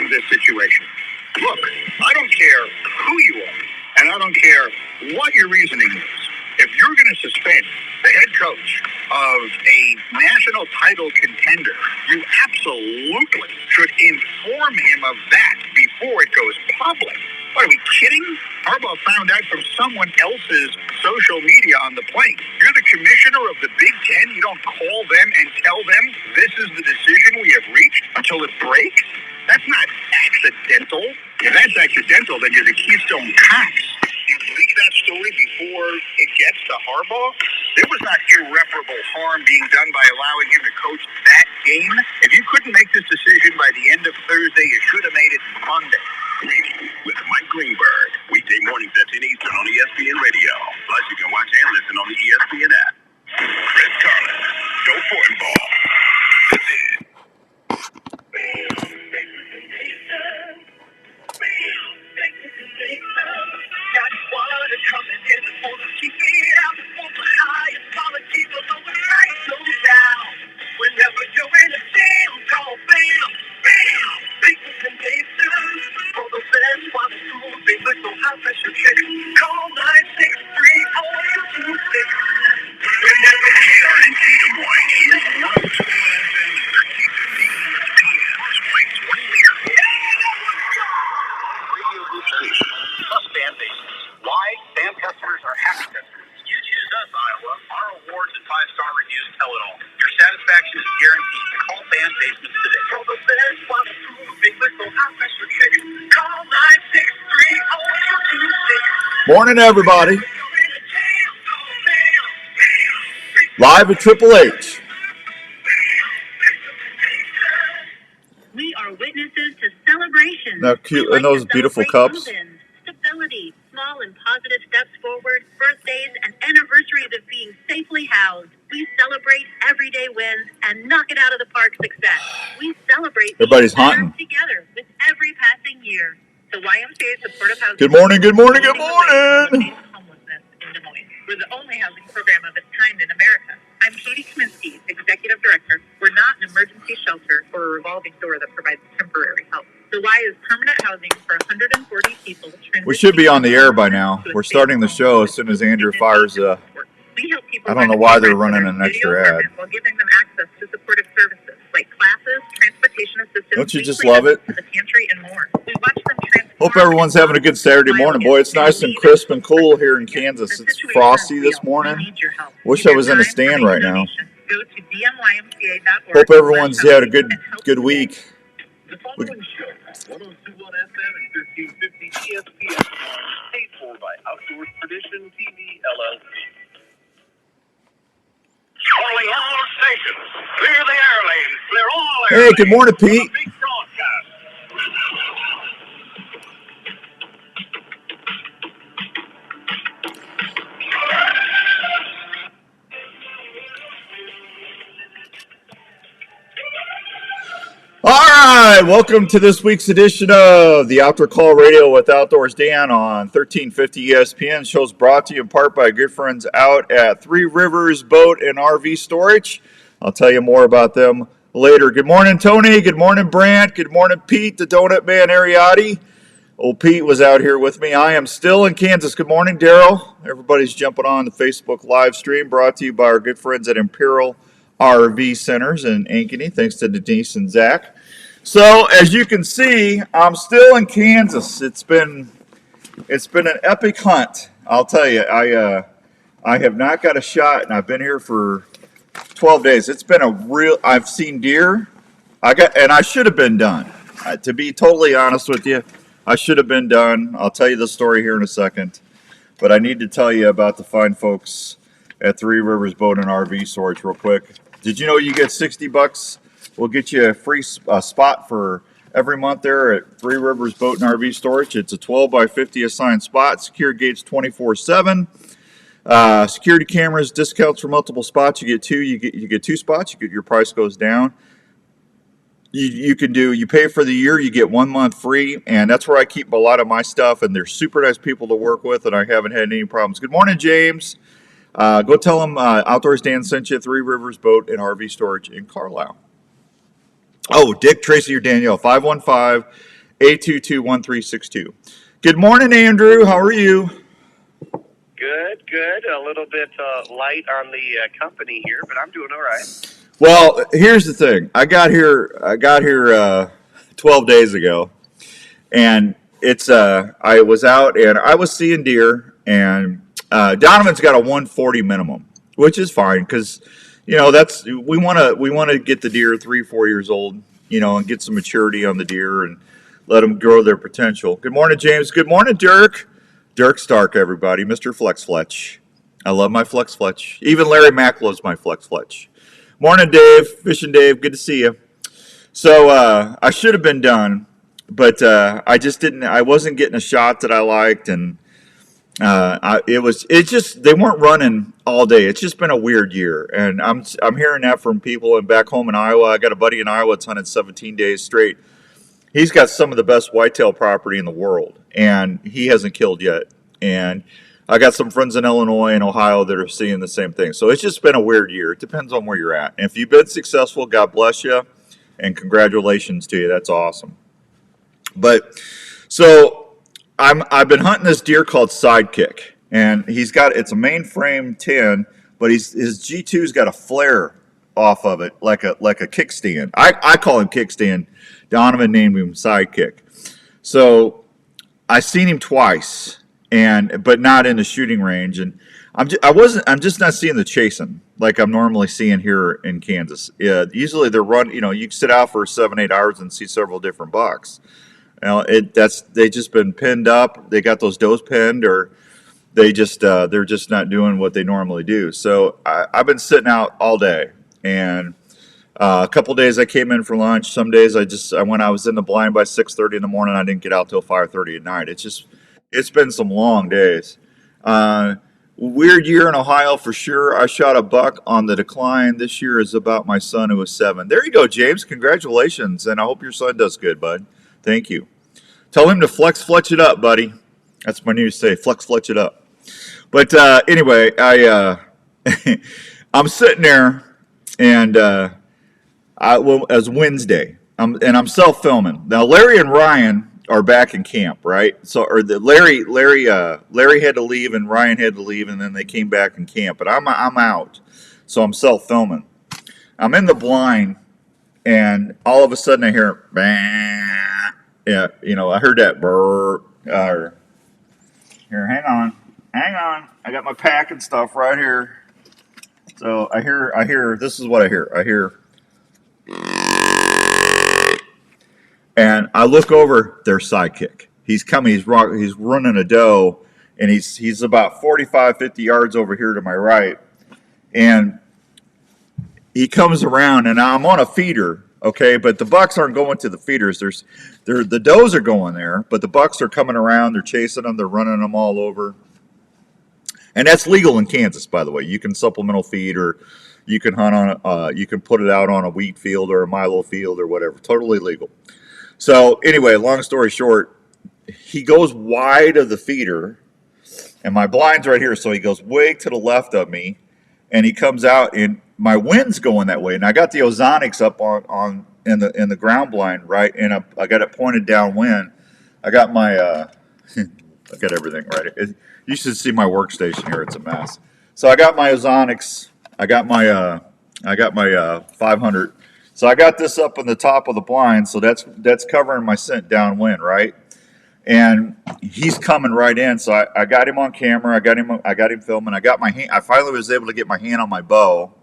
in this situation. Look, I don't care who you are, and I don't care what your reasoning is. If you're going to suspend the head coach of a national title contender, you absolutely should inform him of that before it goes public. What, are we kidding? Harbaugh found out from someone else's social media on the plane. You're the commissioner of the Big Ten. You don't call them and tell them this is the decision we have reached until it breaks? That's not accidental. If that's accidental, then you're the Keystone Cops. You leak that story before it gets to Harbaugh? There was not irreparable harm being done by allowing him to coach that game. If you couldn't make this decision by the end of Thursday, you should have made it Monday. With Mike Greenberg, weekday mornings at 10 Eastern on ESPN Radio. Plus, you can watch and listen on the ESPN app. Chris Carlin, Joe Fortenbaugh. This is Whenever you're in a jam, call BAM, BAM, Bakeries and Pastries. For the best while the food they look so high pressure check. Call 963-0226. Whenever KRNC Des Moines is 102 FM 1350 PM, 20 years. Radio booth station, plus BAM bases. Why? BAM customers are happy customers. You choose us, Iowa. Our awards and 5-star reviews tell it all. Your satisfaction is guaranteed. Call BAM Basements today. For the best while the food they look so high pressure check. Call 963-0226. Morning, everybody. Live at Triple H. We are witnesses to celebrations. Now, cute, We and those to beautiful celebrate cups. move-ins, stability, small and positive steps forward, birthdays, and anniversaries of being safely housed. We celebrate everyday wins and knock it out of the park success. We celebrate Everybody's being better hunting. together with every passing year. The YMCA Supportive Housing. Good morning, good morning, good Leading the way to morning. eliminate homelessness in Des Moines. We're the only housing program of its kind in America. I'm Katie Kaminsky, Executive Director. We're not an emergency shelter or a revolving door that provides temporary help. The Y is permanent housing for 140 people. We should be on the air by now. We're starting the show as soon as Andrew fires We help people I don't know find why a they're place running for an their extra studio ad. apartment while giving them access to supportive services like classes, transportation assistance. Don't you just weekly love it? visits to the pantry and more. We watch them transform. Hope everyone's having a good Saturday morning. Boy, it's nice and crisp and cool here in Kansas. It's frosty this morning. Wish I was in a stand right now. Go to dmymca.org. Hope everyone's had a good week. The following show, 1021 FM and 1350 ESPN, paid for by Outdoors Tradition TV LLC. Calling all stations. Clear the air lanes. Clear all air Hey, lanes. good morning, Pete. Big broadcast. All right, welcome to this week's edition of the Outdoor Call Radio with Outdoors Dan on 1350 ESPN. Show's brought to you in part by good friends out at Three Rivers Boat and RV Storage. I'll tell you more about them later. Good morning, Tony. Good morning, Brant. Good morning, Pete, the Donut Man Ariati. Old Pete was out here with me. I am still in Kansas. Good morning, Daryl. Everybody's jumping on the Facebook live stream brought to you by our good friends at Imperial RV Centers in Ankeny. Thanks to Denise and Zach. So, as you can see, I'm still in Kansas. It's been an epic hunt. I'll tell you, I have not got a shot, and I've been here for 12 days. It's been I've seen deer. I should have been done. To be totally honest with you, I should have been done. I'll tell you the story here in a second. But I need to tell you about the fine folks at Three Rivers Boat and RV Storage real quick. Did you know you get $60? We'll get you a free spot for every month there at Three Rivers Boat and RV Storage. It's a 12 by 50 assigned spot, secure gates 24/7. Security cameras, discounts for multiple spots. You get two. You get two spots. Your price goes down. You pay for the year. You get 1 month free, and that's where I keep a lot of my stuff. And they're super nice people to work with, and I haven't had any problems. Good morning, James. Go tell them Outdoors Dan sent you. Three Rivers Boat and RV Storage in Carlisle. Oh, Dick, Tracy, or Danielle, 822-1362. Good morning, Andrew. How are you? Good. A little bit light on the company here, but I'm doing all right. Well, here's the thing. I got here 12 days ago, and it's I was out and I was seeing deer, and Donovan's got a 140 minimum, which is fine because that's we want to get the deer 3-4 years old, and get some maturity on the deer and let them grow their potential. Good morning, James. Good morning, Dirk. Dirk Stark, everybody, Mr. Flex Fletch. I love my Flex Fletch. Even Larry Mack loves my Flex Fletch. Morning, Dave. Fishing Dave. Good to see you. So I should have been done, but I just didn't. I wasn't getting a shot that I liked, and they weren't running all day. It's just been a weird year, and I'm hearing that from people. And back home in Iowa, I got a buddy in Iowa that's hunted 17 days straight. He's got some of the best whitetail property in the world, and he hasn't killed yet. And I got some friends in Illinois and Ohio that are seeing the same thing. So it's just been a weird year. It depends on where you're at. And if you've been successful, God bless you, and congratulations to you. That's awesome. But so I've been hunting this deer called Sidekick, and it's a mainframe 10, but his G2's got a flare off of it like a kickstand. I call him kickstand. Donovan named him Sidekick. So I seen him twice, but not in the shooting range, and I'm just not seeing the chasing like I'm normally seeing here in Kansas. Yeah, usually they're you sit out for 7-8 hours and see several different bucks. They just been pinned up. They got those does pinned, or they're just not doing what they normally do. So I've been sitting out all day, and a couple days I came in for lunch. Some days I was in the blind by 6:30 in the morning. I didn't get out till 5:30 at night. It's been some long days. Weird year in Ohio for sure. I shot a buck on the decline. This year is about my son who was 7. There you go, James. Congratulations, and I hope your son does good, bud. Thank you. Tell him to fletch it up, buddy. That's my new say. Fletch it up. But anyway, I'm sitting there, and as Wednesday, I'm self-filming. Now, Larry and Ryan are back in camp, right? So, Larry had to leave and Ryan had to leave, and then they came back in camp. But I'm out, so I'm self-filming. I'm in the blind, and all of a sudden I hear, bah. Yeah, I heard that burr. Here, hang on. I got my pack and stuff right here. So I hear. This is what I hear. I hear. And I look over, there's Sidekick. He's coming, he's running a doe, and he's about 45, 50 yards over here to my right. And he comes around, and I'm on a feeder, okay, but the bucks aren't going to the feeders. The does are going there, but the bucks are coming around, they're chasing them, they're running them all over. And that's legal in Kansas, by the way. You can supplemental feed, or you can hunt on you can put it out on a wheat field or a milo field or whatever. Totally legal. So anyway, long story short, he goes wide of the feeder, and my blind's right here, so he goes way to the left of me, and he comes out, and my wind's going that way, and I got the ozonics up on in the ground blind, right, and I got it pointed downwind. I got my I got everything right. You should see my workstation here; it's a mess. So I got my ozonics. I got my 500. So I got this up on the top of the blind, so that's covering my scent downwind, right? And he's coming right in, so I got him on camera. I got him filming. I finally was able to get my hand on my bow,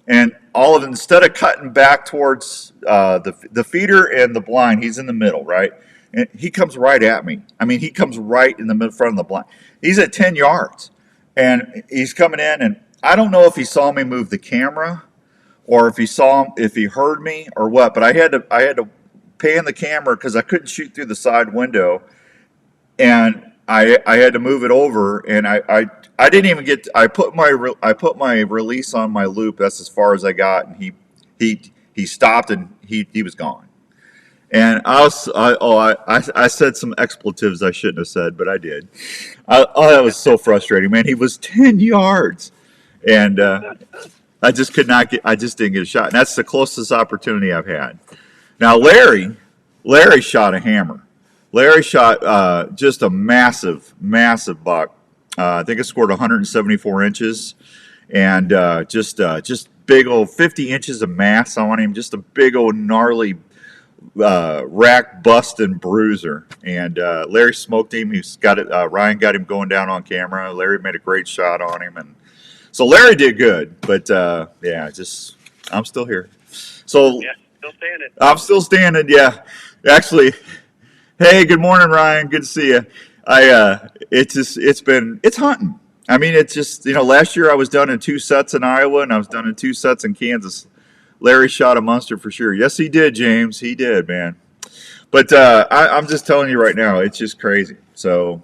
and instead of cutting back towards the feeder and the blind, he's in the middle, right? And he comes right at me. I mean, he comes right in the front of the blind. He's at 10 yards, and he's coming in, and I don't know if he saw me move the camera, or if he heard me or what, but I had to pan the camera because I couldn't shoot through the side window, and I had to move it over, and I didn't even get. I put my release on my loop. That's as far as I got, and he stopped, and he was gone. And I said some expletives I shouldn't have said, but I did. That was so frustrating, man. He was 10 yards, and I just didn't get a shot. And that's the closest opportunity I've had. Now, Larry Larry shot a hammer. Larry shot just a massive buck. I think it scored 174 inches, and just big old 50 inches of mass on him. Just a big old gnarly rack busting bruiser. And Larry smoked him. He's got it. Ryan got him going down on camera. Larry made a great shot on him, and so Larry did good. But yeah, I'm still here. So Yeah, still standing. I'm still standing. Yeah, actually. Hey, good morning, Ryan. Good to see you. It's hunting. I mean, it's just, last year I was done in 2 sets in Iowa and I was done in 2 sets in Kansas. Larry shot a monster for sure. Yes, he did, James. He did, man. But I'm just telling you right now, it's just crazy. So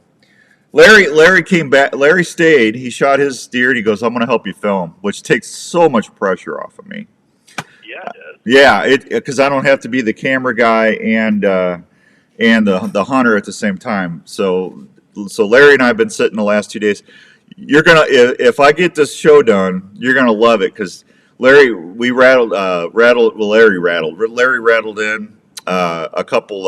Larry came back. Larry stayed. He shot his deer and he goes, I'm going to help you film, which takes so much pressure off of me. Yeah, it does. Yeah, because I don't have to be the camera guy and the hunter at the same time. So Larry and I have been sitting the last 2 days. You're gonna, if I get this show done, you're gonna love it because Larry rattled in a couple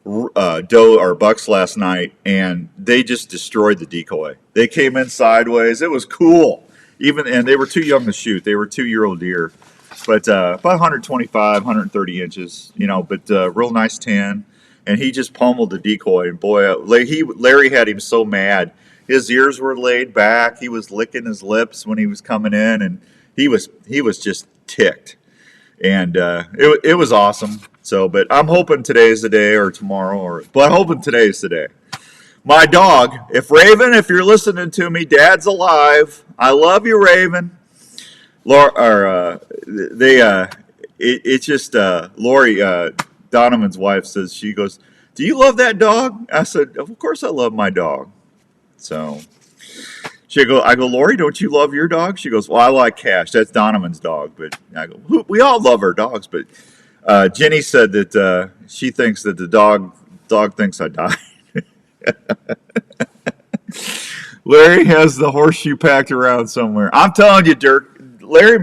doe or bucks last night, and they just destroyed the decoy. They came in sideways. It was cool. And they were too young to shoot. They were 2-year-old deer, but about 125, 130 inches. But real nice 10. And he just pummeled the decoy, and boy, Larry had him so mad. His ears were laid back. He was licking his lips when he was coming in, and he was just ticked. And it was awesome. So, but I'm hoping today's the day or tomorrow, but I'm hoping today's the day. My dog, if you're listening to me, Dad's alive. I love you, Raven. Lori, Donovan's wife says, she goes, do you love that dog? I said, of course I love my dog. So I go, Lori, don't you love your dog? She goes, well, I like Cash. That's Donovan's dog. But I go, we all love our dogs. But Jenny said that she thinks that the dog thinks I died. Larry has the horseshoe packed around somewhere. I'm telling you, Dirk, Larry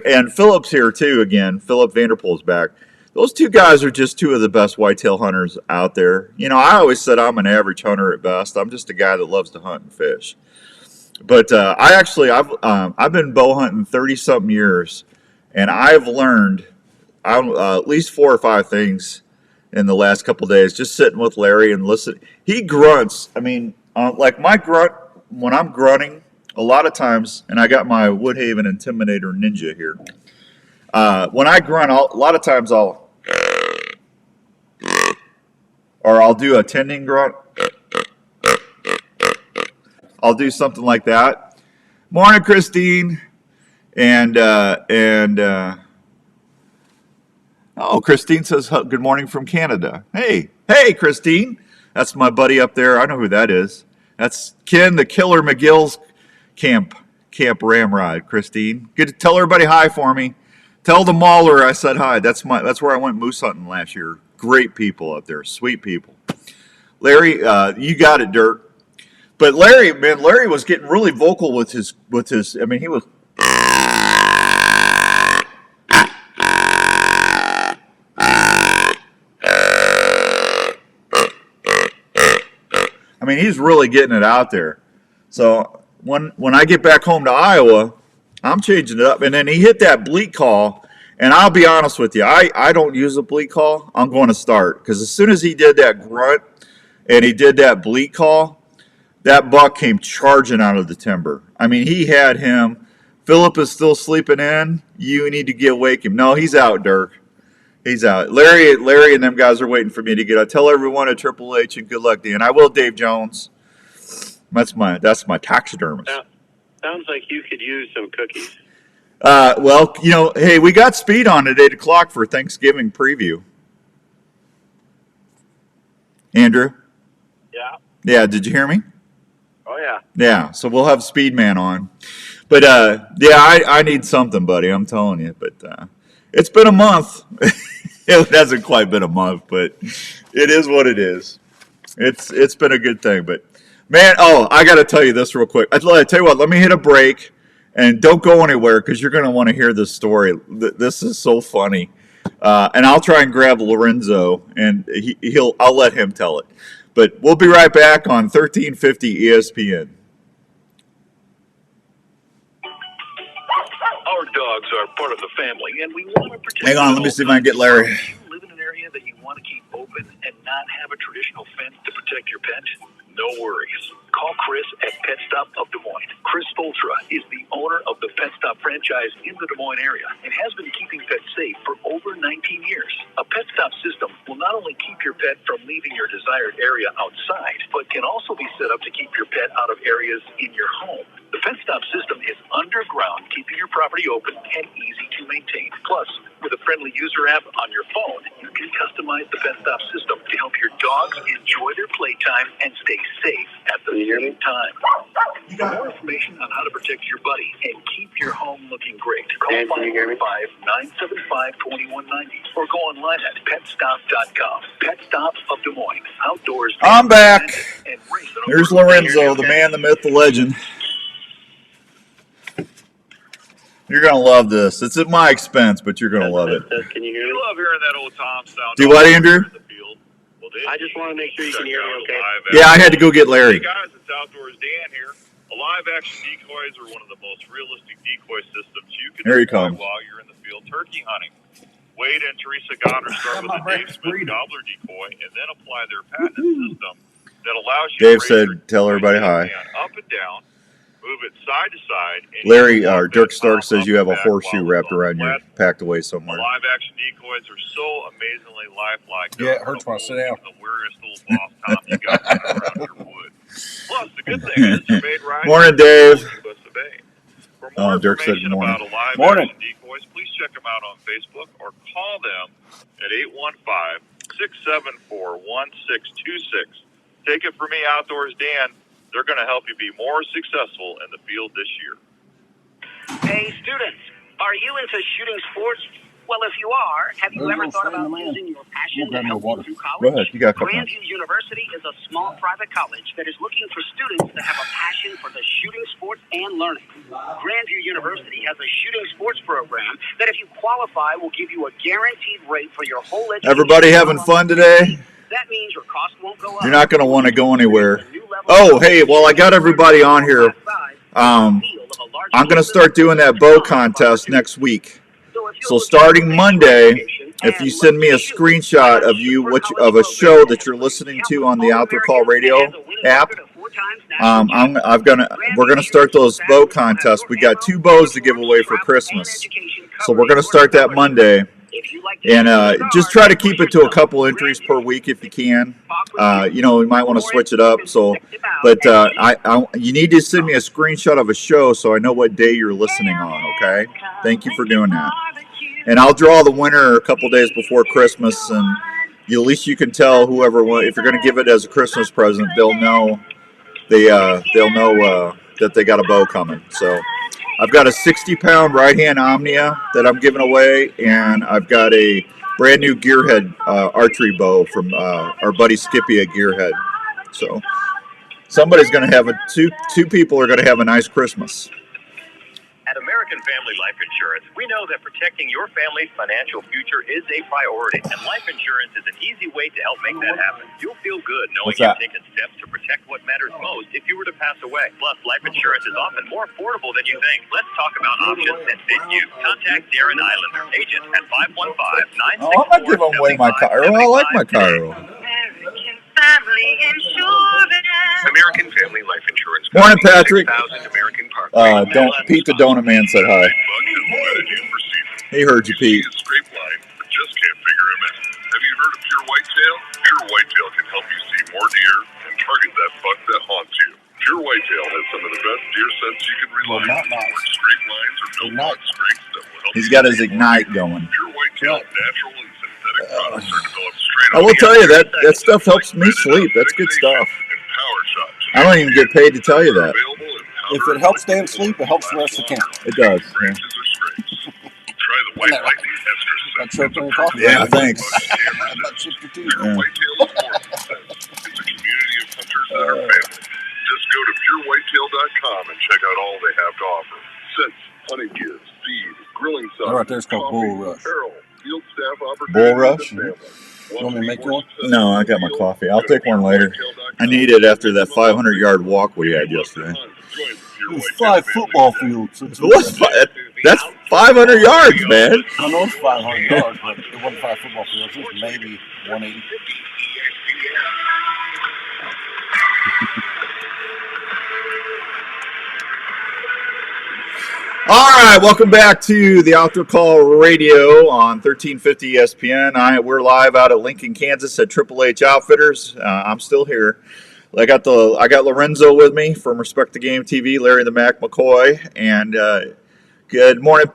and Philip's here too again. Philip Vanderpool's back. Those 2 guys are just 2 of the best whitetail hunters out there. I always said I'm an average hunter at best. I'm just a guy that loves to hunt and fish. But I've been bow hunting 30-something years, and I've learned at least 4 or 5 things in the last couple of days just sitting with Larry and listening. He grunts. I mean, like my grunt, when I'm grunting, a lot of times, and I got my Woodhaven Intimidator Ninja here. When I grunt, a lot of times I'll do a tending grunt. I'll do something like that. Morning, Christine. Christine says good morning from Canada. Hey, Christine. That's my buddy up there. I know who that is. That's Ken, the Killer McGill's Camp Ramrod. Christine, good to tell everybody hi for me. Tell the Mauler I said hi. That's where I went moose hunting last year. Great people up there, sweet people. Larry, you got it, Dirk. But Larry was getting really vocal with his. I mean, he was. I mean, he's really getting it out there. So when I get back home to Iowa, I'm changing it up. And then he hit that bleat call. And I'll be honest with you, I don't use a bleat call. I'm going to start. Because as soon as he did that grunt and he did that bleat call, that buck came charging out of the timber. I mean, he had him. Philip is still sleeping in. You need to wake him. No, he's out, Dirk. He's out. Larry and them guys are waiting for me to get out. Tell everyone at Triple H and good luck, Dan. I will, Dave Jones. That's my taxidermist. Sounds like you could use some cookies. Well, hey, we got Speed on at 8 o'clock for Thanksgiving preview. Andrew? Yeah. Yeah, did you hear me? Oh, yeah. Yeah, so we'll have Speedman on. But, I need something, buddy, I'm telling you. But it's been a month. It hasn't quite been a month, but it is what it is. It's been a good thing. But, man, I got to tell you this real quick. I tell you what, let me hit a break. And don't go anywhere because you're going to want to hear this story. This is so funny. And I'll try and grab Lorenzo, and I'll let him tell it. But we'll be right back on 1350 ESPN. Our dogs are part of the family, and we want to protect. Hang on, let me see if I can get Larry. Do you live in an area that you want to keep open and not have a traditional fence to protect your pet? No worries. Call Chris at Pet Stop of Des Moines. Chris Fultra is the owner of the Pet Stop franchise in the Des Moines area and has been keeping pets safe for over 19 years. A Pet Stop system will not only keep your pet from leaving your desired area outside, but can also be set up to keep your pet out of areas in your home. The Pet Stop system is underground, keeping your property open and easy to maintain. Plus, with a friendly user app on your phone, you can customize the Pet Stop system to help your dogs enjoy their playtime and stay safe at the same time. For more information on how to protect your buddy and keep your home looking great, call 515-975-2190 or go online at petstop.com. Pet Stop of Des Moines. Outdoors. I'm back. And race an There's over- Lorenzo, the man, the myth, the legend. You're going to love this. It's at my expense, but you're going to love it. Can you hear me? You love hearing that old Tom sound. Do what, Andrew? In the field. Well, I just want to make sure you can hear me okay. Yeah, I had to go get Larry. Hey guys, it's Outdoors Dan here. Live action decoys are one of the most realistic decoy systems you can Here he deploy comes. while you're in the field turkey hunting. Wade and Teresa Goddard start with a Dave Smith gobbler decoy and then apply their patented system that allows you Dave to raise said, your "Tell everybody hi." fan up and down, move it side to side. And Larry, you can Dirk flip it Stark up says you have a and back horseshoe while wrapped it's on around your flat. packed away somewhere. Live action decoys are so amazingly lifelike. Yeah, it hurts when I sit down. The weirdest little boss Tom you got running around your wood. Plus, the good thing is they're made right. Morning, Dave. For more Dirk said information morning. about live Morning. action decoys, please check them out on Facebook or call them at 815-674-1626. Take it from me, Outdoors Dan. They're going to help you be more successful in the field this year. Hey, students, are you into shooting sports? Well, if you are, have you ever thought about using your passion to help you through college? Go ahead, you got a couple minutes. Grandview University is a small private college that is looking for students that have a passion for the shooting sports and learning. Grandview University has a shooting sports program that, if you qualify, will give you a guaranteed rate for your whole education. Everybody having fun today? That means your cost won't go up. You're not going to want to go anywhere. Oh, hey, well, I got everybody on here. I'm going to start doing that bow contest next week. So starting Monday, if you send me a screenshot of of a show that you're listening to on the Outdoor Call Radio app, we're gonna start those bow contests. We got 2 bows to give away for Christmas, so we're gonna start that Monday, and just try to keep it to a couple entries per week if you can. You might want to switch it up. But you need to send me a screenshot of a show so I know what day you're listening on. Okay, thank you for doing that. And I'll draw the winner a couple days before Christmas, and at least you can tell whoever won. If you're going to give it as a Christmas present, they'll know that they got a bow coming. So I've got a 60-pound right-hand Omnia that I'm giving away, and I've got a brand new Gearhead archery bow from our buddy Skippy at Gearhead. So somebody's going to have two people are going to have a nice Christmas. At American Family Life Insurance, we know that protecting your family's financial future is a priority, and life insurance is an easy way to help make that happen. You'll feel good knowing you've taken steps to protect what matters most if you were to pass away. Plus, life insurance is often more affordable than you think. Let's talk about options that fit you. Contact Darren Islander, agent at 515-964-7575. Oh, I'm not giving away my Cairo. I like my Cairo. American Family Life Insurance. Morning, Patrick. 6,000 American Park. Pete the Donut Man said hi. He heard you, Pete. Scrape line, but just can't figure him out. Have you heard of Pure Whitetail? Pure Whitetail can help you see more deer and target that buck that haunts you. Pure Whitetail has some of the best deer scents you can rely on. Straight lines or no block scrapes that will help. He's got his Ignite going. Pure Whitetail natural and synthetic products are developed straight I will tell you that stuff helps me sleep. That's good stuff. I don't even get paid to tell you that. If it helps Dan sleep, it helps the rest of the camp. It does. Yeah. Try the White Lightning Extra Set. Got choked on your coffee. Yeah, thanks. About 62. Pure Whitetail is more than that. It's a community of hunters that are family. Just go to purewhitetail.com and check out all they have to offer. Scents, hunting gear, feed, grilling That supplies, right there's called Bull Rush. apparel, field staff Bull Rush? You want me to make you one? No, I got my coffee. I'll take one later. I need it after that 500-yard walk we had yesterday. It's 5 football fields. That's 500 yards, man. I know it's 500 yards, but it wasn't 5 football fields. It was maybe 180. All right, welcome back to the Outdoor Call Radio on 1350 ESPN. We're live out at Lincoln, Kansas at Triple H Outfitters. I'm still here. I got Lorenzo with me from Respect the Game TV, Larry the Mac McCoy, and good morning,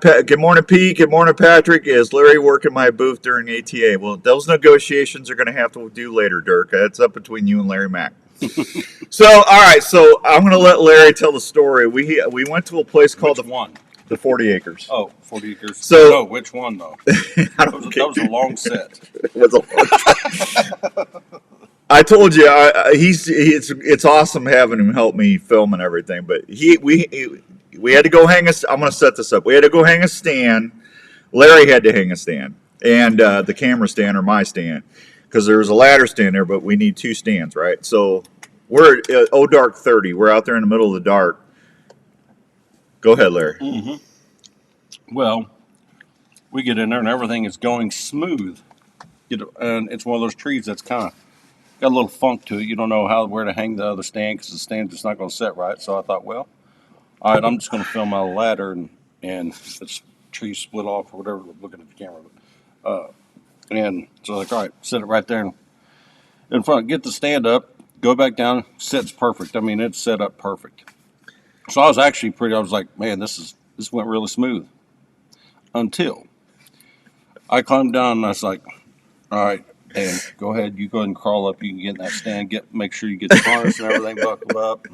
Pete. Good morning, Patrick. Is Larry working my booth during ATA? Well, those negotiations are going to have to do later, Dirk. That's up between you and Larry Mac. So, all right. So I'm going to let Larry tell the story. We went to a place called the 40 Acres. Oh, 40 Acres. So, no, which one though? That was a long set. It was a long set. I told you, it's awesome having him help me film and everything. But we had to go hang I'm going to set this up. We had to go hang a stand. Larry had to hang a stand, and the camera stand or my stand, because there was a ladder stand there, but we need 2 stands, right? So we're at Dark 30. We're out there in the middle of the dark. Go ahead, Larry. Mm-hmm. Well, we get in there and everything is going smooth. And it's one of those trees that's kind of got a little funk to it. You don't know where to hang the other stand because the stand's just not going to set right. So I thought, well, all right, I'm just going to film out a ladder and this tree split off or whatever. Looking at the camera, and so like, all right, set it right there in front. Get the stand up, go back down. Sets perfect. I mean, it's set up perfect. So I was actually I was like, man, this went really smooth. Until I climbed down and I was like, all right, and go ahead, you go ahead and crawl up. You can get in that stand, make sure you get the harness and everything buckled up.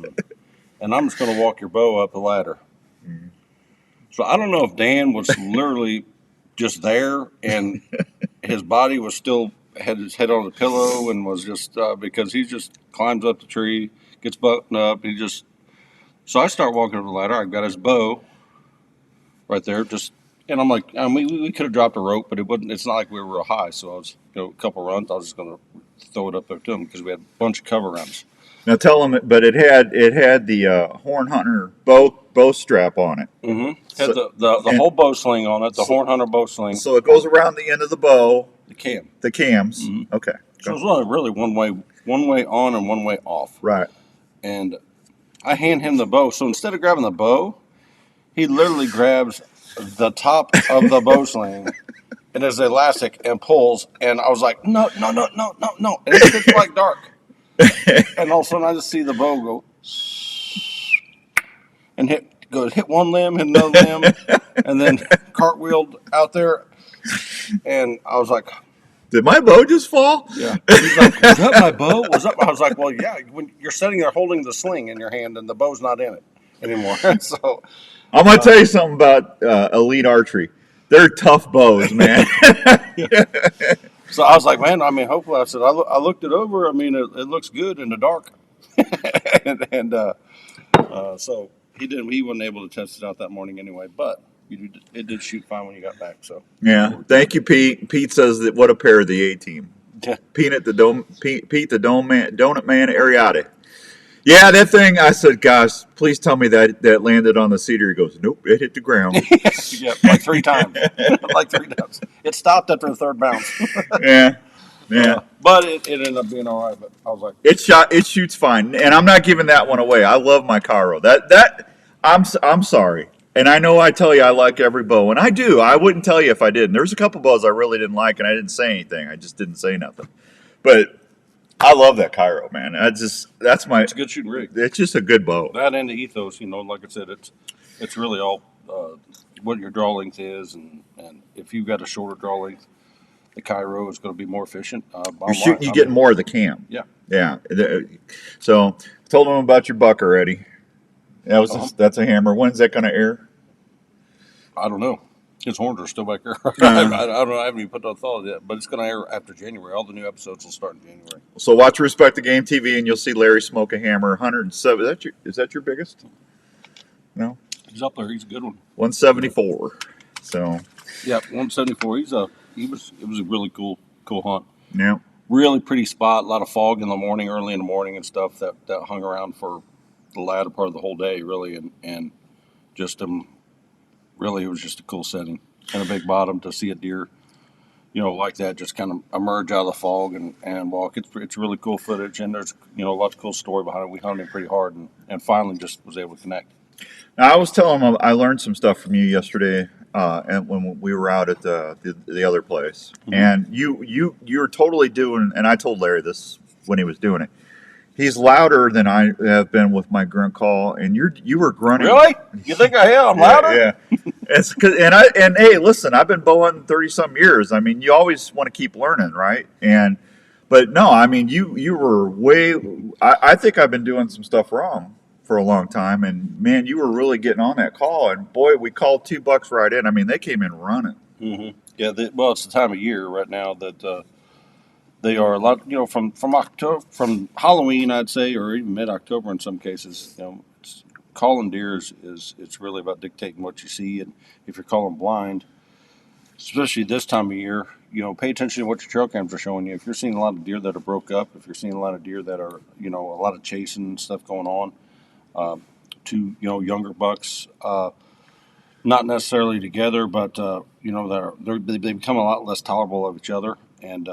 And I'm just going to walk your bow up the ladder. Mm-hmm. So I don't know if Dan was literally just there and his body was still, had his head on the pillow and was just, because he just climbs up the tree, gets buttoned up, so I start walking up the ladder. I've got his bow right there, and I'm like, we could have dropped a rope, but it's not like we were real high. So I was, a couple runs, I was just going to throw it up there to him because we had a bunch of cover runs. Now tell him, but it had the Horn Hunter bow strap on it. Mm-hmm. Had the whole bow sling on it, the Horn Hunter bow sling. So it goes around the end of the bow. The cam. The cams. Mm-hmm. Okay. So it's only really one way on and one way off. Right. And I hand him the bow. So instead of grabbing the bow, he literally grabs the top of the bow sling and there's elastic and pulls. And I was like, no. And it's pitch black dark. And all of a sudden I just see the bow go and hit one limb, hit another limb, and then cartwheeled out there. And I was like, did my bow just fall? Yeah. He's like, was that my bow? I was like, well, yeah, when you're sitting there holding the sling in your hand and the bow's not in it anymore. So I'm going to tell you something about elite archery. They're tough bows, man. So I was like, man, hopefully, I said, I looked it over. It looks good in the dark. So he wasn't able to test it out that morning anyway, but it did shoot fine when you got back. So yeah, thank you, Pete. Pete says that what a pair of the A-team. Yeah. Pete the Donut Man Ariade. Yeah, that thing. I said, gosh, please tell me that landed on the cedar. He goes, nope, it hit the ground. Yeah, like 3 times. It stopped after the 3rd bounce. Yeah. But it ended up being all right. But I was like, it shoots fine, and I'm not giving that one away. I love my Cairo. I'm sorry. And I know I tell you I like every bow, and I do. I wouldn't tell you if I didn't. There's a couple bows I really didn't like, and I didn't say anything. I just didn't say nothing. But I love that Cairo, man. It's a good shooting rig. It's just a good bow. That and the ethos, like I said, it's really all what your draw length is, and if you've got a shorter draw length, the Cairo is going to be more efficient. You're getting more of the cam. Yeah. Yeah. So I told him about your buck already. That's a hammer. When's that going to air? I don't know. His horns are still back there. I don't know. I haven't even put that thought yet, but it's going to air after January. All the new episodes will start in January. So watch Respect the Game TV, and you'll see Larry smoke a hammer. 107. Is that your biggest? He's up there. He's a good one. 174. So. Yeah, 174. It was a really cool hunt. Yeah. Really pretty spot. A lot of fog in the morning, early in the morning, and stuff that hung around for the latter part of the whole day, really, and just really it was just a cool setting and a big bottom to see a deer, like that, just kind of emerge out of the fog and walk. It's really cool footage, and there's lots of cool story behind it. We hunted him pretty hard, and finally just was able to connect. Now, I was telling him I learned some stuff from you yesterday, and when we were out at the other place, and you were totally doing. And I told Larry this when he was doing it. He's louder than I have been with my grunt call, and you were grunting. Really? You think I am? I'm louder? Yeah. It's and hey, listen, I've been bow hunting 30-some years. I mean, you always want to keep learning, right? But no, I mean, you were way. I think I've been doing some stuff wrong for a long time, and man, you were really getting on that call, and boy, we called 2 bucks right in. I mean, they came in running. Mm-hmm. Yeah, well, it's the time of year right now that they are a lot. From October, from Halloween, I'd say, or even mid-October in some cases. Calling deer it's really about dictating what you see, and if you're calling blind, especially this time of year, pay attention to what your trail cams are showing you. If you're seeing a lot of deer that are broke up, if you're seeing a lot of deer that are, a lot of chasing and stuff going on. To younger bucks, not necessarily together, but they become a lot less tolerable of each other, and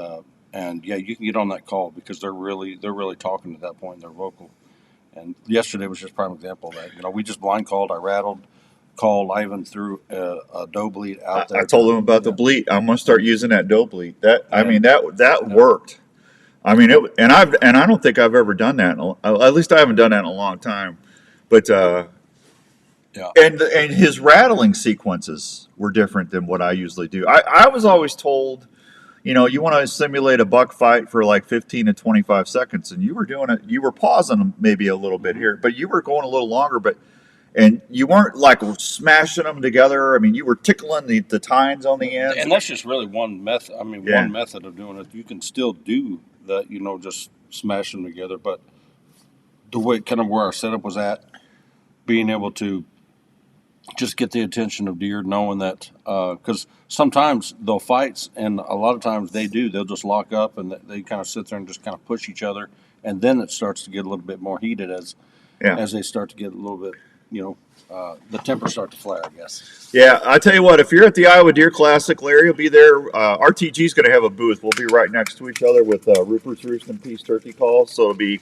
yeah, you can get on that call because they're really talking at that point. They're vocal, and yesterday was just a prime example of that. We just blind called. I called. I even threw a doe bleat out there. I told him about the bleat. I'm gonna start using that doe bleat. I mean that worked. I mean and I don't think I've ever done that. At least I haven't done that in a long time. But yeah, and his rattling sequences were different than what I usually do. I was always told, you want to simulate a buck fight for like 15 to 25 seconds, and you were doing it. You were pausing maybe a little bit here, but you were going a little longer. And you weren't like smashing them together. I mean, you were tickling the tines on the ends. And that's just really one method. I mean, one method of doing it. You can still do that, just smash them together, but the way kind of where our setup was at, being able to just get the attention of deer, knowing that because sometimes they'll fight, and a lot of times they'll just lock up and they kind of sit there and just kind of push each other, and then it starts to get a little bit more heated as they start to get a little bit, the tempers start to flare, I guess. Yeah, I tell you what, if you're at the Iowa Deer Classic, Larry will be there. RTG's going to have a booth. We'll be right next to each other with Rupert's Roost and Peace turkey calls. So it'll be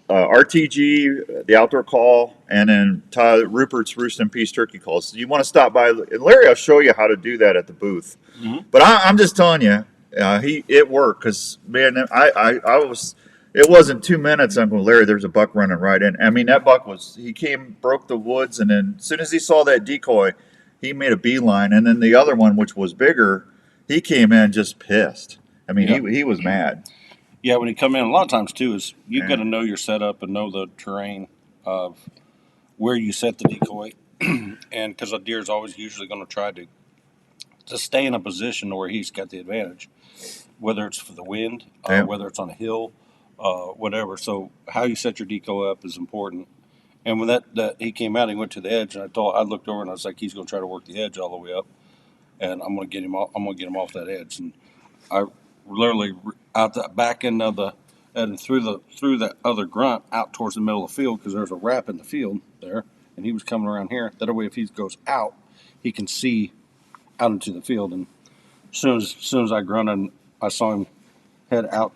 RTG, the outdoor call, and then Rupert's Roost and Peace turkey calls. So you want to stop by, and Larry will show you how to do that at the booth. Mm-hmm. But I'm just telling you, it worked because man, I was. It wasn't 2 minutes. I'm going, Larry, there's a buck running right in. I mean, that buck broke the woods, and then as soon as he saw that decoy, he made a beeline. And then the other one, which was bigger, he came in just pissed. I mean, he was mad. Yeah, when you come in, a lot of times, too, is you've got to know your setup and know the terrain of where you set the decoy. And because a deer is always usually going to try to stay in a position where he's got the advantage, whether it's for the wind, whether it's on a hill, whatever. So how you set your decoy up is important. And when that he came out, he went to the edge, and I looked over and I was like, he's going to try to work the edge all the way up, and I'm going to get him off that edge. And I literally out the back end of and through that other grunt out towards the middle of the field, because there's a wrap in the field there, and he was coming around here. That way, if he goes out, he can see out into the field. And as soon as I grunted, I saw him head out.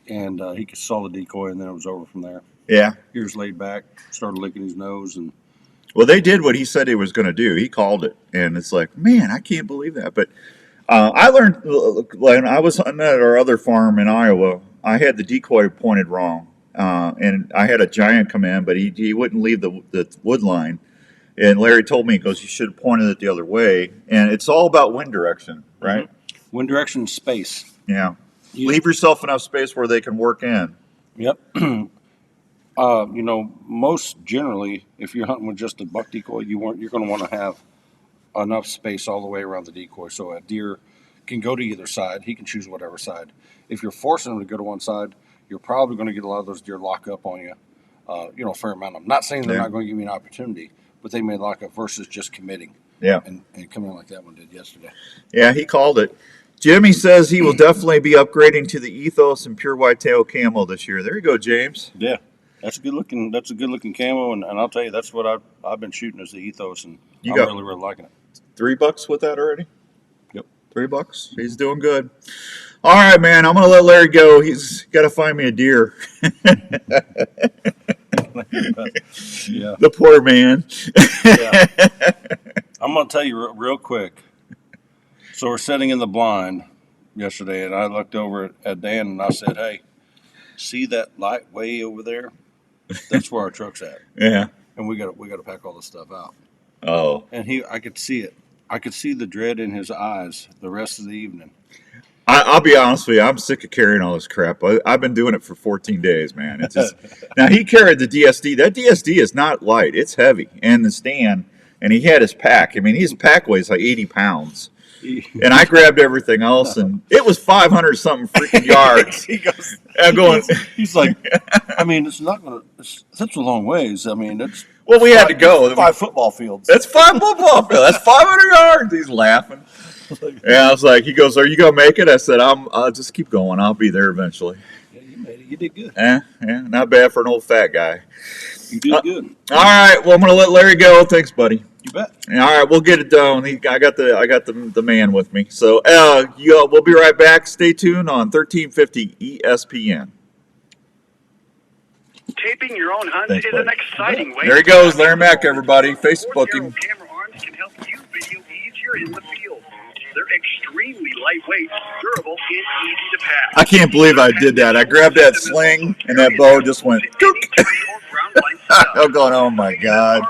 And he saw the decoy, and then it was over from there. Yeah. Ears laid back, started licking his nose. Well, they did what he said he was going to do. He called it, and it's like, man, I can't believe that. But I learned when I was hunting at our other farm in Iowa, I had the decoy pointed wrong. And I had a giant come in, but he wouldn't leave the wood line. And Larry told me, he goes, you should have pointed it the other way. And it's all about wind direction, right? Mm-hmm. Wind direction, space. Yeah. Leave yourself enough space where they can work in. Yep. Most generally, if you're hunting with just a buck decoy, you're going to want to have enough space all the way around the decoy so a deer can go to either side. He can choose whatever side. If you're forcing them to go to one side, you're probably going to get a lot of those deer lock up on you. A fair amount of them. Not saying they're not going to give you an opportunity, but they may lock up versus just committing. Yeah. And come in like that one did yesterday. Yeah, he called it. Jimmy says he will definitely be upgrading to the Ethos and Pure Whitetail Camo this year. There you go, James. Yeah, that's a good looking camo, and I'll tell you that's what I've been shooting as the Ethos, and I'm really liking it. $3 with that already? Yep. $3. He's doing good. All right, man. I'm gonna let Larry go. He's got to find me a deer. Yeah. The poor man. Yeah. I'm gonna tell you real quick. So we're sitting in the blind yesterday, and I looked over at Dan and I said, "Hey, see that light way over there? That's where our truck's at." Yeah. And we got to pack all this stuff out. Oh. And I could see it. I could see the dread in his eyes the rest of the evening. I'll be honest with you. I'm sick of carrying all this crap. I've been doing it for 14 days, man. It's just now he carried the DSD. That DSD is not light. It's heavy. And the stand, and he had his pack. I mean, his pack weighs like 80 pounds. And I grabbed everything else, and it was 500 something freaking yards. He's like, I mean, it's not going to. That's a long ways. I mean, it's. Well, we had to go 5 football fields. That's 5 football fields. That's 500 yards. He's laughing. Yeah, I was like, he goes, "Are you gonna make it?" I said, "I'll just keep going. I'll be there eventually." Yeah, you made it. You did good. Yeah, not bad for an old fat guy. You did good. All right, well, I'm gonna let Larry go. Thanks, buddy. You bet. All right, we'll get it done. I got the man with me. So we'll be right back. Stay tuned on 1350 ESPN. Taping your own hunts Thanks, is buddy. an exciting way. There he goes, Larry Mack, everybody. Facebook him. Camera arms can help you video easier in the field. They're extremely lightweight, durable, and easy to pack. I can't believe I did that. I grabbed that sling, and that bow just went. I'm going, oh my God.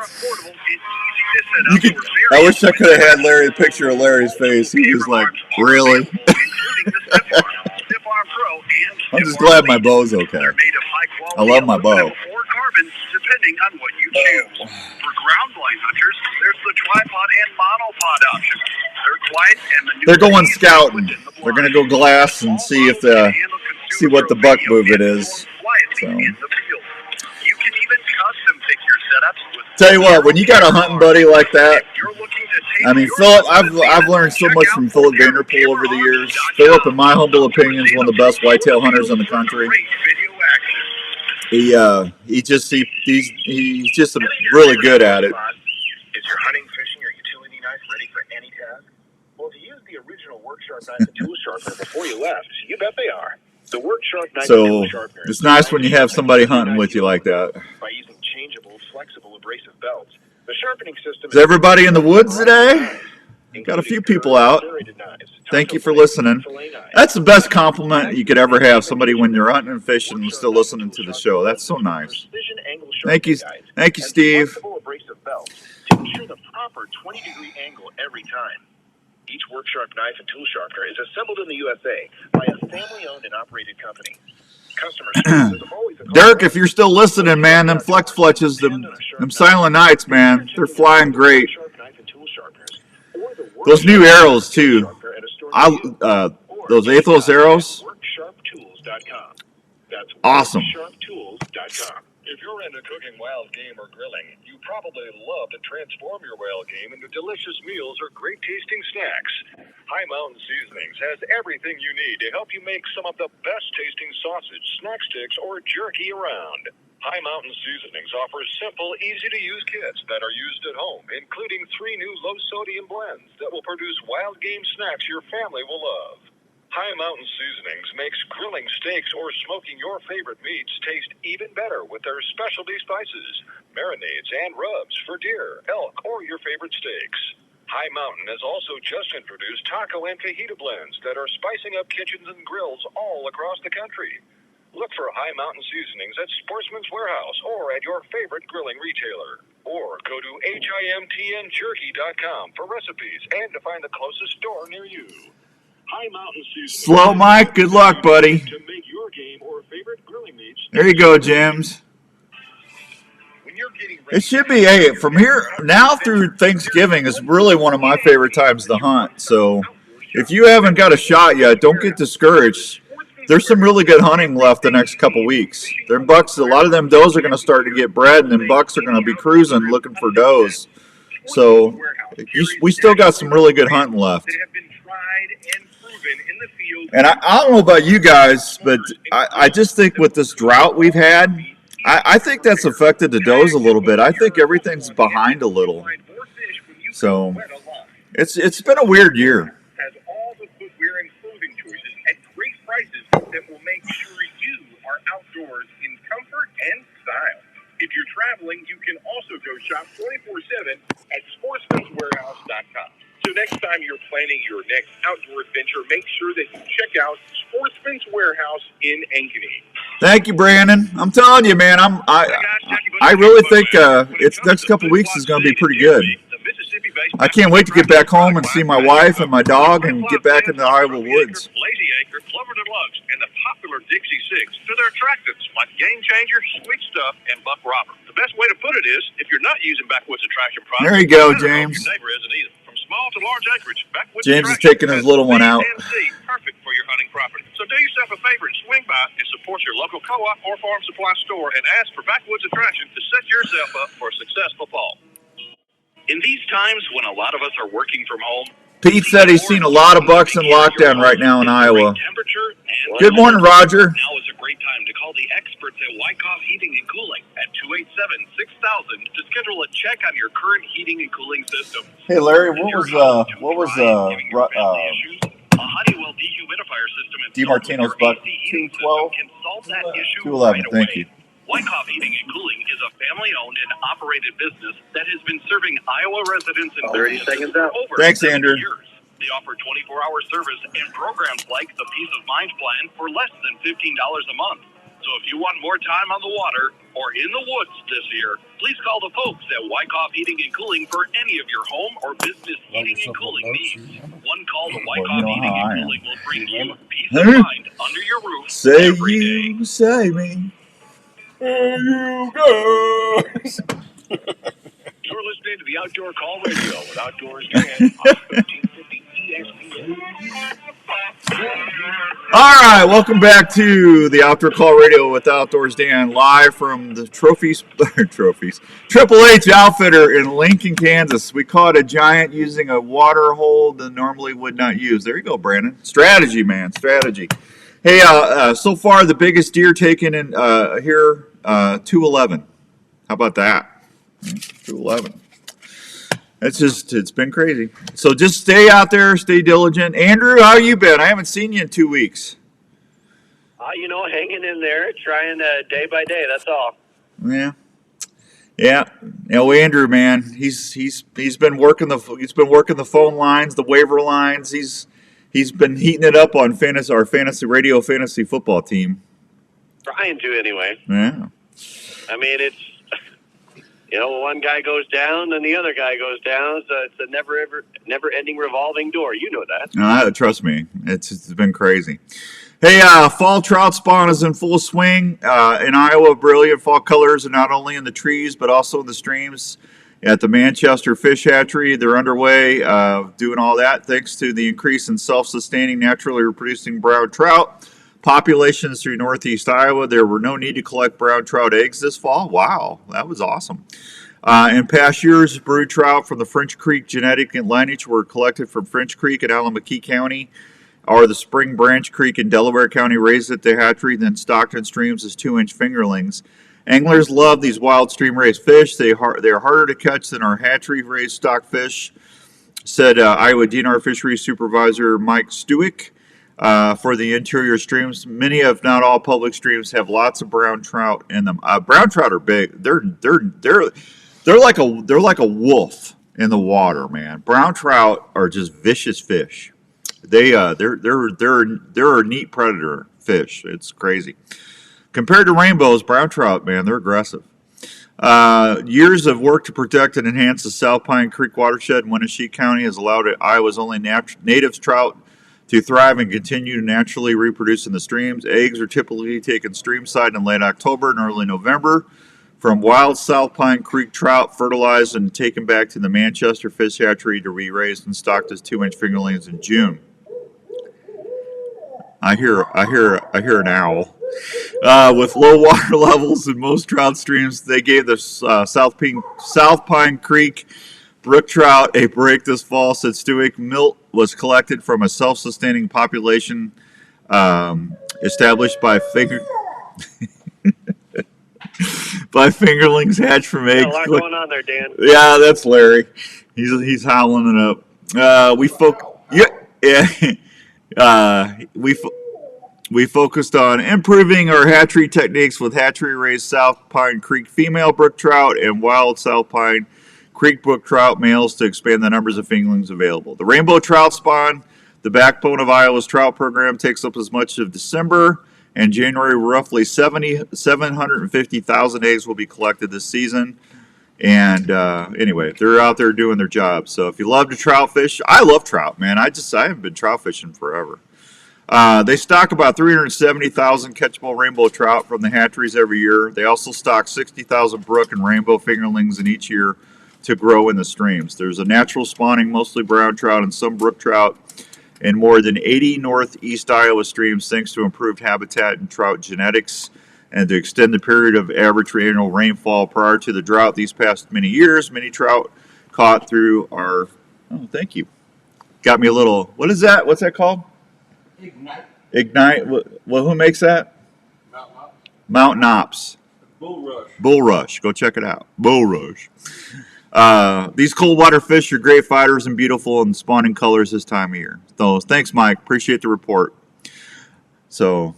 I wish I could have had Larry a picture of Larry's face. He was like, really? I'm just glad my bow's okay. I love my bow. Depending on what you choose. For ground blind hunters, there's the tripod and monopod option. They're quiet and the They're going scouting. They're going to go glass and see what the buck movement is. So. You can even custom pick your setups with. Tell you what, when you got a hunting buddy like that, I mean, Philip, I've learned so much from Philip Vanderpool over the years. Philip, in my humble opinion, is one of the best whitetail hunters in the country. He's just really good at it. Is your hunting, fishing, or utility knife ready for any task? Well, if you used the original Worksharp knife and tool sharpener before you left, you bet they are. The Worksharp knife and tool sharpener. It's nice when you have somebody hunting with you like that. By using changeable, flexible, abrasive belts, the sharpening system. Is everybody in the woods today? Got a few people out. Thank you for listening. That's the best compliment you could ever have, somebody when you're hunting and fishing and still listening to the show. That's so nice. Thank you, Steve. To ensure the proper 20-degree angle every time. Each Worksharp knife and tool sharpener is assembled in the USA by a family-owned and operated company. Customer service is always a Dirk, if you're still listening, man, them Flex Fletches, them Silent Nights, man, they're flying great. Those new arrows too. Those Athos arrows. Awesome. If you're into cooking wild game or grilling, you probably love to transform your wild game into delicious meals or great tasting snacks. High Mountain Seasonings has everything you need to help you make some of the best tasting sausage, snack sticks, or jerky around. High Mountain Seasonings offers simple, easy-to-use kits that are used at home, including 3 new low-sodium blends that will produce wild game snacks your family will love. High Mountain Seasonings makes grilling steaks or smoking your favorite meats taste even better with their specialty spices, marinades, and rubs for deer, elk, or your favorite steaks. High Mountain has also just introduced taco and fajita blends that are spicing up kitchens and grills all across the country. Look for High Mountain Seasonings at Sportsman's Warehouse or at your favorite grilling retailer. Or go to HIMTNJerky.com for recipes and to find the closest store near you. High Mountain Seasonings. Slow Mike, good luck, buddy. To make your game or favorite grilling meats. There you go, James. It should be, hey, from here now through Thanksgiving is really one of my favorite times to hunt. So if you haven't got a shot yet, don't get discouraged. There's some really good hunting left the next couple weeks. Their bucks, a lot of them does are going to start to get bred, and then bucks are going to be cruising looking for does. So we still got some really good hunting left. That have been tried and proven in the field. And I don't know about you guys, but I just think with this drought we've had, I think that's affected the does a little bit. I think everything's behind a little. So it's been a weird year. Has all the footwear and clothing choices at great prices that will make sure you are outdoors in comfort and style. If you're traveling, you can also go shop 24/7 at sportsmanswarehouse.com. So next time you're planning your next outdoor adventure, make sure that you check out Sportsman's Warehouse in Ankeny. Thank you, Brandon. I'm telling you, man. I really think it's next couple weeks is going to be pretty good. I can't wait to get back home and see my wife and my dog and get back into the Iowa woods. Lazy Acre, Cloverton Lugs, and the popular Dixie Six to their attractants like Game Changer, Sweet Stuff, and Buck Robert. The best way to put it is, if you're not using Backwoods Attraction products, there you go, James. Your neighbor isn't either. From small to large acreage, Backwoods James is Attraction taking his little one out. perfect for your hunting property. So do yourself a favor and swing by and support your local co-op or farm supply store and ask for Backwoods Attraction to set yourself up for a successful fall. In these times when a lot of us are working from home, Pete said he's seen a lot of bucks in lockdown right now in Iowa. Good morning, Roger. Now is a great time to call the experts at Wyckoff Heating and Cooling at 287-6000 to schedule a check on your current heating and cooling system. Hey, Larry, what was Honeywell dehumidifier system DiMartino's buck? 212? 211. Thank you. Wyckoff Heating and Cooling is a family-owned and operated business that has been serving Iowa residents and 30 seconds out. over Thanks, 70 Andrew. years. They offer 24-hour service and programs like the Peace of Mind Plan for less than $15 a month. So if you want more time on the water or in the woods this year, please call the folks at Wyckoff Heating and Cooling for any of your home or business heating and cooling needs. One call to Wyckoff Heating and Cooling will bring you peace of mind under your roof Say every day. you, say me. Hey, you guys. You're listening to the Outdoor Call Radio with Outdoors Dan on 1350 ESPN. All right, welcome back to the Outdoor Call Radio with Outdoors Dan, live from the Triple H Outfitter in Lincoln, Kansas. We caught a giant using a water hole that normally would not use. There you go, Brandon. Strategy, man, strategy. Hey, so far the biggest deer taken in here, 211. How about that? 211. It's been crazy. So just stay out there, stay diligent. Andrew, how you been? I haven't seen you in 2 weeks. Hanging in there, trying day by day. That's all. Yeah. Andrew, man, he's been working the phone lines, the waiver lines. He's been heating it up on our fantasy radio fantasy football team. Trying to anyway. Yeah. I mean, it's one guy goes down and the other guy goes down, so it's a never-ending revolving door. You know that. Trust me, it's been crazy. Hey, fall trout spawn is in full swing in Iowa. Brilliant fall colors are not only in the trees but also in the streams at the Manchester Fish Hatchery. They're underway doing all that thanks to the increase in self-sustaining, naturally reproducing brown trout populations through northeast Iowa. There were no need to collect brown trout eggs this fall. Wow, that was awesome. In past years, brood trout from the French Creek genetic lineage were collected from French Creek in Allamakee County or the Spring Branch Creek in Delaware County, raised at the hatchery, then stocked in streams as 2-inch fingerlings. Anglers love these wild stream-raised fish. They're harder to catch than our hatchery-raised stock fish, said Iowa DNR Fisheries Supervisor Mike Stewick. For the interior streams, many if not all public streams have lots of brown trout in them. Brown trout are big. They're like a wolf in the water, man. Brown trout are just vicious fish. They're a neat predator fish. It's crazy. Compared to rainbows, brown trout, man, they're aggressive. Years of work to protect and enhance the South Pine Creek watershed in Wenatchee County has allowed Iowa's only native trout to thrive and continue to naturally reproduce in the streams. Eggs are typically taken streamside in late October and early November from wild South Pine Creek trout, fertilized and taken back to the Manchester Fish Hatchery to be raised and stocked as 2-inch fingerlings in June. I hear an owl. With low water levels in most trout streams, they gave the South Pine Creek brook trout a break this fall, said Stewick. Milt was collected from a self-sustaining population established by fingerlings hatched from eggs. A lot going on there, Dan. Yeah, that's Larry. He's howling it up. We focused on improving our hatchery techniques with hatchery-raised South Pine Creek female brook trout and wild South Pine Creek brook trout males to expand the numbers of fingerlings available. The rainbow trout spawn, the backbone of Iowa's trout program, takes up as much of December and January. Roughly 750,000 eggs will be collected this season. And anyway, they're out there doing their job. So if you love to trout fish, I love trout, man. I haven't been trout fishing forever. They stock about 370,000 catchable rainbow trout from the hatcheries every year. They also stock 60,000 brook and rainbow fingerlings in each year to grow in the streams. There's a natural spawning, mostly brown trout and some brook trout in more than 80 northeast Iowa streams thanks to improved habitat and trout genetics and to extend the period of average annual rainfall prior to the drought these past many years. Many trout caught through our... Oh, thank you. Got me a little... What is that? What's that called? Ignite. Well, who makes that? Mountain Ops. Bull Rush. Go check it out. Bull Rush. These cold water fish are great fighters and beautiful in spawning colors this time of year. So thanks, Mike. Appreciate the report. So,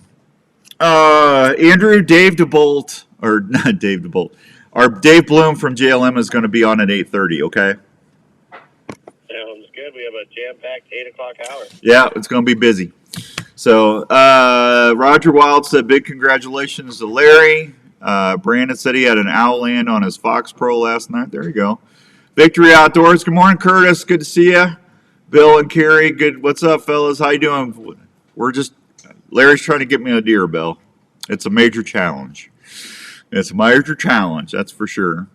Andrew, Dave DeBolt, or not Dave DeBolt, our Dave Bloom from JLM is going to be on at 8:30. Okay. Sounds good. We have a jam-packed 8 o'clock hour. Yeah, it's going to be busy. So, Roger Wild said big congratulations to Larry. Brandon said he had an owl land on his Fox Pro last night. There you go. Victory Outdoors. Good morning, Curtis. Good to see you. Bill and Carrie. Good. What's up, fellas? How you doing? Larry's trying to get me a deer, Bill. It's a major challenge. It's a major challenge, that's for sure.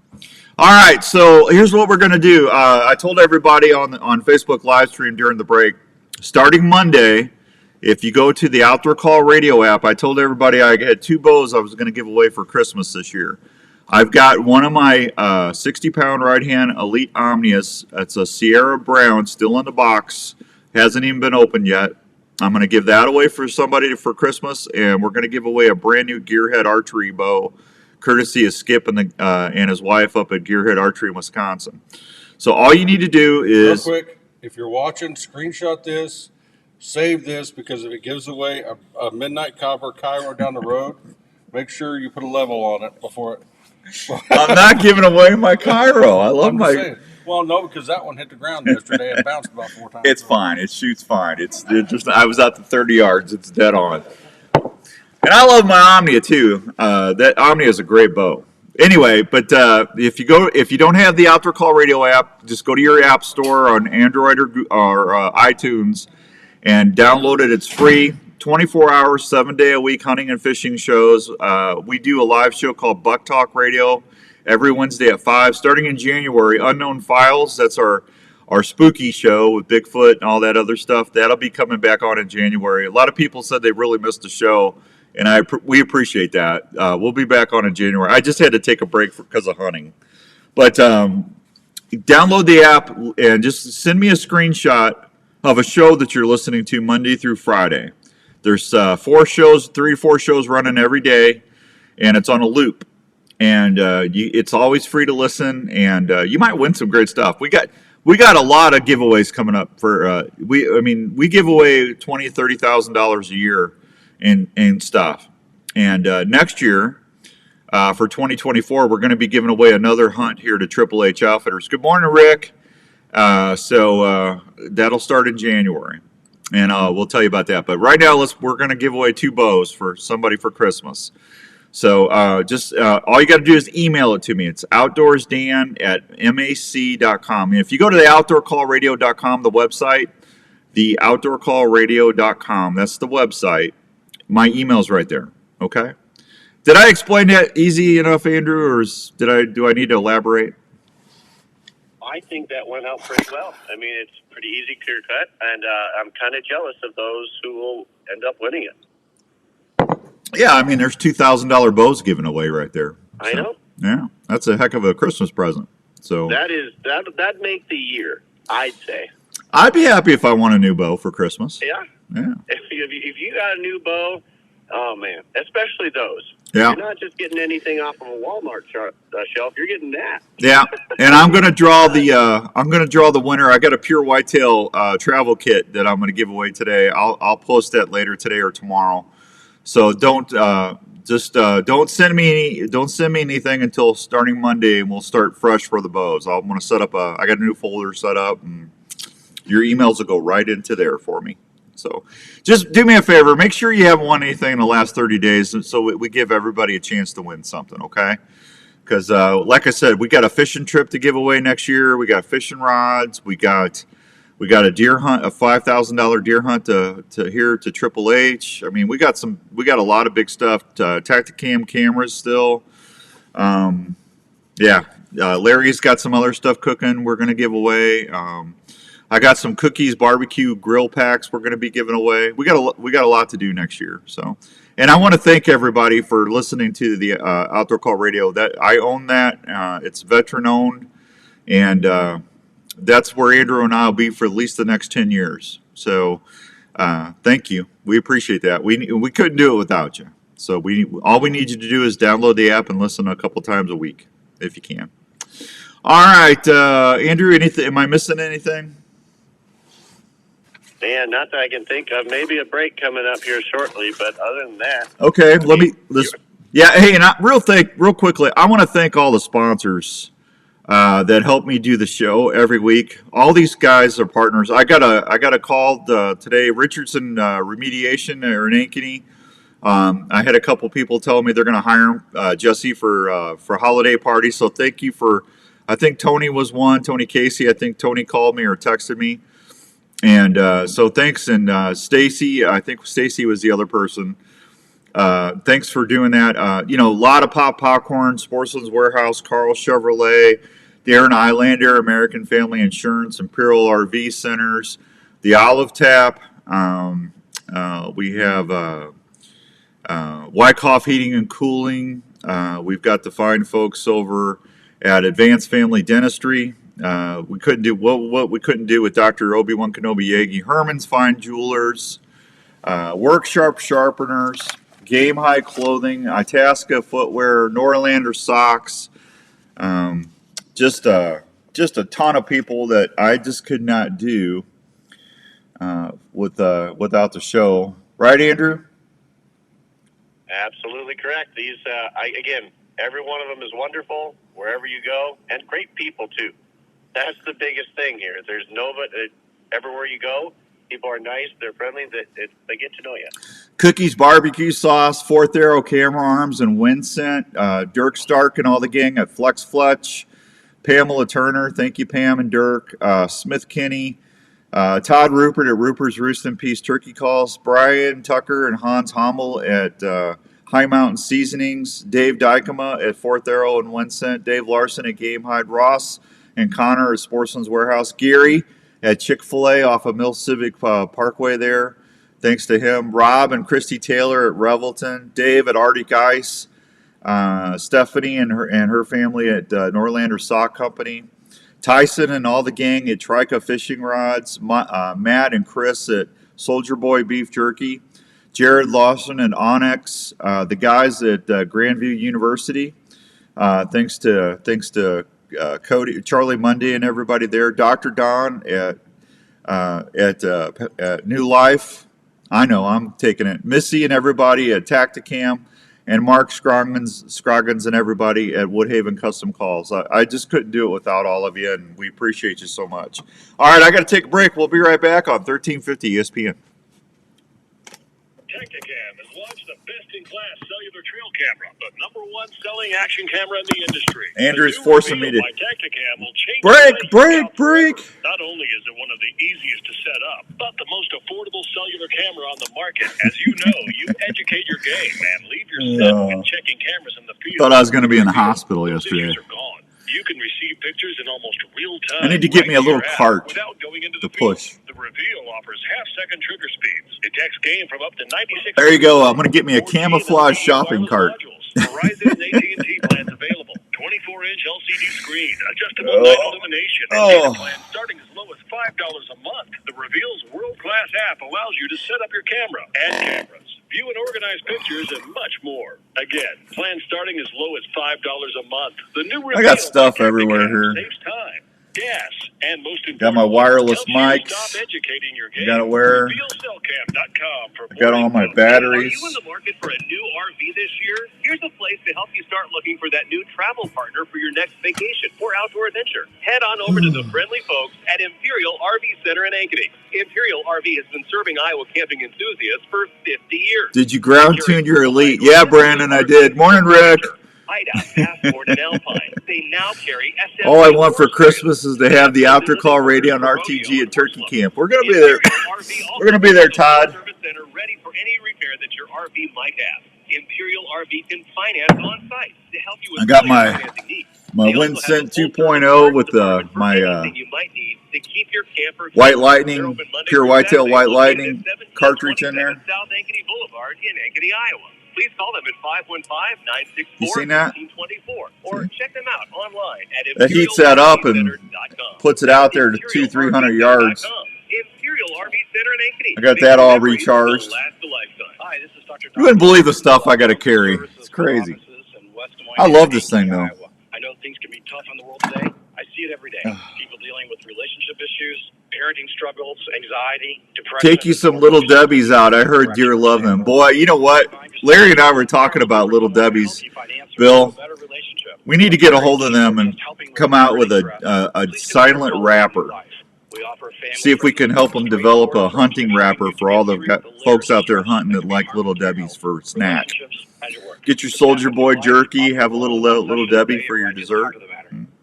All right, so here's what we're going to do. I told everybody on Facebook live stream during the break, starting Monday, if you go to the Outdoor Call Radio app, I told everybody I had 2 bows I was going to give away for Christmas this year. I've got one of my 60-pound right-hand Elite Omnius. It's a Sierra Brown, still in the box. Hasn't even been opened yet. I'm going to give that away for somebody for Christmas, and we're going to give away a brand-new Gearhead archery bow, courtesy of Skip and his wife up at Gearhead Archery in Wisconsin. So all you need to do is... Real quick, if you're watching, screenshot this. Save this, because if it gives away a Midnight Copper Cairo down the road, make sure you put a level on it before it. I'm not giving away my Cairo. I love my. Saying. Well, no, because that one hit the ground yesterday and bounced about 4 times. It's fine. It shoots fine. It just. I was out to 30 yards. It's dead on. And I love my Omnia too. That Omnia is a great bow. Anyway, but if you don't have the Outdoor Call Radio app, just go to your app store on Android or iTunes. And download it. It's free. 24 hours, 7-day-a-week hunting and fishing shows. We do a live show called Buck Talk Radio every Wednesday at 5. Starting in January, Unknown Files. That's our spooky show with Bigfoot and all that other stuff. That'll be coming back on in January. A lot of people said they really missed the show, and we appreciate that. We'll be back on in January. I just had to take a break because of hunting. But download the app and just send me a screenshot of a show that you're listening to Monday through Friday. There's 3 to 4 shows running every day, and it's on a loop. And it's always free to listen, and you might win some great stuff. We got a lot of giveaways coming up for we give away $20,000, $30,000 a year in stuff. And next year, for 2024, we're going to be giving away another hunt here to Triple H Outfitters. Good morning, Rick. So that'll start in January, and we'll tell you about that. But right now, we're going to give away 2 bows for somebody for Christmas. So all you got to do is email it to me. It's outdoorsdan@mac.com. And if you go to the outdoorcallradio.com, the website, the outdoorcallradio.com, that's the website. My email's right there. Okay. Did I explain that easy enough, Andrew, or do I need to elaborate? I think that went out pretty well. I mean, it's pretty easy, clear cut, and I'm kind of jealous of those who will end up winning it. Yeah, I mean, there's $2,000 bows given away right there. I know. Yeah, that's a heck of a Christmas present. So that'd make the year, I'd say. I'd be happy if I won a new bow for Christmas. Yeah. Yeah. If you got a new bow, oh man, especially those. Yeah. You're not just getting anything off of a Walmart shelf. You're getting that. Yeah, and I'm gonna draw the winner. I got a pure whitetail travel kit that I'm gonna give away today. I'll post that later today or tomorrow. So don't send me anything until starting Monday, and we'll start fresh for the bows. I'm gonna set up I got a new folder set up, and your emails will go right into there for me. So just do me a favor. Make sure you haven't won anything in the last 30 days so we give everybody a chance to win something, okay? Because like I said, we got a fishing trip to give away next year. We got fishing rods. We got a deer hunt, a $5,000 deer hunt to here to Triple H. I mean, we got a lot of big stuff. Tacticam cameras still. Larry's got some other stuff cooking we're going to give away. I got some cookies, barbecue grill packs we're going to be giving away. We got a lot to do next year. So, and I want to thank everybody for listening to the Outdoor Call Radio. That I own that. It's veteran owned, and that's where Andrew and I will be for at least the next 10 years. So, thank you. We appreciate that. We couldn't do it without you. So all we need you to do is download the app and listen a couple times a week if you can. All right, Andrew. Am I missing anything? Man, not that I can think of. Maybe a break coming up here shortly, but other than that. Okay, real quickly, I want to thank all the sponsors that help me do the show every week. All these guys are partners. I got a call today, Richardson Remediation in Ankeny. I had a couple people tell me they're going to hire Jesse for holiday parties. So thank you I think Tony was one, Tony Casey. I think Tony called me or texted me. And so thanks, and Stacy, I think Stacy was the other person. Thanks for doing that. A lot of popcorn, Sportsman's Warehouse, Carl Chevrolet, Darren Islander, American Family Insurance, Imperial RV Centers, the Olive Tap. We have Wyckoff Heating and Cooling. We've got the fine folks over at Advanced Family Dentistry. We couldn't do what we couldn't do with Dr. Obi-Wan Kenobi Yagi. Herman's Fine Jewelers, Work Sharp Sharpeners, Game High Clothing, Itasca Footwear, Norlander Socks. Just a ton of people that I just could not do without the show. Right, Andrew? Absolutely correct. These, again, every one of them is wonderful wherever you go, and great people too. That's the biggest thing here. There's nobody, everywhere you go, people are nice, they're friendly, they get to know you. Cookies, barbecue sauce, Fourth Arrow camera arms and Winsent, Dirk Stark and all the gang at Flex Fletch, Pamela Turner, thank you Pam and Dirk, Smith Kinney, Todd Rupert at Rupert's Roost and Peace Turkey Calls, Brian Tucker and Hans Hommel at High Mountain Seasonings, Dave Dykema at Fourth Arrow and Winsent, Dave Larson at Game Hide, Ross and Connor at Sportsman's Warehouse, Gary at Chick-fil-A off of Mill Civic Parkway there. Thanks to him. Rob and Christy Taylor at Revelton, Dave at Arctic Ice, Stephanie and her family at Norlander Sock Company, Tyson and all the gang at Trica Fishing Rods, Matt and Chris at Soldier Boy Beef Jerky, Jared Lawson and Onyx, the guys at Grandview University. Thanks to Cody, Charlie Mundy, and everybody there. Dr. Don at New Life. I know I'm taking it. Missy and everybody at Tacticam, and Mark Scroggins and everybody at Woodhaven Custom Calls. I just couldn't do it without all of you, and we appreciate you so much. All right, I got to take a break. We'll be right back on 1350 ESPN. Tacticam has launched the best-in-class cellular trail camera, the #1 selling action camera in the industry. Andrew's forcing me to Tacticam will change break. Not only is it one of the easiest to set up, but the most affordable cellular camera on the market. As you know, you educate your game, man. Leave yourself in checking cameras in the field. Thought I was going to be in the hospital yesterday. You can receive pictures in almost real time. I need to get me a little cart to push. The Reveal offers half-second trigger speeds. Detects game from up to 96. There you go. I'm going to get me a camouflage shopping cart. Verizon and AT&T plans available. 24-inch LCD screen, adjustable night illumination, and data plan starting as low as $5 a month. The Reveal's world-class app allows you to set up your camera, add cameras, view and organize pictures, and much more. Again, plans starting as low as $5 a month. The new Reveal I got stuff everywhere here. saves time, gas, and most Got my importantly, wireless helps you mics. stop educating your I got to game. wear. RevealCellCam.com for I got more all my info. Are batteries. you in the market for a new RV this year? Here's a place to help you start looking for that new travel partner for your next vacation or outdoor adventure. Head on over to the friendly folks at Imperial RV Center in Ankeny. Imperial RV has been serving Iowa camping enthusiasts for 50 years. Did you ground tune your Elite? Yeah, Brandon, I did. Morning, Rick. Hideout, Passport, and Alpine. They now carry SM. All I want for Christmas is to have the After Call Radio and RTG at Turkey Camp. We're gonna be there. We're gonna be there, Todd. Service center ready for any repair that your RV might have. Imperial RV can finance on site to help you with I got all your my financing needs. my They also have Winsent a full 2.0 with department for my anything you might need to keep your camper White going. Lightning, They're open Monday pure through whitetail Saturday, White located Lightning at 1727 cartridge in there. South Ankeny Boulevard in Ankeny, Iowa. Please call them at 515-964-1524 You seen that? or check them out online at That heats that up and ImperialRVCenter.com. puts it out there to 200-300 yards. Imperial RV Center in Ankeny. I got that all recharged. Hi, this is Dr. You wouldn't believe the stuff I got to carry. It's crazy. I love this thing though. I know things can be tough in the world today. I see it every day. People dealing with relationship issues, parenting struggles, anxiety, depression. Take you some Little Debbie's out. I heard deer love them. Boy, you know what? Larry and I were talking about Little Debbie's. Bill, we need to get a hold of them and come out with a silent wrapper. See if we can help them develop a hunting wrapper for all the folks out there hunting that like Little Debbie's for snack. Get your Soldier Boy jerky. Have a Little Debbie for your dessert.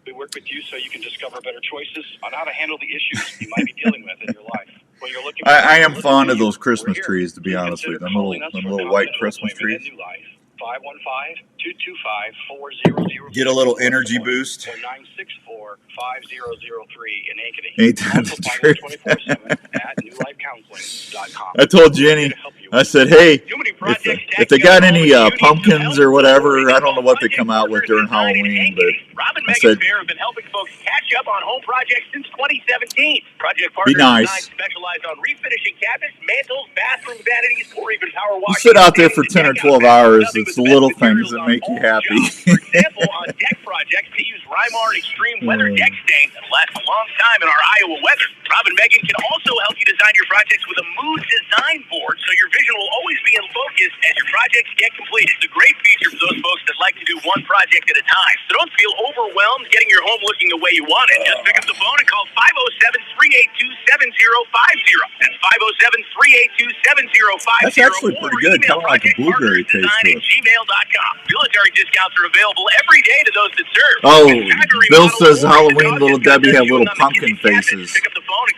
We work with you so you can discover better choices on how to handle the issues you might be dealing with in your life. When you're looking I am fond of those Christmas trees, to be honest with you. Them little white Christmas trees. 515-225-4003. Get a little energy boost. Or 964-5003 in Ankeny. Ain't that the truth? 24/7 at newlifecounseling.com. I told Jenny, I said, hey, if they got any pumpkins or whatever, I don't know what they come out with during Halloween, but Rob and I Megan said, Fair have been helping folks catch up on home projects since 2017. Project be Partners nice. specialize on refinishing cabinets, mantles, bathroom vanities, or even power You washing. sit out there for 10 or 12 hours, it's the little things that make you happy. For example, on deck projects, they use Rymar Extreme Weather deck stains that last a long time in our Iowa weather. Rob and Megan can also help you design your projects with a mood design board, so your vision will always be in focus as your projects get completed. It's a great feature for those folks that like to do one project at a time. So don't feel overwhelmed getting your home looking the way you want it. Just pick up the phone and call 507-382-7050. That's 507-382-7050. That's actually pretty good. Kind of like a blueberry taste to it. gmail.com. Military discounts are available every day to those that serve. Oh, Bill says Halloween Little Debbie have little pumpkin faces.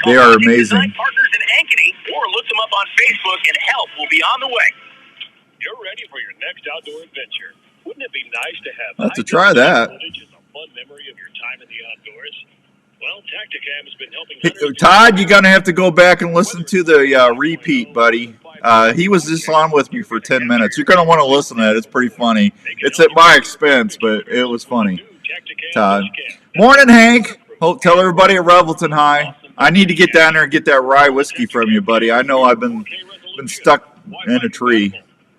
They are amazing. Partners in Ankeny, or look them up on Facebook, and help will be on the way. You're ready for your next outdoor adventure. Wouldn't it be nice to have I'll have to try that. footage as a fun memory of your time in the outdoors? Well, Tacticam has been helping Hey, hunters Todd, you're going to have to go back and listen to the repeat, buddy. He was just on with me for 10 minutes. You're going to want to listen to it. It's pretty funny. It's at my expense, but it was funny. Todd. Morning, Hank. Tell everybody at Revelton hi. I need to get down there and get that rye whiskey from you, buddy. I know I've been stuck in a tree.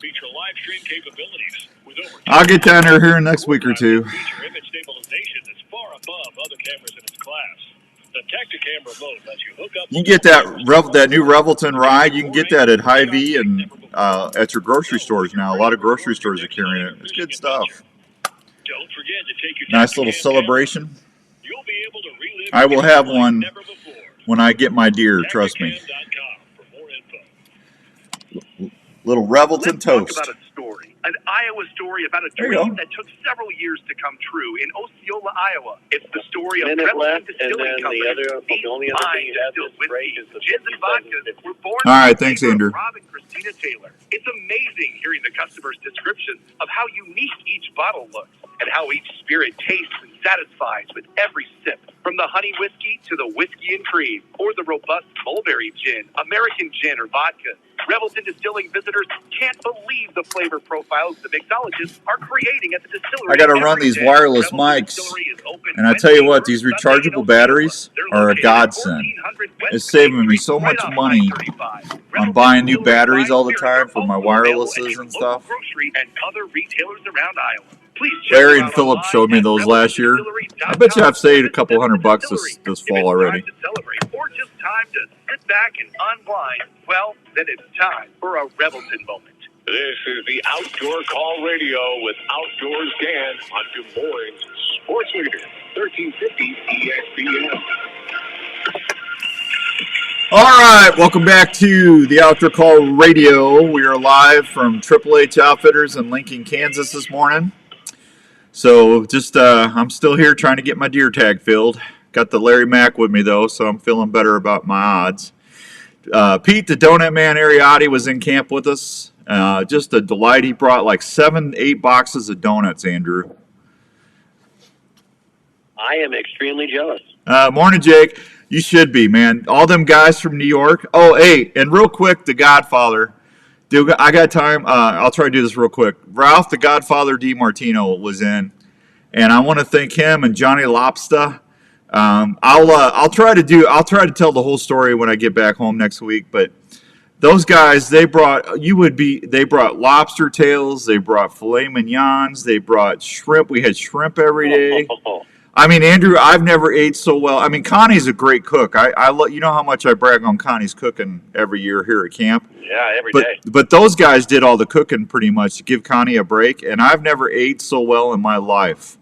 feature live stream capabilities with over I'll get down there here next week or two. feature image stabilization that's far above other cameras in its class. The Tacticam remote lets you hook up. You can get that new Revelton ride. You can get that at Hy-Vee and at your grocery stores now. A lot of grocery stores are carrying it. It's good stuff. Don't forget to take your Nice little Tacticam celebration. You'll be able to relive I will have like one never before. when I get my deer. Trust me. Tacticam.com for more info. Little Revelton Let's talk toast. about a story. An Iowa story about a There you dream go. that took several years to come true in Osceola, Iowa. It's the story of Minute Revelton left, and Distilling then Company. the only other thing you have Distilled this break whiskey, is the gins and 57 vodkas minutes. were born All right, by the thanks, labor of Andrew. Rob and Christina Taylor. It's amazing hearing the customers' descriptions of how unique each bottle looks and how each spirit tastes and satisfies with every sip. From the honey whiskey to the whiskey and cream, or the robust mulberry gin, American gin, or vodka, Revelton Distilling visitors can't believe the flavor profiles the mixologists are creating at the distillery. I got to run every these day. wireless Revelton mics, Distillery is open and I tell you what, Wednesday these through Sunday in rechargeable Osceola. batteries They're are a located at godsend. 1400 West It's saving Main me Street, so right much off money I-35. on buying new Distillery batteries all the wines, time beer for my are also available wirelesses at your and local stuff. grocery and other retailers around Iowa. Please check Larry them and out Philip online showed me at those last year. I bet you I've saved a couple $100 this fall already. If it's time to celebrate or just time to sit back and unwind, well, then it's time for a Revelton moment. This is the Outdoor Call Radio with Outdoors Dan on Des Moines Sports Leader, 1350 ESPN. All right, welcome back to the Outdoor Call Radio. We are live from Triple H Outfitters in Lincoln, Kansas this morning. So just, I'm still here trying to get my deer tag filled. Got the Larry Mack with me though, so I'm feeling better about my odds. Pete, the Donut Man Ariotti, was in camp with us. Just a delight. He brought like 7-8 boxes of donuts, Andrew. I am extremely jealous. Morning, Jake. You should be, man. All them guys from New York. Oh, hey, and real quick, The Godfather. Dude, I got time. I'll try to do this real quick. Ralph, The Godfather DiMartino, was in, and I want to thank him and Johnny Lobster. I'll try to tell the whole story when I get back home next week. But those guys, they brought lobster tails, they brought filet mignons, they brought shrimp. We had shrimp every day. I mean, Andrew, I've never ate so well. I mean, Connie's a great cook. You know how much I brag on Connie's cooking every year here at camp. Yeah, every day. But those guys did all the cooking pretty much to give Connie a break, and I've never ate so well in my life.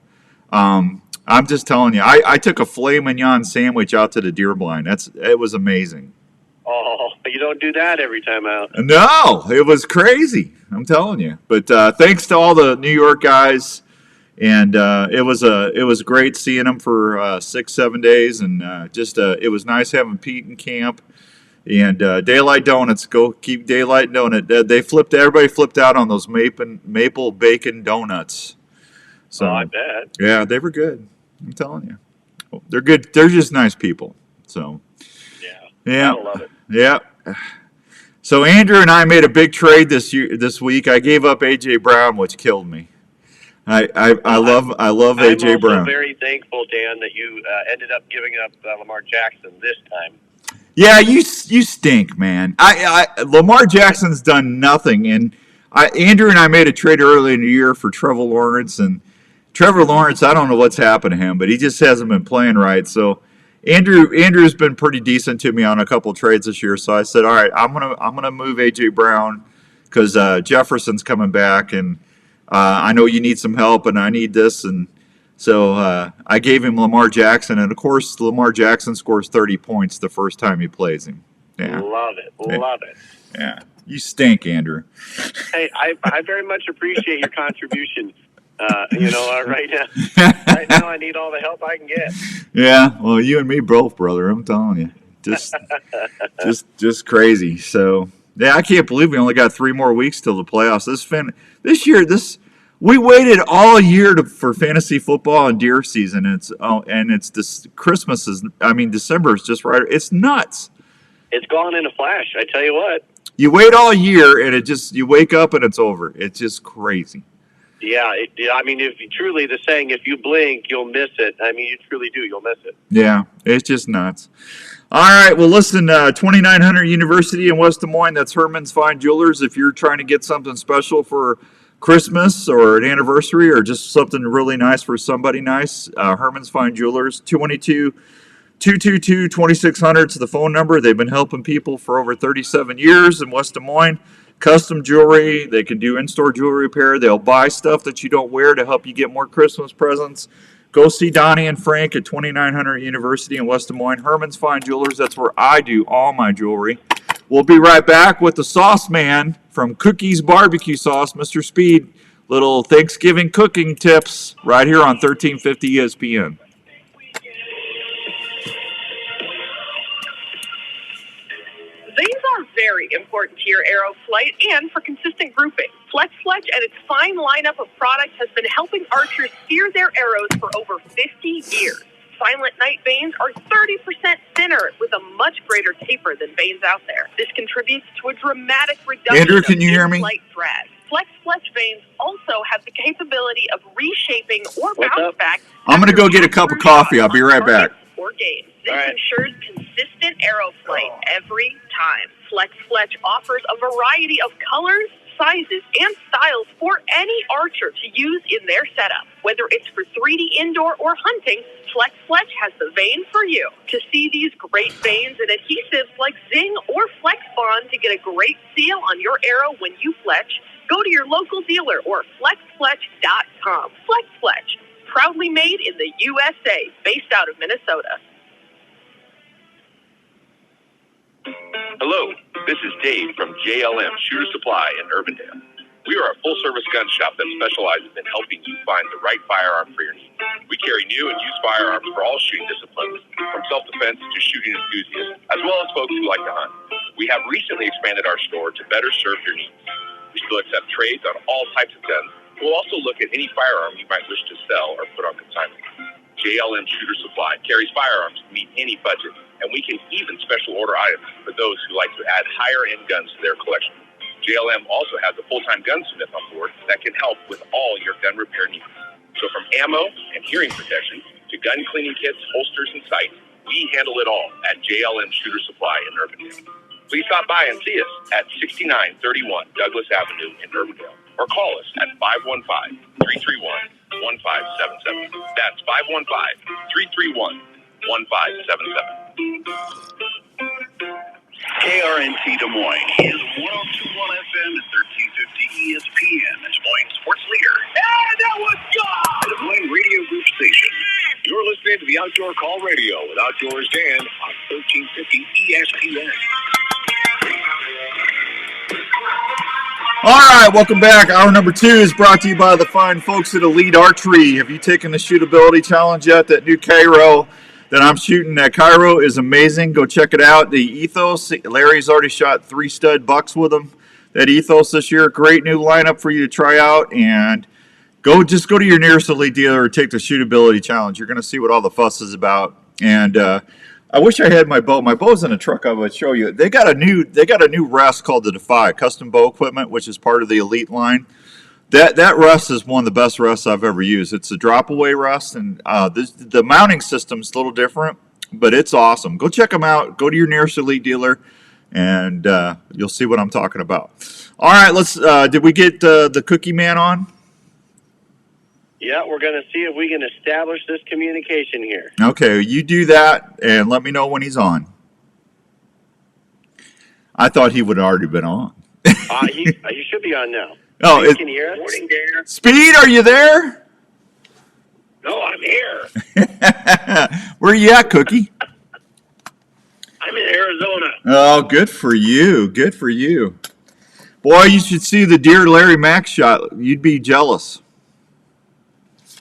I'm just telling you, I took a filet mignon sandwich out to the deer blind. It was amazing. Oh, you don't do that every time out. No, it was crazy. I'm telling you. But thanks to all the New York guys. And it was great seeing them for 6-7 days, and it was nice having Pete in camp. And Daylight Donuts, go keep Daylight Donut. Everybody flipped out on those maple bacon donuts. So I bet. Yeah, they were good. I'm telling you, they're good. They're just nice people. So yeah, I love it. Yeah. So Andrew and I made a big trade this week. I gave up AJ Brown, which killed me. I love AJ Brown. I'm also very thankful, Dan, that you ended up giving up Lamar Jackson this time. Yeah, you stink, man. Lamar Jackson's done nothing, and Andrew and I made a trade early in the year for Trevor Lawrence, and Trevor Lawrence, I don't know what's happened to him, but he just hasn't been playing right. So Andrew's been pretty decent to me on a couple trades this year. So I said, all right, I'm gonna move AJ Brown because Jefferson's coming back, and I know you need some help, and I need this, and so I gave him Lamar Jackson, and of course Lamar Jackson scores 30 points the first time he plays him. Yeah. Love it. Yeah, you stink, Andrew. Hey, I very much appreciate your contribution. Right now I need all the help I can get. Yeah, well, you and me both, brother. I'm telling you, just crazy. So yeah, I can't believe we only got 3 more weeks till the playoffs. This year, we waited all year for fantasy football and deer season. December is just right. It's nuts. It's gone in a flash. I tell you what. You wait all year and you wake up and it's over. It's just crazy. Yeah, the saying, if you blink, you'll miss it. I mean, you truly do. You'll miss it. Yeah, it's just nuts. All right, well, listen, 2900 University in West Des Moines, that's Herman's Fine Jewelers. If you're trying to get something special for Christmas or an anniversary or just something really nice for somebody nice, Herman's Fine Jewelers, 222-222-2600 is the phone number. They've been helping people for over 37 years in West Des Moines. Custom jewelry. They can do in-store jewelry repair. They'll buy stuff that you don't wear to help you get more Christmas presents. Go see Donnie and Frank at 2900 University in West Des Moines. Herman's Fine Jewelers. That's where I do all my jewelry. We'll be right back with the Sauce Man from Cookies Barbecue Sauce, Mr. Speed. Little Thanksgiving cooking tips right here on 1350 ESPN. These are very important to your arrow flight and for consistent grouping. Flex Fletch and its fine lineup of products has been helping archers steer their arrows for over 50 years. Silent Night vanes are 30% thinner with a much greater taper than vanes out there. This contributes to a dramatic reduction Andrew, can you hear of me? in-flight drag. Flex Fletch vanes also have the capability of reshaping or bounce back. I'm going to go get a cup of coffee. I'll be right back. Or games. This ensures consistent arrow flight every time. Flex Fletch offers a variety of colors, sizes, and styles for any archer to use in their setup. Whether it's for 3D indoor or hunting, Flex Fletch has the vane for you. To see these great vanes and adhesives like Zing or Flex Bond to get a great seal on your arrow when you fletch, go to your local dealer or flexfletch.com. Flex Fletch, proudly made in the USA, based out of Minnesota. Hello, this is Dave from JLM Shooter Supply in Urbandale. We are a full-service gun shop that specializes in helping you find the right firearm for your needs. We carry new and used firearms for all shooting disciplines, from self-defense to shooting enthusiasts, as well as folks who like to hunt. We have recently expanded our store to better serve your needs. We still accept trades on all types of guns. We'll also look at any firearm you might wish to sell or put on consignment. JLM Shooter Supply carries firearms to meet any budget, and we can even special order items for those who like to add higher-end guns to their collection. JLM also has a full-time gunsmith on board that can help with all your gun repair needs. So from ammo and hearing protection to gun cleaning kits, holsters, and sights, we handle it all at JLM Shooter Supply in Urbandale. Please stop by and see us at 6931 Douglas Avenue in Urbandale, or call us at 515-331-1577. That's 515-331-1577. KRNC Des Moines is 102.1 FM and 1350 ESPN, Des Moines sports leader. And that was God! The Des Moines Radio Group station. You're listening to the Outdoor Call Radio with Outdoors Dan on 1350 ESPN. All right, welcome back. Hour number 2 is brought to you by the fine folks at Elite Archery. Have you taken the shootability challenge yet? That new Cairo that I'm shooting at Cairo is amazing. Go check it out. The Ethos, Larry's already shot 3 stud bucks with them. That Ethos this year, great new lineup for you to try out. And go to your nearest Elite dealer or take the shootability challenge. You're going to see what all the fuss is about. And I wish I had my bow. My bow's in a truck. I would show you. They got a new rest called the Defy custom bow equipment, which is part of the Elite line. That rest is one of the best rests I've ever used. It's a drop away rest, and the mounting system's a little different, but it's awesome. Go check them out. Go to your nearest Elite dealer, and you'll see what I'm talking about. All right, let's. Did we get the Cookie Man on? Yeah, we're going to see if we can establish this communication here. Okay, you do that, and let me know when he's on. I thought he would have already been on. He should be on now. Oh, you can hear us? Morning, Dan. Speed, are you there? No, I'm here. Where you at, Cookie? I'm in Arizona. Oh, good for you. Good for you. Boy, you should see the deer Larry Mack shot. You'd be jealous.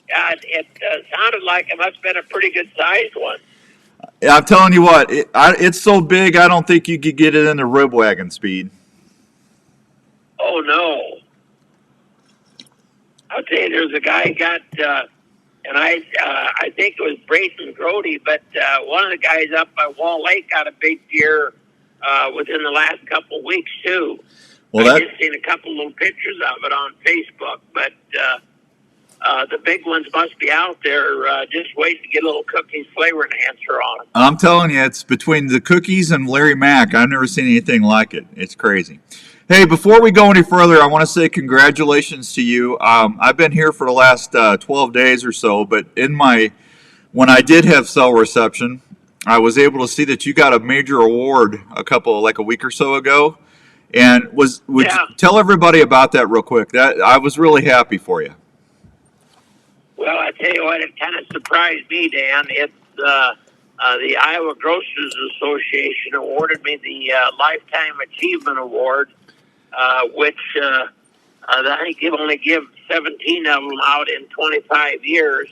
Yeah, it sounded like it must have been a pretty good sized one. I'm telling you what, it's so big, I don't think you could get it in the rib wagon, Speed. Oh, no. I'll tell you, there's a guy got, and I think it was Brayson Grody, but one of the guys up by Wall Lake got a big deer within the last couple of weeks, too. Well, I just seen a couple little pictures of it on Facebook, but the big ones must be out there just waiting to get a little Cookies flavor enhancer on them. I'm telling you, it's between the Cookies and Larry Mack. I've never seen anything like it. It's crazy. Hey, before we go any further, I want to say congratulations to you. I've been here for the last 12 days or so, but when I did have cell reception, I was able to see that you got a major award a week or so ago. And would you tell everybody about that real quick? That I was really happy for you. Well, I tell you what, it kind of surprised me, Dan. It's the Iowa Grocers Association awarded me the Lifetime Achievement Award, which I think they only give 17 of them out in 25 years.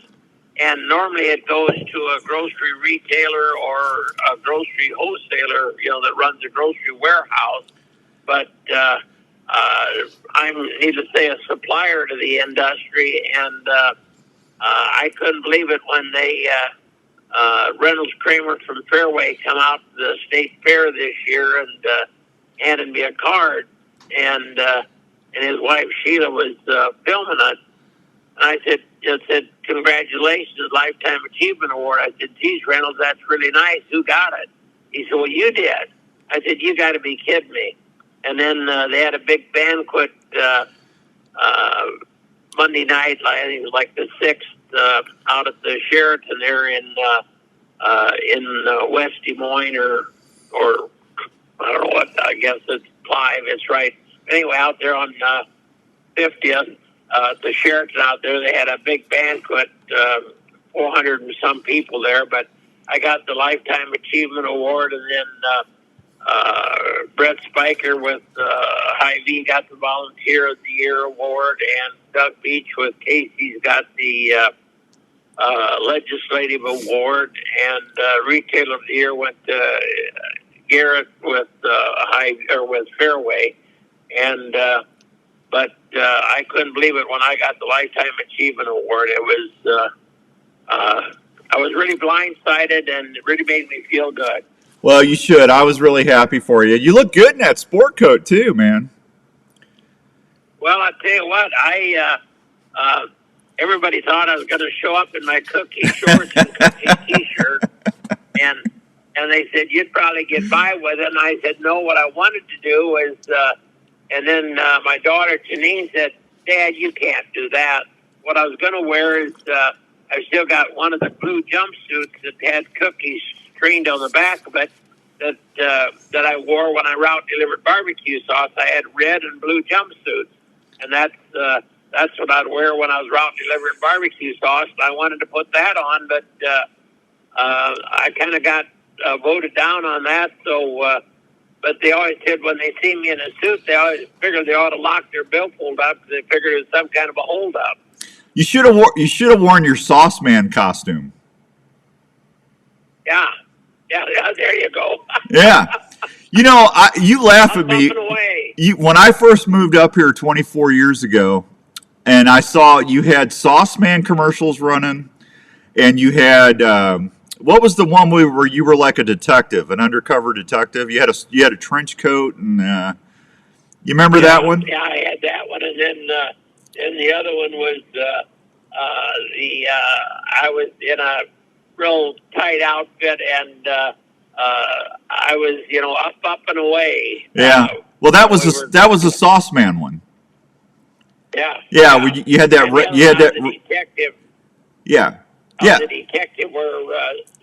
And normally it goes to a grocery retailer or a grocery wholesaler, that runs a grocery warehouse. But I'm, needless to say, a supplier to the industry, and I couldn't believe it when they Reynolds Kramer from Fairway come out to the state fair this year and handed me a card, and his wife Sheila was filming it. And I said, congratulations, Lifetime Achievement Award. I said, geez, Reynolds, that's really nice. Who got it? He said, well, you did. I said, you got to be kidding me. And then they had a big banquet Monday night, I think it was like the 6th, out at the Sheraton there in West Des Moines, or I don't know what, I guess it's Clive, it's right. Anyway, out there on 50th, the Sheraton out there, they had a big banquet, 400 and some people there, but I got the Lifetime Achievement Award, and then Brett Spiker with Hy-Vee got the Volunteer of the Year Award, and Doug Beach with Casey's got the Legislative Award, and Retailer of the Year went to Garrett with with Fairway, and but I couldn't believe it when I got the Lifetime Achievement Award. It was I was really blindsided, and it really made me feel good. Well, you should. I was really happy for you. You look good in that sport coat too, man. Well, I tell you what, everybody thought I was going to show up in my Cookie shorts and Cookie T-shirt, and they said you'd probably get by with it. And I said no. What I wanted to do was, and then my daughter Janine said, "Dad, you can't do that. What I was going to wear is I still got one of the blue jumpsuits that had cookies trained on the back of it that I wore when I route delivered barbecue sauce. I had red and blue jumpsuits, and that's what I'd wear when I was route delivering barbecue sauce. And I wanted to put that on, but I kind of got voted down on that. So, but they always said when they see me in a suit, they always figured they ought to lock their billfold up because they figured it was some kind of a holdup. You should have worn your Sauce Man costume. Yeah, there you go. Yeah. You know, you laugh at me. When I first moved up here 24 years ago, and I saw you had Sauce Man commercials running, and you had what was the one where you were like a detective, an undercover detective? You had a trench coat, and you remember that one? Yeah, I had that one, and then the other one was I was in a real tight outfit, and I was, up and away. Yeah. Well, that was a Sauce Man one. Yeah. Yeah. Where you had that. The detective. Yeah. Yeah. The detective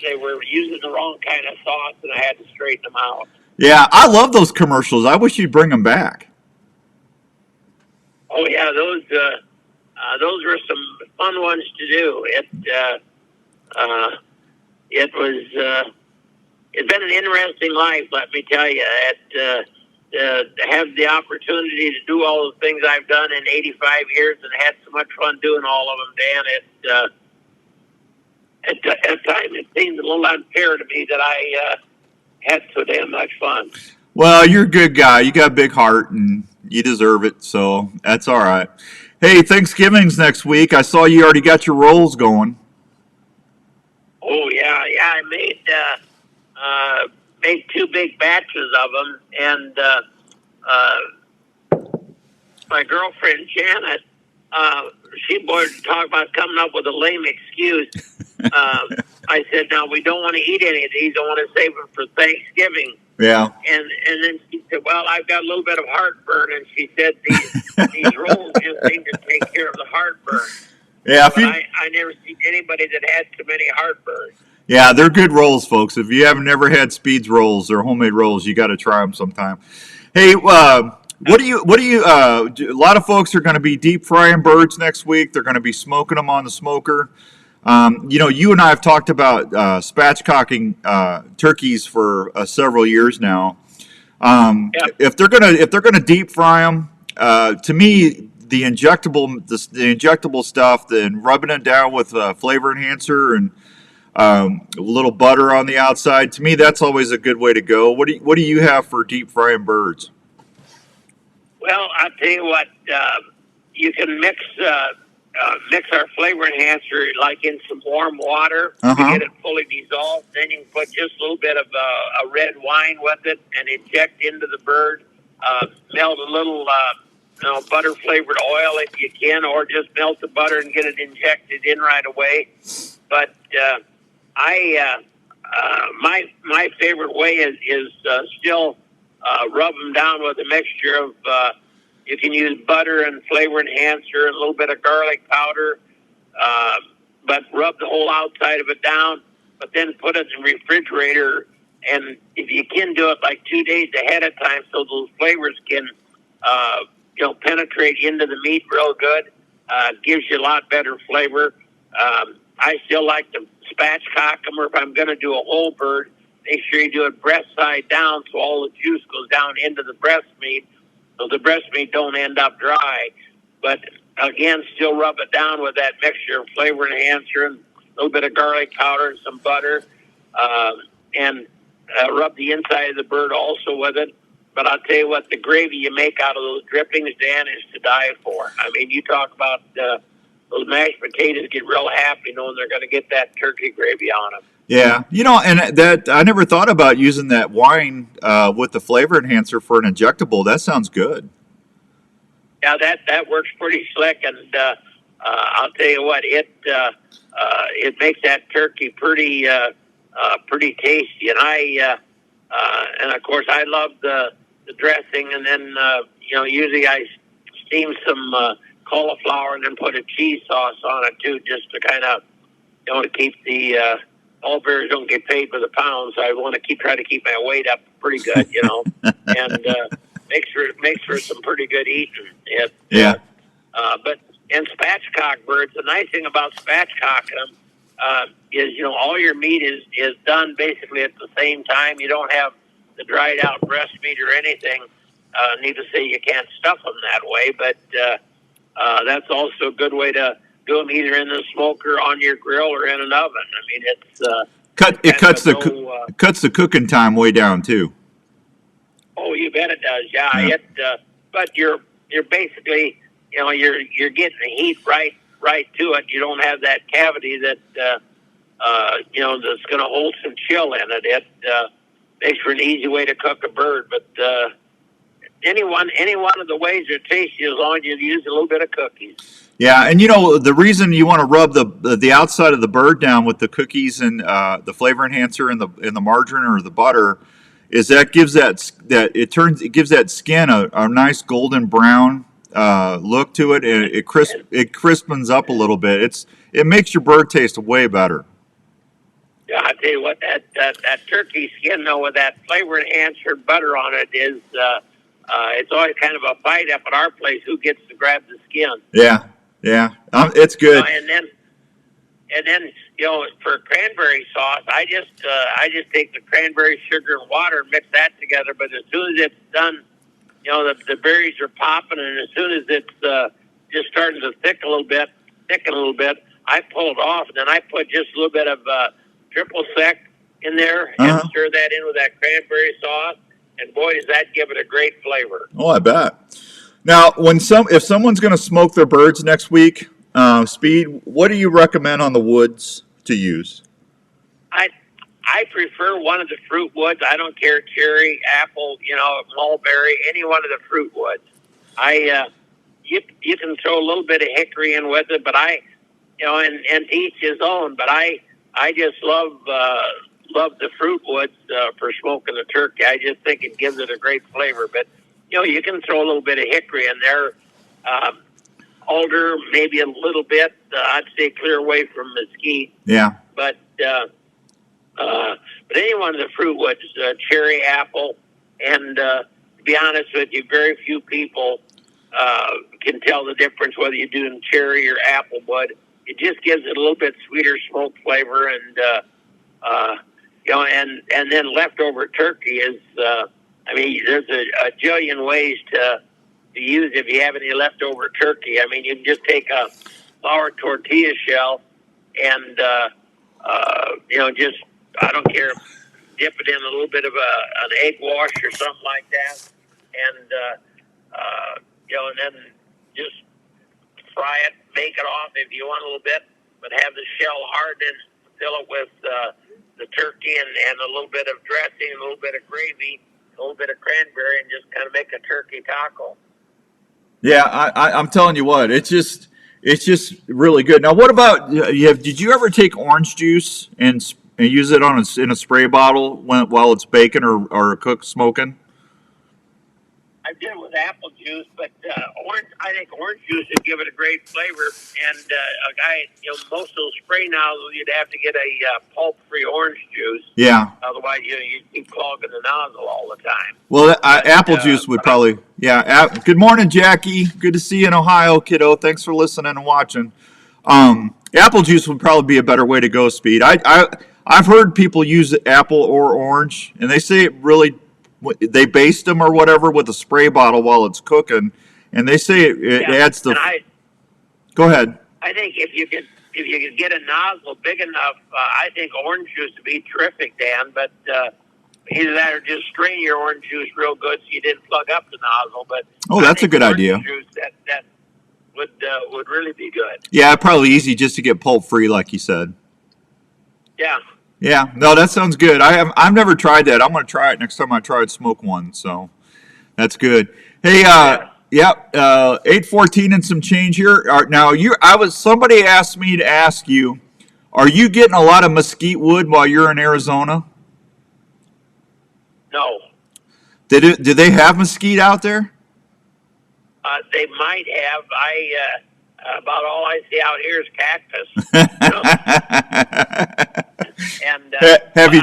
they were using the wrong kind of sauce, and I had to straighten them out. Yeah, I love those commercials. I wish you'd bring them back. Oh yeah, those were some fun ones to do. It's been an interesting life, let me tell you. To have the opportunity to do all the things I've done in 85 years and had so much fun doing all of them, Dan, at times it seems a little unfair to me that I had so damn much fun. Well, you're a good guy. You got a big heart, and you deserve it, so that's all right. Hey, Thanksgiving's next week. I saw you already got your rolls going. Oh, yeah, I made 2 big batches of them, and my girlfriend Janet, she wanted to talk about coming up with a lame excuse. I said, no, we don't want to eat any of these. I want to save them for Thanksgiving. Yeah. And then she said, well, I've got a little bit of heartburn, and she said these rolls just seem to take care of the heartburn. Yeah, I never seen anybody that had so many heartburn. Yeah, they're good rolls, folks. If you haven't never had Speed's rolls or homemade rolls, you got to try them sometime. Hey, what do you? A lot of folks are going to be deep frying birds next week. They're going to be smoking them on the smoker. You and I have talked about spatchcocking turkeys for several years now. If they're gonna deep fry them, to me, the injectable stuff, then rubbing it down with flavor enhancer and a little butter on the outside, to me, that's always a good way to go. What do you have for deep frying birds? Well, I'll tell you what, you can mix our flavor enhancer like in some warm water to get it fully dissolved. Then you can put just a little bit of a red wine with it and inject into the bird. Melt a little butter flavored oil if you can, or just melt the butter and get it injected in right away. But my favorite way is still rub them down with a mixture of. You can use butter and flavor enhancer and a little bit of garlic powder, but rub the whole outside of it down. But then put it in the refrigerator, and if you can do it like 2 days ahead of time, so those flavors can penetrate into the meat real good. Gives you a lot better flavor. I still like to spatchcock them, or if I'm going to do a whole bird, make sure you do it breast side down so all the juice goes down into the breast meat, so the breast meat don't end up dry. But again, still rub it down with that mixture of flavor enhancer and a little bit of garlic powder and some butter, and rub the inside of the bird also with it. But I'll tell you what, the gravy you make out of those drippings, Dan, is to die for. I mean, you talk about those mashed potatoes get real happy knowing they're going to get that turkey gravy on them. Yeah, and that I never thought about using that wine with the flavor enhancer for an injectable. That sounds good. Yeah, that works pretty slick, and I'll tell you what, it makes that turkey pretty tasty. And and of course I love the dressing, and then usually I steam some cauliflower and then put a cheese sauce on it too, just to kind of to keep the all bears don't get paid by the pound, so I want to try to keep my weight up pretty good, and makes for some pretty good eating. But spatchcock birds, the nice thing about spatchcocking them is all your meat is done basically at the same time. You don't have the dried out breast meat or anything. Needless to say, you can't stuff them that way, but that's also a good way to do them either in the smoker, on your grill, or in an oven. I mean, it's cuts the cooking time way down too. Oh, you bet it does. Yeah. But you're basically you're getting the heat right to it. You don't have that cavity that that's going to hold some chill in it. It makes for an easy way to cook a bird. But any one of the ways are tasty as long as you use a little bit of cookies. Yeah, and the reason you want to rub the outside of the bird down with the cookies and the flavor enhancer and the margarine or the butter is that gives it gives that skin a nice golden brown look to it, and it crispens up a little bit. It makes your bird taste way better. Yeah, I tell you what, that turkey skin though with that flavor enhancer butter on it is it's always kind of a fight up at our place who gets to grab the skin. Yeah, it's good. And then for cranberry sauce, I just take the cranberry sugar and water and mix that together. But as soon as it's done, the berries are popping, and as soon as it's just starting to thicken a little bit, I pull it off, and then I put just a little bit of triple sec in there and stir that in with that cranberry sauce. And boy, does that give it a great flavor. Oh, I bet. Now, if someone's going to smoke their birds next week, Speed, what do you recommend on the woods to use? I prefer one of the fruit woods. I don't care, cherry, apple, mulberry, any one of the fruit woods. You can throw a little bit of hickory in with it, but and to each his own. But I just love the fruit woods for smoking the turkey. I just think it gives it a great flavor. But you can throw a little bit of hickory in there. Alder, maybe a little bit. I'd stay clear away from mesquite. Yeah. But any one of the fruit woods, cherry, apple, and to be honest with you, very few people can tell the difference whether you're doing cherry or apple wood. It just gives it a little bit sweeter smoke flavor, and and then leftover turkey is. There's a jillion ways to use if you have any leftover turkey. I mean, you can just take a flour tortilla shell and I don't care, dip it in a little bit of an egg wash or something like that, and then just fry it, bake it off if you want a little bit, but have the shell harden, fill it with the turkey and a little bit of dressing, a little bit of gravy, a little bit of cranberry, and just kind of make a turkey taco. Yeah, I'm telling you what, it's just really good. Now, what about did you ever take orange juice and use it in a spray bottle while it's baking or cooked smoking? I did with apple juice, but I think orange juice would give it a great flavor. And most of those spray nozzles, you'd have to get a pulp-free orange juice. Yeah. Otherwise, you keep clogging the nozzle all the time. Well, apple juice would probably. Yeah. Good morning, Jackie. Good to see you in Ohio, kiddo. Thanks for listening and watching. Apple juice would probably be a better way to go, Speed. I've heard people use apple or orange, and they say it really. They baste them or whatever with a spray bottle while it's cooking, and they say it adds the. Go ahead. I think if you could get a nozzle big enough, I think orange juice would be terrific, Dan. But either that or just strain your orange juice real good so you didn't plug up the nozzle. But that's a good idea. Juice, that would really be good. Yeah, probably easy just to get pulp free, like you said. Yeah. Yeah, no, that sounds good. I've never tried that. I'm going to try it next time I try to smoke one. So that's good. Hey, 8:14 and some change here. Now somebody asked me to ask you, are you getting a lot of mesquite wood while you're in Arizona? No. Do they have mesquite out there? They might have. About all I see out here is cactus. And have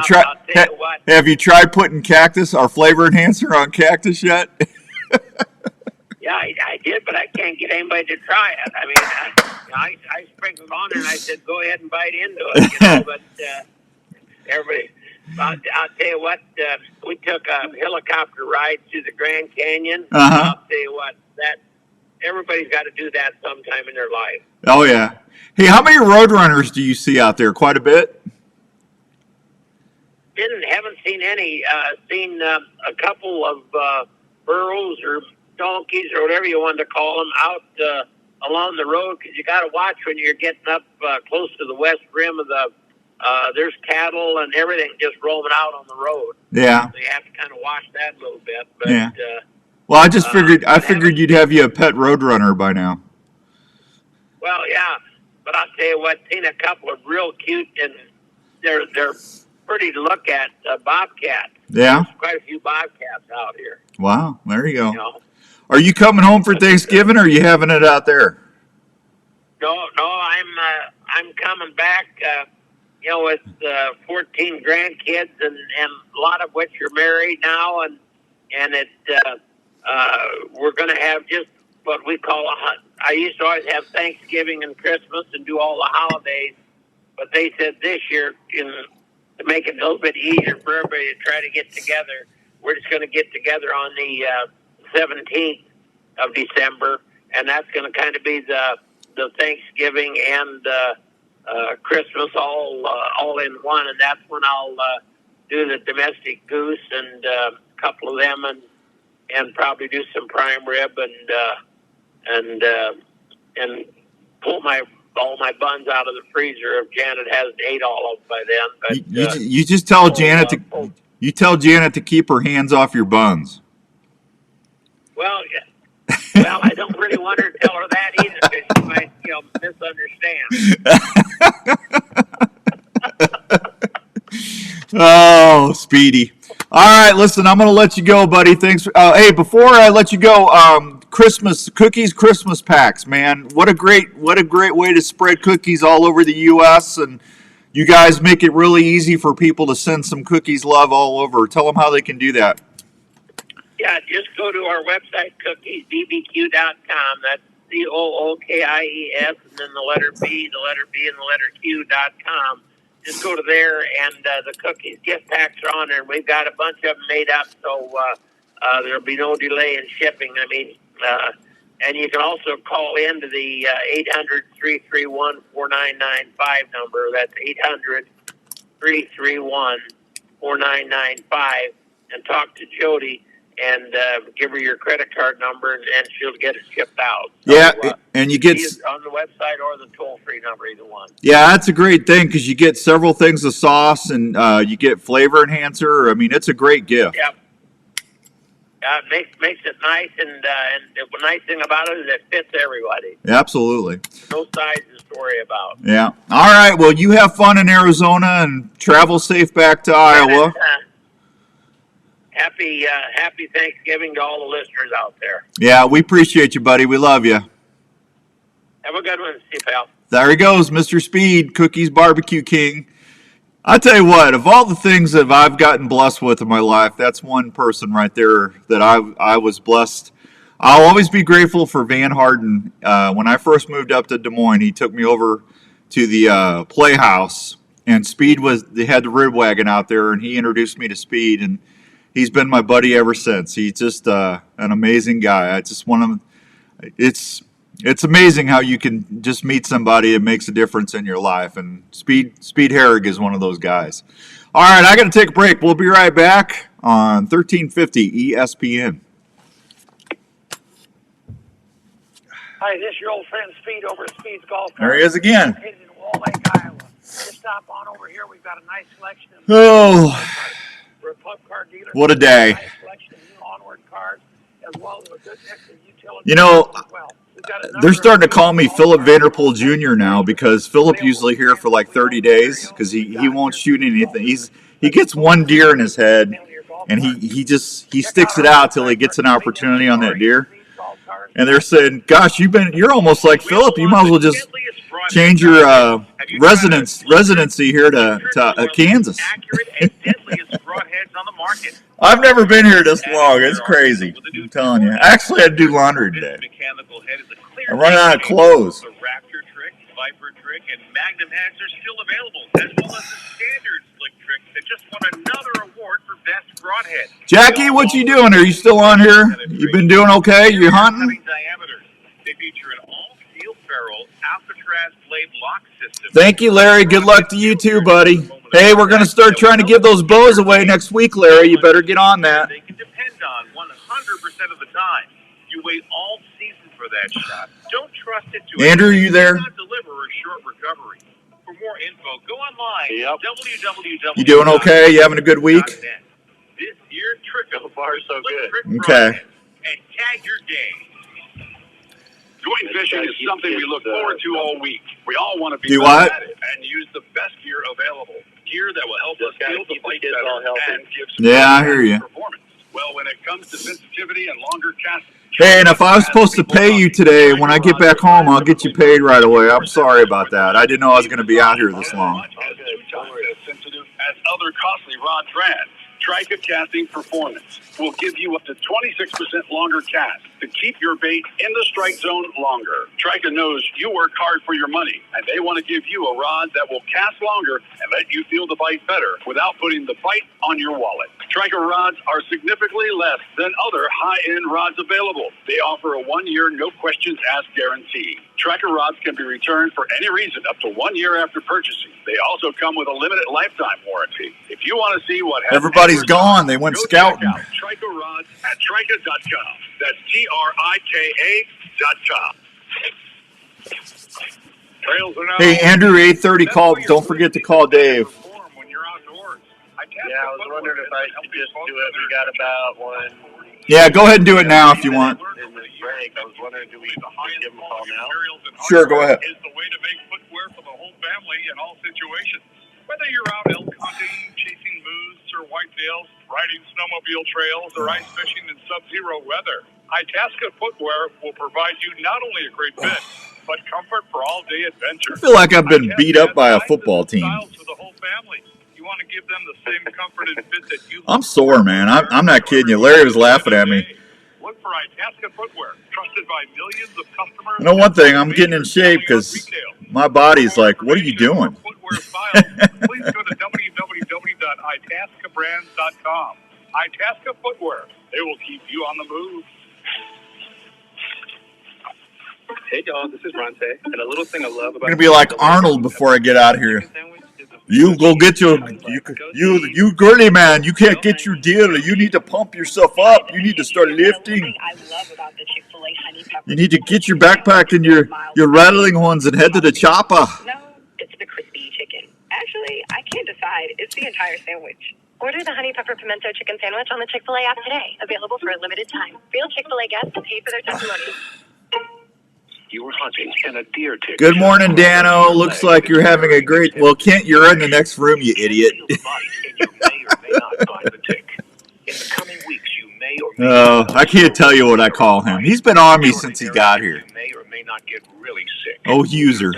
you tried putting cactus or flavor enhancer on cactus yet? Yeah, I did, but I can't get anybody to try it. I mean, I sprinkled on it and I said, go ahead and bite into it. But everybody, I'll tell you what, we took a helicopter ride to the Grand Canyon. I'll tell you what, everybody's got to do that sometime in their life. Oh, yeah. Hey, how many roadrunners do you see out there? Quite a bit? Haven't seen any. Seen a couple of burros or donkeys or whatever you want to call them out along the road, because you got to watch when you're getting up close to the west rim of the. There's cattle and everything just roaming out on the road. Yeah. So you have to kind of watch that a little bit. But, yeah. Well, I just figured you'd have you a pet roadrunner by now. Well, yeah, but I'll tell you what, seen a couple of real cute, and they're pretty to look at, bobcats. Yeah. There's quite a few bobcats out here. Wow, there you go. Are you coming home for Thanksgiving, or are you having it out there? No, I'm coming back. With 14 grandkids, and a lot of which are married now, and we're going to have just what we call I used to always have Thanksgiving and Christmas and do all the holidays, but they said this year, to make it a little bit easier for everybody to try to get together, we're just going to get together on the 17th of December, and that's going to kind of be the Thanksgiving and Christmas all in one, and that's when I'll do the domestic goose and a couple of them, and probably do some prime rib and pull all my buns out of the freezer if Janet hasn't ate all of them by then. But you just tell Janet to keep her hands off your buns. Well, I don't really want her to tell her that either, because she might, misunderstand. Oh, Speedy. All right, listen, I'm going to let you go, buddy. Thanks. Hey, before I let you go, Christmas cookies, Christmas packs, man. What a great way to spread cookies all over the U.S. And you guys make it really easy for people to send some cookies love all over. Tell them how they can do that. Yeah, just go to our website, cookiesbbq.com. That's COOKIES, and then the letter B, the letter B, and the letter Q.com. Just go to there, and the cookies gift packs are on there. We've got a bunch of them made up, so there'll be no delay in shipping. I mean, and you can also call into the 800-331-4995 number. That's 800-331-4995, and talk to Jody. and give her your credit card number, and she'll get it shipped out. Yeah, So, and you get either on the website or the toll-free number, either one. yeah, that's a great thing because you get several things of sauce and you get flavor enhancer. I mean, it's a great gift. Yep. Makes it nice, and the nice thing about it is it fits everybody. Absolutely. No sizes to worry about. Yeah. All right. Well, you have fun in Arizona and travel safe back to Iowa. Happy Thanksgiving to all the listeners out there. Yeah, we appreciate you, buddy. We love you. Have a good one. See you, pal. There he goes, Mr. Speed, Cookies Barbecue King. I tell you what, of all the things that I've gotten blessed with in my life, that's one person right there that I was blessed. I'll always be grateful for Van Harden. When I first moved up to Des Moines, he took me over to the Playhouse, and Speed they had the rib wagon out there, and he introduced me to Speed, and he's been my buddy ever since. He's just an amazing guy. It's amazing how you can just meet somebody that makes a difference in your life, and Speed Herrig is one of those guys. All right, I got to take a break. We'll be right back on 1350 ESPN. Hi, this is your old friend Speed over at Speed's Golf Cart. There he is again. Located in Wall Lake, Iowa. Just stop on over here. We've got a nice selection of we're a club car dealer. What a day. Nice selection of new onward cars, as well as a good mix of utility You know, cars as well. they're starting to call me Philip Vanderpool Jr. now because Philip usually here for like 30 days because he won't shoot anything. He gets one deer in his head and he sticks it out till he gets an opportunity on that deer. And they're saying, "Gosh, you're almost like Philip. You might as well just change your residency here to Kansas." I've never been here this long. It's crazy. I'm telling you. Actually, I do laundry today. I'm running out of clothes. The Raptor trick, Viper trick, and Magnum hats are still available, as well as the standard slick trick that just won another award for best broadhead. Jackie, what you doing? Are you still on here? You been doing okay? You hunting? They feature an all-steel ferrule Alcatraz blade lock system. Thank you, Larry. Good luck to you too, buddy. Hey, we're going to start trying to give those bows away next week, Larry. You better get on that. They can depend on 100% of the time. You wait all season for that shot. Don't trust it to Andrew, you there? Not deliver a short recovery. For more info, go online. Yep. www. You doing okay? You having a good week? This year, trick so far so good. Okay. And tag your game. Going fishing is something we look forward to all week. We all want to be Do better what? at it and use the best gear available. Gear that will help us feel the fight kids all better healthy. and give some Yeah, I hear you. performance. Well, when it comes to sensitivity and longer casts, Hey, and if I was supposed to pay you today, when I get back home, I'll get you paid right away. I'm sorry about that. I didn't know I was going to be out here this long. as 2 times as sensitive as other costly rod brands. Trica Casting Performance will give you up to 26% longer cast to keep your bait in the strike zone longer. Trica knows you work hard for your money, and they want to give you a rod that will cast longer and let you feel the bite better without putting the bite on your wallet. Trica rods are significantly less than other high-end rods available. They offer a 1-year, no-questions-asked guarantee. Trica rods can be returned for any reason up to 1 year after purchasing. They also come with a limited lifetime warranty. If you want to see what happens, Everybody's gone. They went scouting. check out Trica rods at Trica.com. That's TRIKA.com. Trails are now Hey, Andrew, 8:30 call. Don't forget to call Dave. when you're outdoors. Yeah, I was wondering if I should just do it. We got about one Yeah, go ahead and do it now if you want. in this break. I was wondering, do we just give them a call now? Sure, go ahead. Is the way to make footwear for the whole family in all situations. Whether you're out elk hunting, chasing moose or whitetails, riding snowmobile trails, or ice fishing in sub-zero weather, Itasca Footwear will provide you not only a great fit, but comfort for all-day adventure. I feel like I've been beat up by a football team. Styles for the whole family. You want to give them the same comfort and fit that you I'm sore, man. I'm not kidding you. Larry was laughing at me. Look for Itasca Footwear, trusted by millions of customers. You know one thing, I'm getting in shape because my body's like, what are you doing? Please go to www.itascabrands.com. Itasca Footwear. They will keep you on the move. Hey, y'all, this is Ronte. And a little thing I love I'm about going to be like Arnold before I get out of here. You go get you girly man. You can't get your deal. You need to pump yourself up. You need to start lifting. You need to get your backpack and your rattling ones and head to the chopper. No, it's the crispy chicken. Actually, I can't decide. It's the entire sandwich. Order the honey pepper pimento chicken sandwich on the Chick-fil-A app today. Available for a limited time. Real Chick-fil-A guests pay for their testimonies. You were hunting and a deer tick. Good morning, Dano. Looks like you're having a great. Well, Kent, you're in the next room, you idiot. Oh, I can't tell you what I call him. He's been on me since he got here. Oh, user.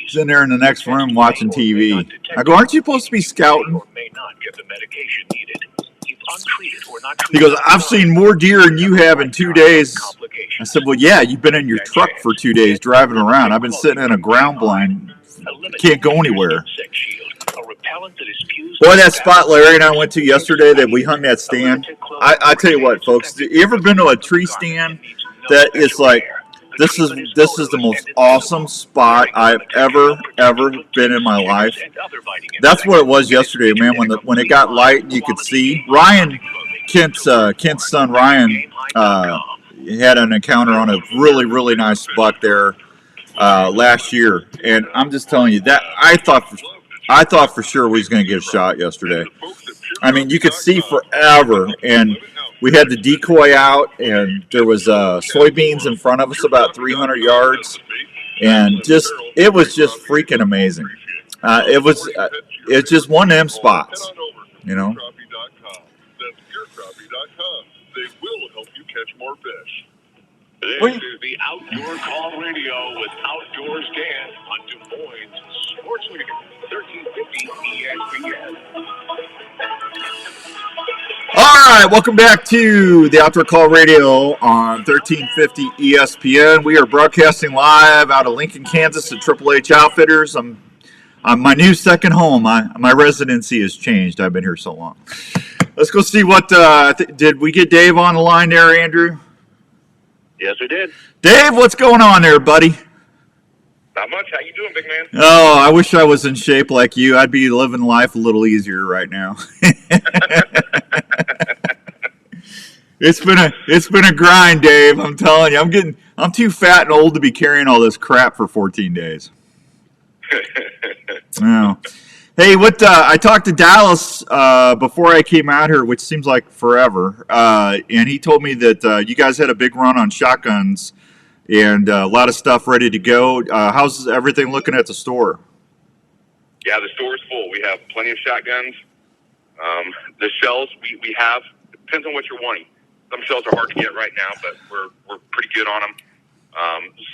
He's in there in the next room watching TV. I go, aren't you supposed to be scouting? He goes, I've seen more deer than you have in 2 days. I said, well, yeah, you've been in your truck for 2 days driving around. I've been sitting in a ground blind. Can't go anywhere. Boy, that spot Larry and I went to yesterday that we hung that stand. I tell you what, folks, you ever been to a tree stand that is like, this is the most awesome spot I've ever been in my life. That's what it was yesterday, man. When it got light and you could see. Ryan, Kent's son Ryan, had an encounter on a really nice buck there last year, and I'm just telling you that I thought for sure we was going to get a shot yesterday. I mean, you could see forever, and we had the decoy out, and there was soybeans in front of us about 300 yards, and it was just freaking amazing. It's just one of them spots, you know. They will help you catch more fish. This is the Outdoor Call Radio with Outdoors Dan on Des Moines Sports Leader 1350 ESPN. All right, welcome back to the Outdoor Call Radio on 1350 ESPN. We are broadcasting live out of Lincoln, Kansas at Triple H Outfitters. I'm my new second home. My residency has changed. I've been here so long. Let's go see what did we get Dave on the line there, Andrew? Yes, we did. Dave, what's going on there, buddy? Not much. How you doing, big man? Oh, I wish I was in shape like you. I'd be living life a little easier right now. It's been a grind, Dave. I'm telling you, I'm too fat and old to be carrying all this crap for 14 days. Oh. Hey, I talked to Dallas before I came out here, which seems like forever, and he told me that you guys had a big run on shotguns and a lot of stuff ready to go. How's everything looking at the store? Yeah, the store's full. We have plenty of shotguns. The shells we have, it depends on what you're wanting. Some shells are hard to get right now, but we're pretty good on them.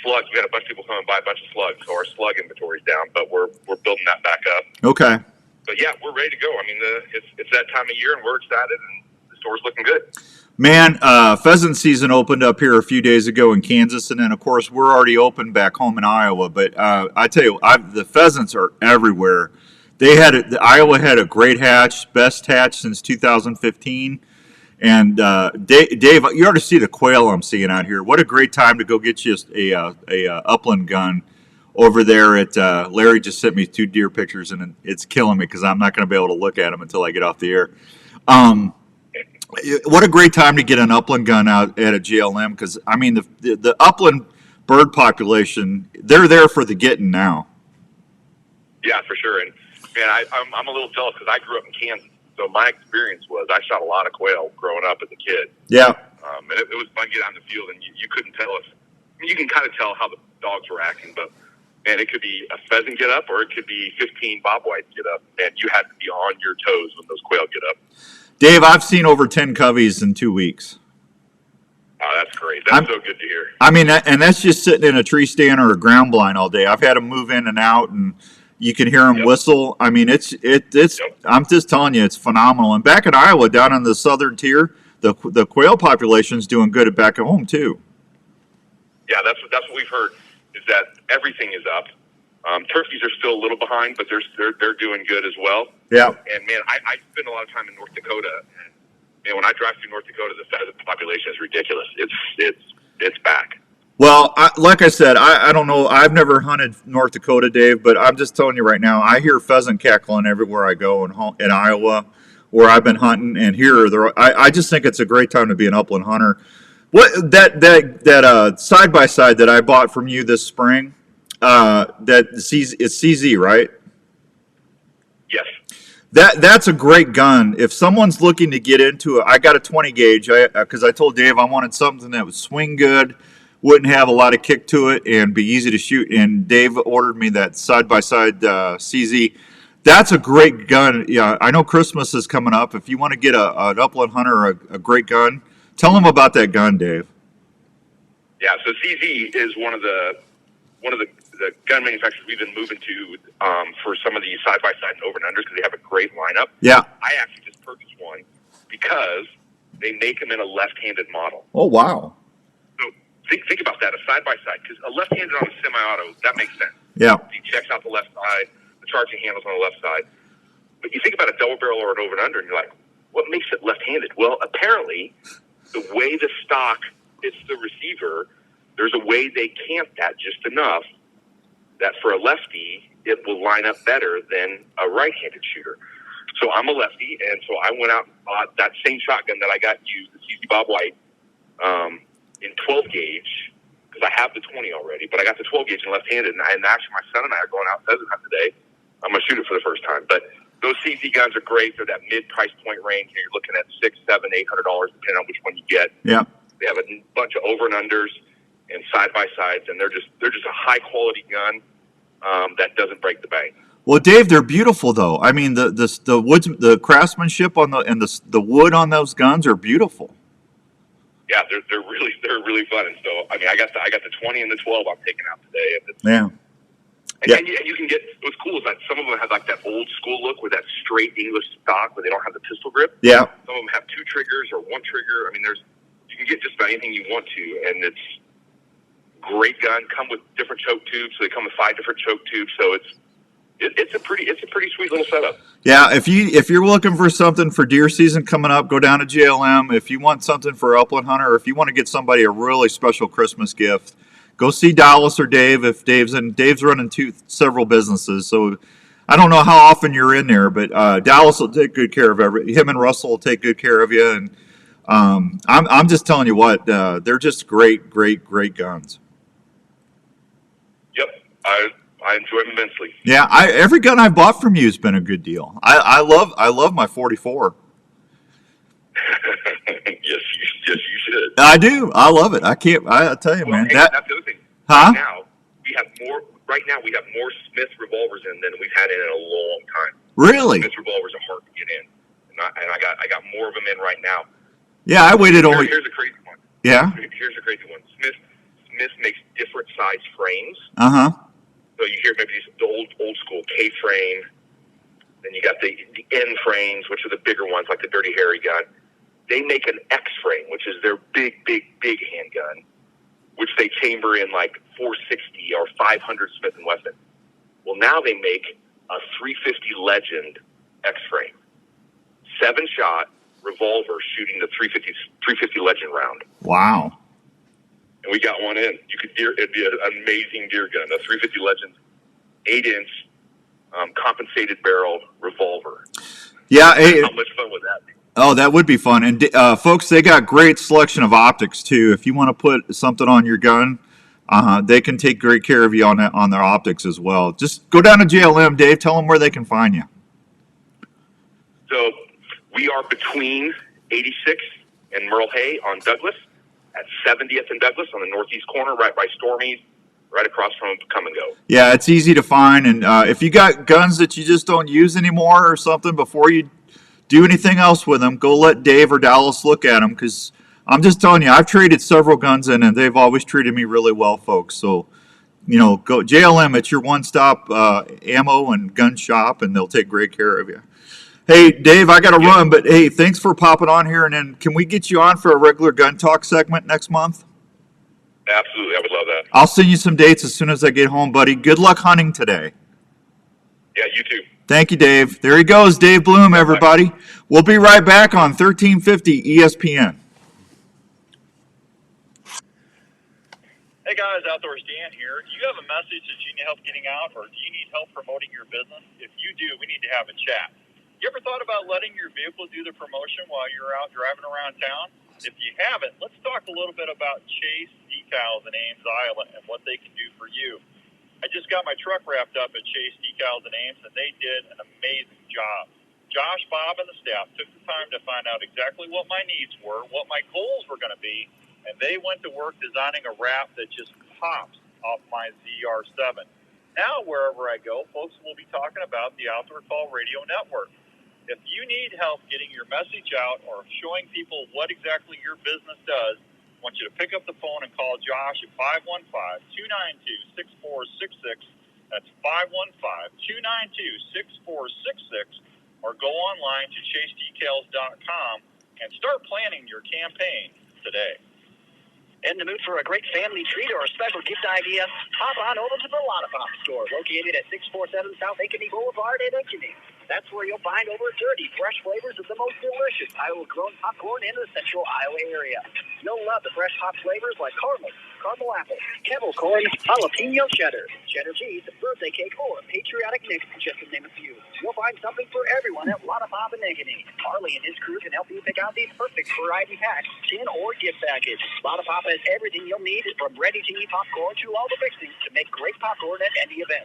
Slugs, we had a bunch of people come and buy a bunch of slugs, so our slug inventory's down, but we're building that back up. Okay. But yeah, we're ready to go. I mean, it's that time of year, and we're excited, and the store's looking good. Man, pheasant season opened up here a few days ago in Kansas, and then of course we're already open back home in Iowa. But I tell you, the pheasants are everywhere. Iowa had a great hatch, best hatch since 2015. And Dave, you ought to see the quail I'm seeing out here. What a great time to go get you a upland gun over there at Larry just sent me 2 deer pictures, and it's killing me because I'm not going to be able to look at them until I get off the air. What a great time to get an upland gun out at a GLM, because I mean the upland bird population, they're there for the getting now. Yeah, for sure. And man, I'm a little jealous because I grew up in Kansas. So my experience was I shot a lot of quail growing up as a kid. Yeah. And it was fun to get out in the field, and you couldn't tell you can kind of tell how the dogs were acting, but man, it could be a pheasant get up or it could be 15 bobwhites get up, and you had to be on your toes when those quail get up. Dave, I've seen over 10 coveys in 2 weeks. Oh, that's great. That's so good to hear. I mean, and that's just sitting in a tree stand or a ground blind all day. I've had them move in and out, and you can hear them whistle. I mean, it's. I'm just telling you, it's phenomenal. And back in Iowa, down in the southern tier, the quail population's doing good back at home too. Yeah, that's what we've heard, is that everything is up. Turkeys are still a little behind, but they're doing good as well. Yeah. And man, I spend a lot of time in North Dakota. And when I drive through North Dakota, the pheasant population is ridiculous. It's back. Well, like I said, I don't know. I've never hunted North Dakota, Dave, but I'm just telling you right now, I hear pheasant cackling everywhere I go in Iowa, where I've been hunting, and here I just think it's a great time to be an upland hunter. What that side by side that I bought from you this spring, it's CZ, right? Yes. That's a great gun. If someone's looking to get into it, I got a 20 gauge because I told Dave I wanted something that would swing good, wouldn't have a lot of kick to it, and be easy to shoot. And Dave ordered me that side by side CZ. That's a great gun. Yeah, I know Christmas is coming up. If you want to get an upland hunter a great gun, tell him about that gun, Dave. Yeah, so CZ is one of the gun manufacturers we've been moving to for some of the side-by-side and over-and-unders because they have a great lineup. Yeah. I actually just purchased one because they make them in a left-handed model. Oh, wow. So think about that, a side-by-side, because a left-handed on a semi-auto, that makes sense. Yeah. He checks out the left side, the charging handle's on the left side. But you think about a double barrel or an over-and-under, and you're like, what makes it left-handed? Well, apparently, the way the stock hits the receiver, there's a way they camp that just enough that for a lefty, it will line up better than a right-handed shooter. So I'm a lefty, and so I went out and bought that same shotgun that I got used, the CZ Bob White, in 12 gauge, because I have the 20 already, but I got the 12 gauge in left-handed, and actually my son and I are going out pheasant hunt today. I'm going to shoot it for the first time. But those CZ guns are great. They're that mid-price point range. You're looking at $600, $700, $800, depending on which one you get. Yeah. They have a bunch of over and unders and side-by-sides, and they're just a high-quality gun that doesn't break the bank. Well, Dave, they're beautiful though. I mean, the craftsmanship on the wood on those guns are beautiful. Yeah, they're really fun. And so, I mean, I got the 20 and the 12 I'm taking out today. And Yeah. And you can get, what's cool is that some of them have like that old school look with that straight English stock where they don't have the pistol grip. Yeah. Some of them have 2 triggers or 1 trigger. I mean, you can get just about anything you want to, and it's great gun. Come with different choke tubes, so they come with 5 different choke tubes. So it's a pretty sweet little setup. Yeah, if you're looking for something for deer season coming up, go down to JLM. If you want something for upland hunter, or if you want to get somebody a really special Christmas gift, go see Dallas or Dave. If Dave's running several businesses, so I don't know how often you're in there, but Dallas will take good care of him, and Russell will take good care of you. And I'm just telling you what, they're just great guns. Yep, I enjoy them immensely. Yeah, every gun I bought from you has been a good deal. I love my 44. yes, you should. I do. I love it. I tell you, man. That's the other thing. Huh? Right now we have more Smith revolvers in than we've had in a long time. Really? Smith revolvers are hard to get in, and I got more of them in right now. Yeah, I waited only. Here's a crazy one. Yeah. Here's a crazy one. Smith makes different size frames. So you hear maybe the old school K frame. Then you got the N frames, which are the bigger ones, like the Dirty Harry gun. They make an X frame, which is their big handgun, which they chamber in like 460 or 500 Smith & Wesson. Well, now they make a 350 Legend X frame, 7-shot revolver shooting the 350 Legend round. Wow. And we got one in. It'd be an amazing deer gun, a 350 Legend, 8-inch compensated barrel revolver. Yeah. How much fun would that be? Oh, that would be fun. And folks, they got great selection of optics too. If you want to put something on your gun, they can take great care of you on their optics as well. Just go down to JLM, Dave. Tell them where they can find you. So we are between 86th and Merle Hay on Douglas, at 70th and Douglas on the northeast corner, right by Stormy's, right across from Come and Go. Yeah, it's easy to find. And if you got guns that you just don't use anymore or something, before you do anything else with them, go let Dave or Dallas look at them, because I'm just telling you, I've traded several guns in, and they've always treated me really well, folks. So, go JLM. It's your one-stop ammo and gun shop, and they'll take great care of you. Hey, Dave, I got to run, but hey, thanks for popping on here. And then can we get you on for a regular gun talk segment next month? Absolutely. I would love that. I'll send you some dates as soon as I get home, buddy. Good luck hunting today. Yeah, you too. Thank you, Dave. There he goes, Dave Bloom, everybody. We'll be right back on 1350 ESPN. Hey Hey guys, Outdoors Dan here. Do you have a message that you need help getting out, or do you need help promoting your business? If you do, we need to have a chat. You ever thought about letting your vehicle do the promotion while you're out driving around town? If you haven't, let's talk a little bit about Chase Decals in Ames, Iowa, and what they can do for you. I just got my truck wrapped up at Chase Decals in Ames, and they did an amazing job. Josh, Bob, and the staff took the time to find out exactly what my needs were, what my goals were going to be, and they went to work designing a wrap that just pops off my ZR7. Now, wherever I go, folks will be talking about the Outdoor Call Radio Network. If you need help getting your message out or showing people what exactly your business does, I want you to pick up the phone and call Josh at 515-292-6466. That's 515-292-6466. Or go online to chasedecals.com and start planning your campaign today. In the mood for a great family treat or a special gift idea? Hop on over to the Lotta Pop store, located at 647 South Ankeny Boulevard in Ankeny. That's where you'll find over 30 fresh flavors of the most delicious Iowa-grown popcorn in the central Iowa area. You'll love the fresh hot flavors like caramel apple, kettle corn, jalapeno cheddar, cheddar cheese, birthday cake, or patriotic mix, just to name a few. You'll find something for everyone at Lotta Pop in Ankeny. Harley and his crew can help you pick out the perfect variety pack, tin or gift package. Lotta Pop has everything you'll need, from ready-to-eat popcorn to all the fixings to make great popcorn at any event.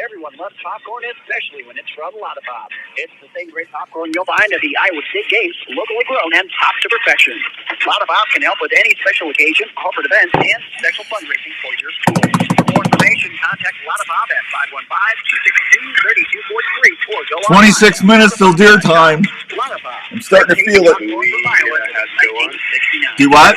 Everyone loves popcorn, especially when it's from Lotta Pop. It's the same great popcorn you'll find at the Iowa State Games, locally grown and popped to perfection. Lotta Pop can help with any special occasion, corporate events, and special fundraising for your school. For more information, contact Lotta Pop at 515-262-3243 or go 26 minutes till deer time. Lotta Pop. I'm starting to feel it. Do what?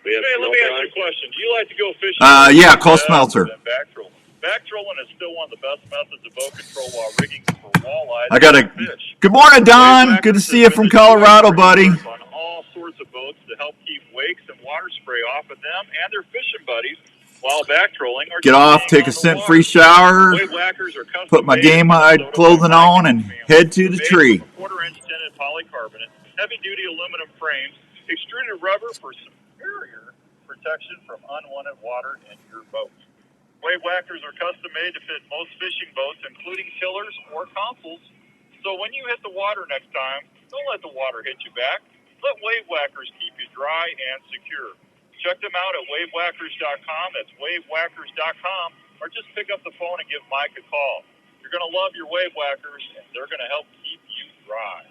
Hey, let me ask you a question. Do you like to go fishing? Yeah, call Smelter. Backtrolling is still one of the best methods of boat control while rigging for walleye. Good morning, Don. Good to see you from Colorado, buddy. On all sorts of boats to help keep wakes and water spray off of them and their fishing buddies while backtrolling. Get off, take a scent-free shower, put my game hide clothing on, and head to the tree. Quarter-inch tinted polycarbonate, heavy-duty aluminum frames, extruded rubber for superior protection from unwanted water in your boat. Wave whackers are custom made to fit most fishing boats, including tillers or consoles. So when you hit the water next time, don't let the water hit you back. Let Wave Whackers keep you dry and secure. Check them out at wavewhackers.com. That's wavewhackers.com. Or just pick up the phone and give Mike a call. You're going to love your Wave Whackers, and they're going to help keep you dry.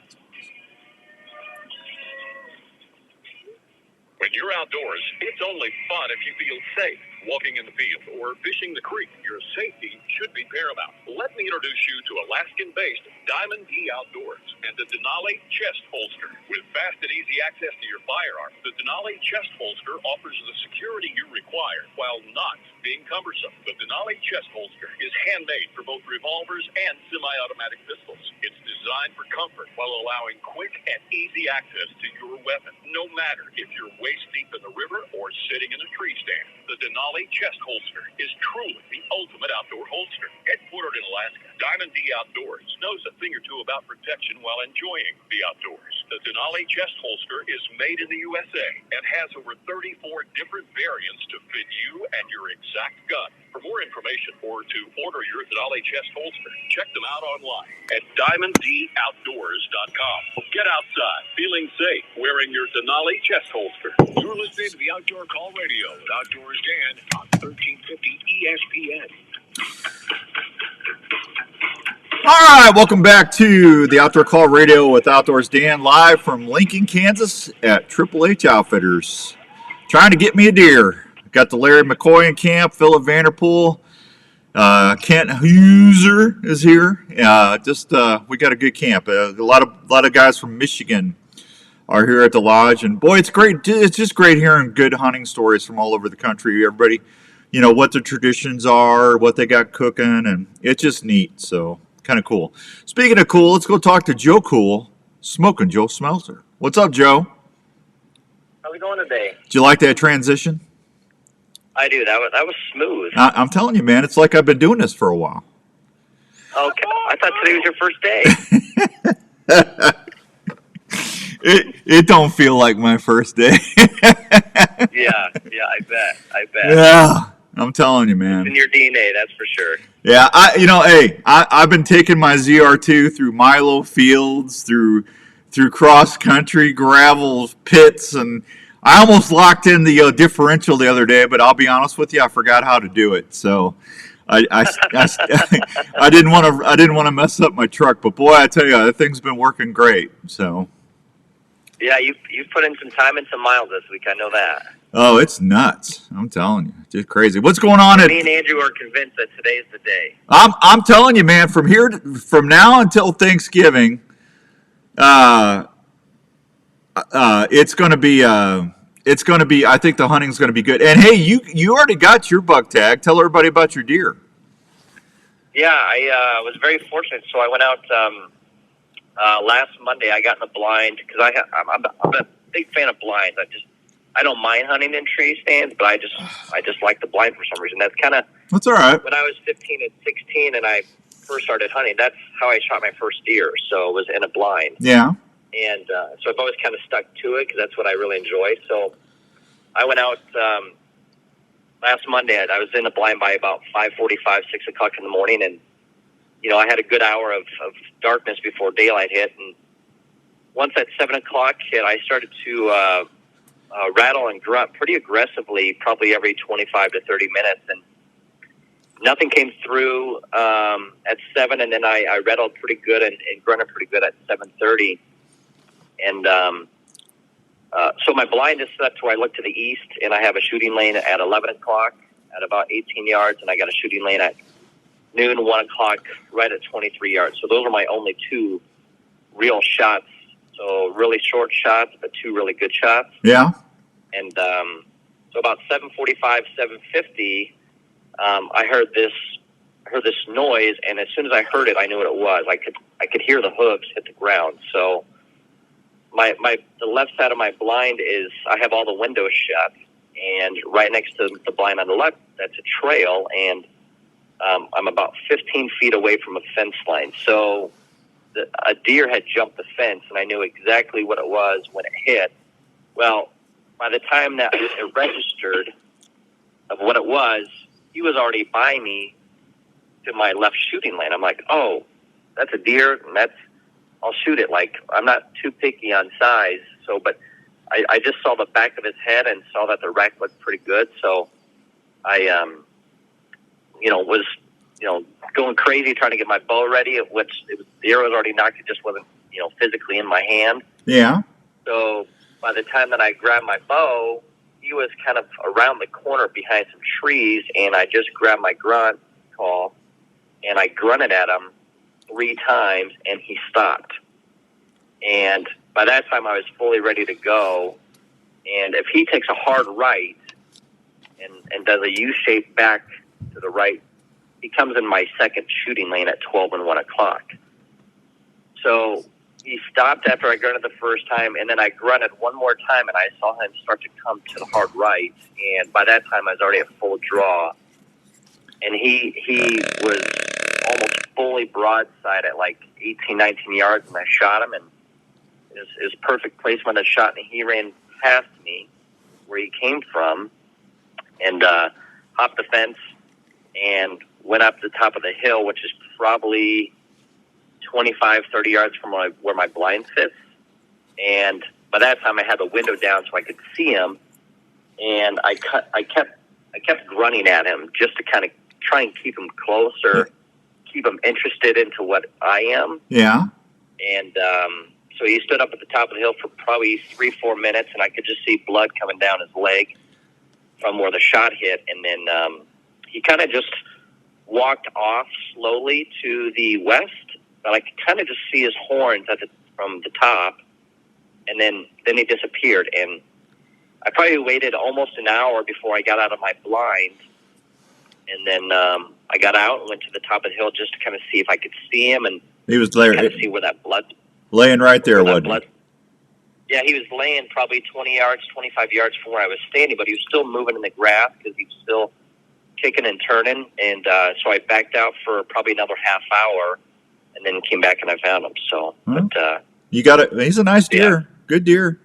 When you're outdoors, it's only fun if you feel safe. Walking in the field or fishing the creek, your safety should be paramount. Let me introduce you to Alaskan-based Diamond D Outdoors and the Denali Chest Holster. With fast and easy access to your firearm, the Denali Chest Holster offers the security you require while not being cumbersome. The Denali Chest Holster is handmade for both revolvers and semi-automatic pistols. It's designed for comfort while allowing quick and easy access to your weapon, no matter if you're waist deep in the river or sitting in a tree stand. The Denali Chest Holster is truly the ultimate outdoor holster. Headquartered in Alaska, Diamond D Outdoors knows a thing or two about protection while enjoying the outdoors. The Denali Chest Holster is made in the USA and has over 34 different variants to fit you and your exact gun. For more information or to order your Denali Chest Holster, check them out online at DiamondDOutdoors.com. Get outside feeling safe wearing your Denali Chest Holster. You're listening to the Outdoor Call Radio with Outdoors Dan on 1350 ESPN. All right, welcome back to the Outdoor Call Radio with Outdoors Dan, live from Lincoln, Kansas at Triple H Outfitters. Trying to get me a deer. Got the Larry McCoy in camp, Philip Vanderpool, Kent Huser is here. We got a good camp. A lot of guys from Michigan are here at the lodge, and boy, it's great. It's just great hearing good hunting stories from all over the country. Everybody, what the traditions are, what they got cooking, and it's just neat. So kind of cool. Speaking of cool, let's go talk to Joe Cool, Smoking Joe Smelter. What's up, Joe? How's it going today? Did you like that transition? I do. That was smooth. I'm telling you, man, it's like I've been doing this for a while. Okay, I thought today was your first day. It don't feel like my first day. Yeah, I bet. Yeah, I'm telling you, man. It's in your DNA, that's for sure. Yeah, I've been taking my ZR2 through Milo fields, through cross country gravel pits, and I almost locked in the differential the other day. But I'll be honest with you, I forgot how to do it. So I didn't want to mess up my truck. But boy, I tell you, that thing's been working great. So Yeah, you've put in some time and some miles this week. I know that. oh, it's nuts. I'm telling you, just crazy. What's going on Me and Andrew are convinced that today's the day. I'm telling you, man. From now until Thanksgiving, it's going to be. I think the hunting's going to be good. And hey, you already got your buck tag. Tell everybody about your deer. Yeah, I was very fortunate. So I went out last Monday. I got in the blind because I'm a big fan of blinds. I don't mind hunting in tree stands, but I just like the blind for some reason. That's kind of that's all right. When I was 15 and 16, and I first started hunting, that's how I shot my first deer. So it was in a blind. Yeah. And so I've always kind of stuck to it because that's what I really enjoy. So I went out last Monday. I was in the blind by about 5:45, 6 o'clock in the morning, and I had a good hour of darkness before daylight hit. And once that 7 o'clock hit, I started to rattle and grunt pretty aggressively, probably every 25 to 30 minutes, and nothing came through at 7. And then I rattled pretty good and grunted pretty good at 7:30. And so my blind is set to where I look to the east, and I have a shooting lane at 11 o'clock at about 18 yards, and I got a shooting lane at noon, 1 o'clock, right at 23 yards. So those are my only two real shots. So really short shots, but two really good shots. Yeah. And so about 7:45, 7:50, I heard this noise, and as soon as I heard it, I knew what it was. I could hear the hooves hit the ground. So the left side of my blind is, I have all the windows shut, and right next to the blind on the left, that's a trail, and I'm about 15 feet away from a fence line. So a deer had jumped the fence, and I knew exactly what it was when it hit. Well, by the time that it registered of what it was, he was already by me to my left shooting lane. I'm like, oh, that's a deer, and I'll shoot it. Like, I'm not too picky on size, but I just saw the back of his head and saw that the rack looked pretty good. So I, was, going crazy trying to get my bow ready, the arrow was already knocked. It just wasn't, physically in my hand. Yeah. So by the time that I grabbed my bow, he was kind of around the corner behind some trees, and I just grabbed my grunt call, and I grunted at him 3 times, and he stopped. And by that time, I was fully ready to go. And if he takes a hard right and does a U-shape back to the right, he comes in my second shooting lane at 12 and 1 o'clock. So he stopped after I grunted the first time, and then I grunted one more time, and I saw him start to come to the hard right. And by that time, I was already at full draw. And he was almost fully broadside at like 18, 19 yards, and I shot him, and his perfect placement of shot, and he ran past me where he came from, and hopped the fence and went up to the top of the hill, which is probably 25, 30 yards from where my blind sits. And by that time, I had the window down so I could see him, and I kept grunting at him just to kind of try and keep him closer, keep him interested into what I am. Yeah. And so he stood up at the top of the hill for probably 3-4 minutes, and I could just see blood coming down his leg from where the shot hit. And then he kind of just walked off slowly to the west, but I could kind of just see his horns from the top, and then he disappeared. And I probably waited almost an hour before I got out of my blind. And then I got out and went to the top of the hill just to kind of see if I could see him, and he was there, kind of see where that blood laying right there, wasn't he? Yeah, he was laying probably 20 yards, 25 yards from where I was standing, but he was still moving in the grass because he was still kicking and turning. And so I backed out for probably another half hour, and then came back and I found him. So, you got it. He's a nice deer, good deer.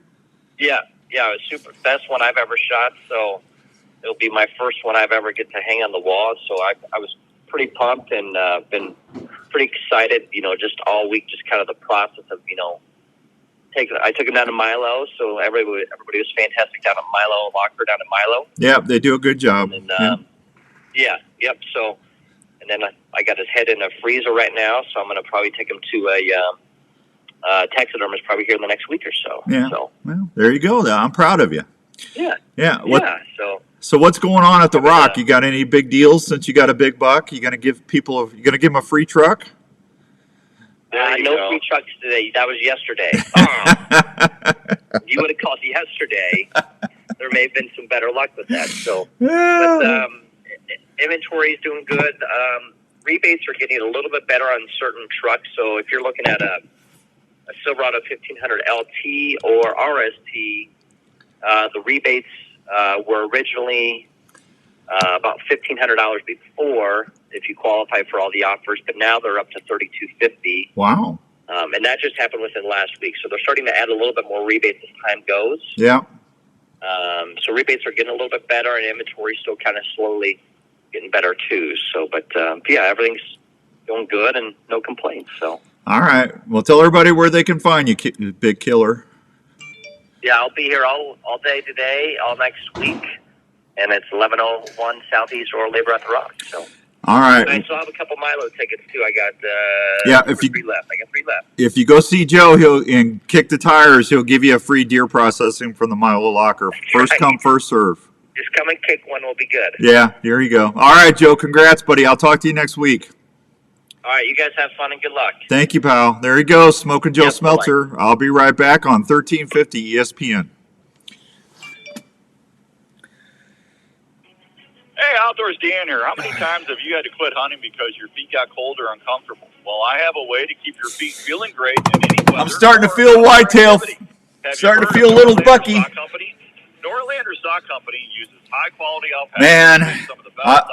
Yeah, yeah, it was super. Best one I've ever shot. So it'll be my first one I've ever get to hang on the wall. So I was pretty pumped and been pretty excited. You know, just all week, just kind of the process of I took him down to Milo, so everybody was fantastic down at Milo, Locker down at Milo. Yeah, they do a good job. And yep. So, and then I got his head in a freezer right now, so I'm going to probably take him to a taxidermist probably here in the next week or so. Yeah. So, well, there you go. I'm proud of you. Yeah. Yeah. So what's going on at the Rock? You got any big deals since you got a big buck? You going to give them a free truck? No free trucks today. That was yesterday. You would have called yesterday. There may have been some better luck with that. So, but inventory is doing good. Rebates are getting a little bit better on certain trucks. So if you're looking at a Silverado 1500 LT or RST, the rebates were originally about $1,500 before if you qualify for all the offers, but now they're up to $3,250. Wow. And that just happened within last week. So they're starting to add a little bit more rebates as time goes. Yeah. So rebates are getting a little bit better, and inventory still kind of slowly getting better too. So, but yeah, everything's going good and no complaints. So. All right. Well, tell everybody where they can find you, Big Killer. Yeah, I'll be here all day today, all next week, and it's 1101 Southeast or Labor at the Rock. So. All right. I still have a couple Milo tickets too. I got three left. I got 3 left. If you go see Joe, and kick the tires, he'll give you a free deer processing from the Milo Locker. First come, first serve. Just come and kick one will be good. Yeah, there you go. All right, Joe. Congrats, buddy. I'll talk to you next week. All right, you guys have fun and good luck. Thank you, pal. There he goes, Smoking Joe Smeltzer. Bye-bye. I'll be right back on 1350 ESPN. Hey, Outdoors Dan here. How many times have you had to quit hunting because your feet got cold or uncomfortable? Well, I have a way to keep your feet feeling great in any weather. I'm starting to feel whitetail. Starting to feel a little bucky. Norlander Stock Company uses high-quality alpaca. Man, Some of the best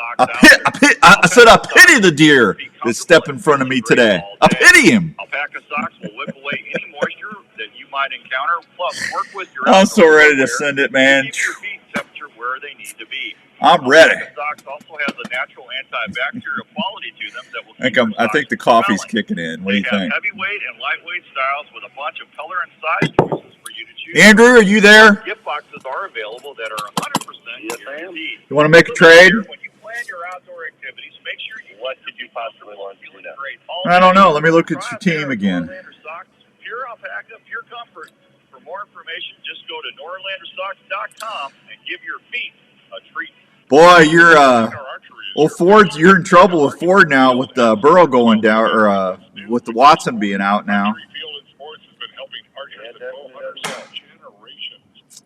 I said I pity the deer that stepped in front of me today. I pity him. Alpaca socks will whip away any moisture that you might encounter. Plus, work with your I'm so ready to send it, man. Keep your feet temperature where they need to be. I'm ready. Socks also has a natural antibacterial quality to them that will I think the coffee's kicking in. What do you They think? have heavyweight and lightweight styles with a bunch of color and size choices for you to choose. Andrew, are you there? Gift boxes are available that are 100% guaranteed. You want to make a trade? When you plan your outdoor activities, make sure you what could you possibly want to know? I don't know. Let me look at your team again. Socks, pure alpaca, pure comfort. For more information, just go to norlanderstocks.com and give your feet a treat. Boy, you're you're in trouble with Ford now with Burrow going down, or with the Watson being out now.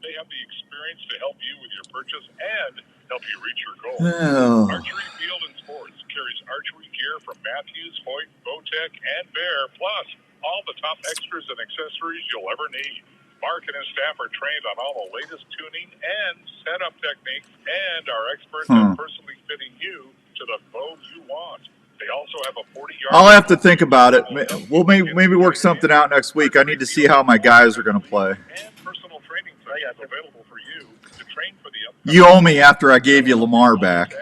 They have the experience to help you with your purchase and help you reach your goal. Oh. Archery Field and Sports carries archery gear from Matthews, Hoyt, Bowtech, and Bear, plus all the top extras and accessories you'll ever need. Mark and his staff are trained on all the latest tuning and setup techniques and are experts at personally fitting you to the bow you want. They also have a 40-yard... I'll have to think about it. We'll maybe work something out next week. I need to see how my guys are going to play. And personal training sessions available for you to train for the You owe me after I gave you Lamar back.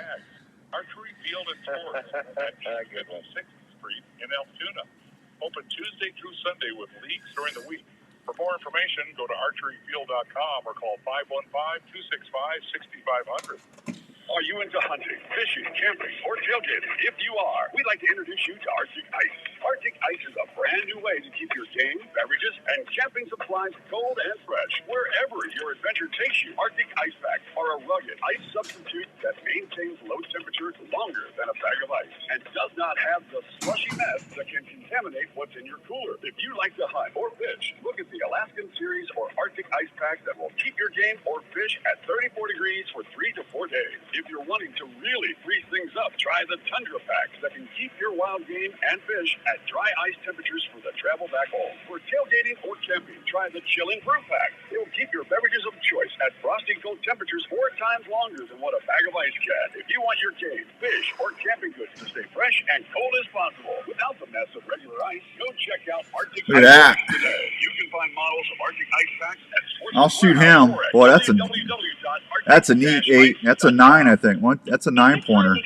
Archery Field and Sports at 56th Street in Altoona. Open Tuesday through Sunday with leagues during the week. For more information, go to archeryfield.com or call 515-265-6500. Are you into hunting, fishing, camping, or tailgating? If you are, we'd like to introduce you to Arctic Ice. Arctic Ice is a brand new way to keep your game, beverages, and camping supplies cold and fresh wherever your adventure takes you. Arctic Ice Packs are a rugged ice substitute that maintains low temperature longer than a bag of ice and does not have the slushy mess that can contaminate what's in your cooler. If you like to hunt or fish, look at the Alaskan Series or Arctic Ice Packs that will keep your game or fish at 34 degrees for 3 to 4 days. If you're wanting to really freeze things up, try the Tundra Packs that can keep your wild game and fish at dry ice temperatures for the travel back home. For tailgating or camping, try the Chilling Brew Pack. It will keep your beverages of choice at frosty cold temperatures 4 times longer than what a bag of ice can. If you want your game, fish, or camping goods to stay fresh and cold as possible without the mess of regular ice, go check out Arctic Look at Ice that. Packs today. You can find models of Arctic Ice Packs at Sports I'll shoot Warehouse him. or at Boy, that's a neat 8. That's a 9, I think. That's a 9-pointer.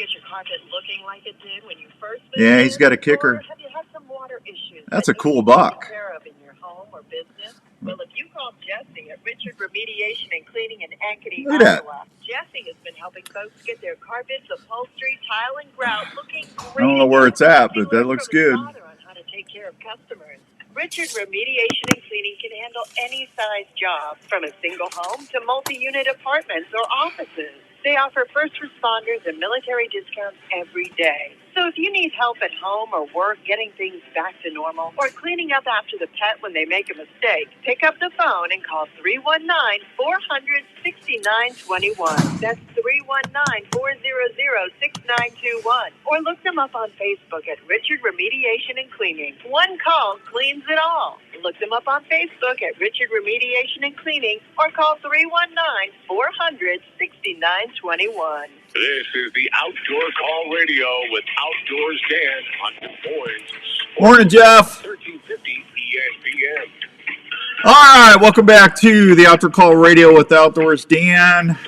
Like it did when you first Yeah, he's got a kicker. have you had some water issues That's a cool buck. care of in your home or business? Well, if you call Jesse at Richard Remediation and Cleaning in Ankeny, Look at that. Iowa, Jesse has been helping folks get their carpets, upholstery, tile, and grout looking I great. don't know where it's at, but that looks good. On how to take care of customers. Richard Remediation and Cleaning can handle any size job, from a single home to multi-unit apartments or offices. They offer first responders and military discounts every day. So if you need help at home or work getting things back to normal, or cleaning up after the pet when they make a mistake, pick up the phone and call 319-400-6921. That's 319-400-6921. Or look them up on Facebook at Richard Remediation and Cleaning. One call cleans it all. Look them up on Facebook at Richard Remediation and Cleaning, or call 319-400-6921. This is the Outdoor Call Radio with Outdoors Dan on Des Moines. Morning, Jeff. 1350 ESPN. All right, welcome back to the Outdoor Call Radio with Outdoors Dan.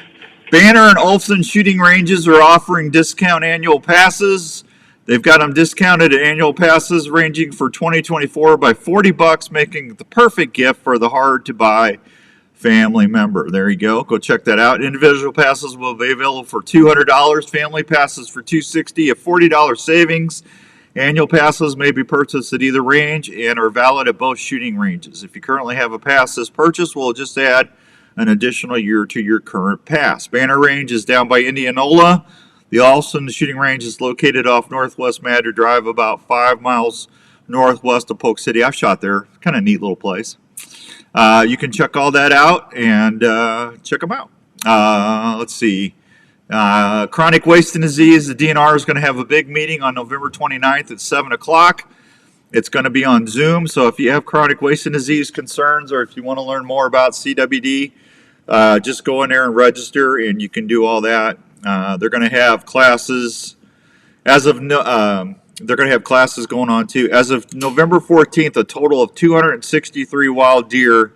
Banner and Olson shooting ranges are offering discount annual passes. They've got them discounted at annual passes ranging for 2024 by $40, making the perfect gift for the hard-to-buy family member. There you go. Go check that out. Individual passes will be available for $200. Family passes for $260, a $40 savings. Annual passes may be purchased at either range and are valid at both shooting ranges. If you currently have a pass, this purchase will just add an additional year to your current pass. Banner Range is down by Indianola. The Olson shooting range is located off Northwest Madder Drive, about 5 miles northwest of Polk City. I've shot there. Kind of neat little place. You can check all that out and check them out. Let's see. Chronic wasting disease. The DNR is going to have a big meeting on November 29th at 7 o'clock. It's going to be on Zoom. So if you have chronic wasting disease concerns, or if you want to learn more about CWD, just go in there and register, and you can do all that. They're going to have classes they're going to have classes going on too. As of November 14th, a total of 263 wild deer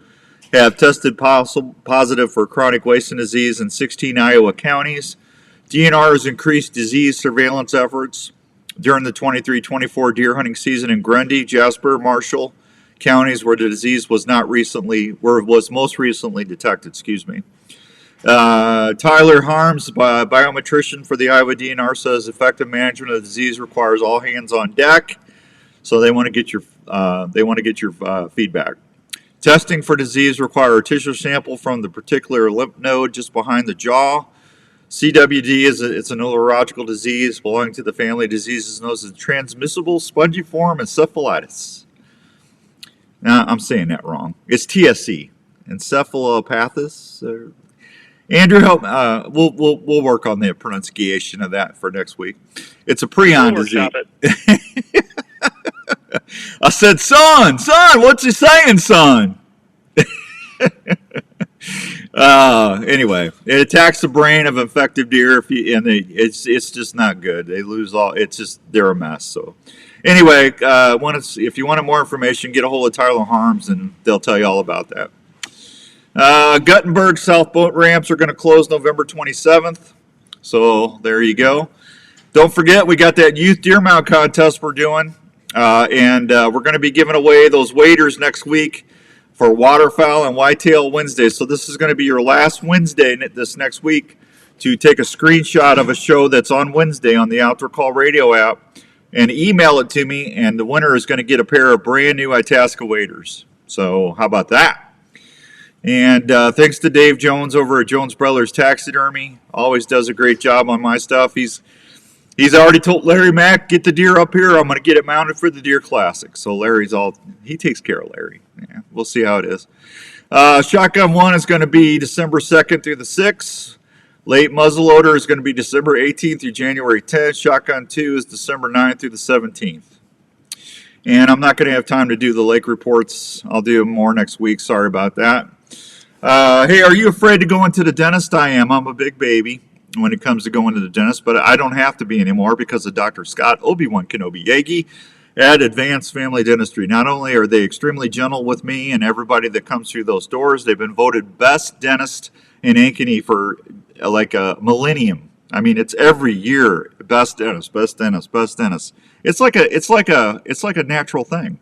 have tested positive for chronic wasting disease in 16 Iowa counties. DNR has increased disease surveillance efforts during the 23-24 deer hunting season in Grundy, Jasper, Marshall counties, where the disease was most recently detected. Tyler Harms, biometrician for the Iowa DNR, says effective management of the disease requires all hands on deck. So they want to get your feedback. Testing for disease requires a tissue sample from the particular lymph node just behind the jaw. CWD it's a neurological disease belonging to the family of diseases known as transmissible spongiform encephalitis. Now I'm saying that wrong. It's TSC, encephalopathis. Andrew, help. We'll work on the pronunciation of that for next week. It's a prion disease. I said, son, what's he saying, son? Anyway, it attacks the brain of infected deer, it's just not good. They lose all. They're a mess. So, anyway, if you wanted more information, get a hold of Tyler Harms, and they'll tell you all about that. Guttenberg South Boat Ramps are going to close November 27th. So there you go. Don't forget, we got that youth deer mount contest we're doing. And we're going to be giving away those waders next week for Waterfowl and Whitetail Wednesday. So this is going to be your last Wednesday this next week to take a screenshot of a show that's on Wednesday on the Outdoor Call Radio app and email it to me, and the winner is going to get a pair of brand new Itasca waders. So how about that? And thanks to Dave Jones over at Jones Brothers Taxidermy. Always does a great job on my stuff. He's already told Larry Mack, get the deer up here. I'm going to get it mounted for the Deer Classic. So he takes care of Larry. Yeah, we'll see how it is. Shotgun 1 is going to be December 2nd through the 6th. Late muzzleloader is going to be December 18th through January 10th. Shotgun 2 is December 9th through the 17th. And I'm not going to have time to do the lake reports. I'll do more next week. Sorry about that. Hey, are you afraid to go into the dentist? I am. I'm a big baby. when it comes to going to the dentist, but I don't have to be anymore because of Dr. Scott Obi-Wan Kenobi Yagi at Advanced Family Dentistry. Not only are they extremely gentle with me and everybody that comes through those doors, they've been voted best dentist in Ankeny for like a millennium. I mean, it's every year best dentist, best dentist, best dentist. It's like a natural thing.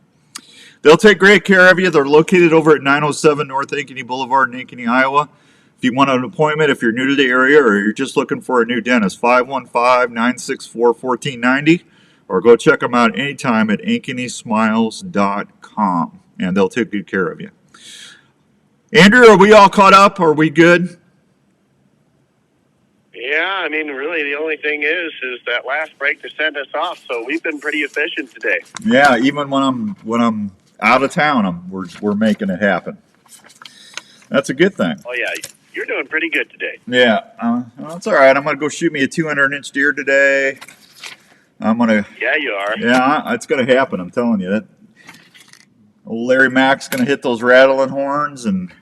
They'll take great care of you. They're located over at 907 North Ankeny Boulevard in Ankeny, Iowa. If you want an appointment, if you're new to the area or you're just looking for a new dentist, 515-964-1490, or go check them out anytime at ankenysmiles.com, and they'll take good care of you. Andrew, are we all caught up? Are we good? Yeah, I mean, really, the only thing is that last break to send us off. So we've been pretty efficient today. Yeah, even when I'm out of town, we're making it happen. That's a good thing. Oh yeah, you're doing pretty good today. Yeah, well, that's all right. I'm gonna go shoot me a 200-inch deer today. Yeah, you are. Yeah, it's gonna happen. I'm telling you that. Old Larry Mack's gonna hit those rattling horns, and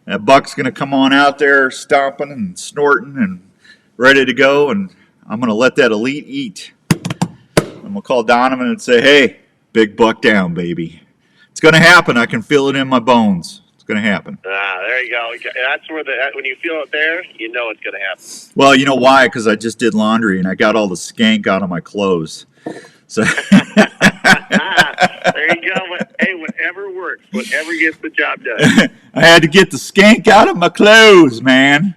that buck's gonna come on out there stomping and snorting and ready to go, and I'm going to let that elite eat. I'm going to call Donovan and say, hey, big buck down, baby. It's going to happen. I can feel it in my bones. It's going to happen. There you go. That's where when you feel it there, you know it's going to happen. Well, you know why? Because I just did laundry, and I got all the skank out of my clothes. So there you go. Hey, whatever works. Whatever gets the job done. I had to get the skank out of my clothes, man.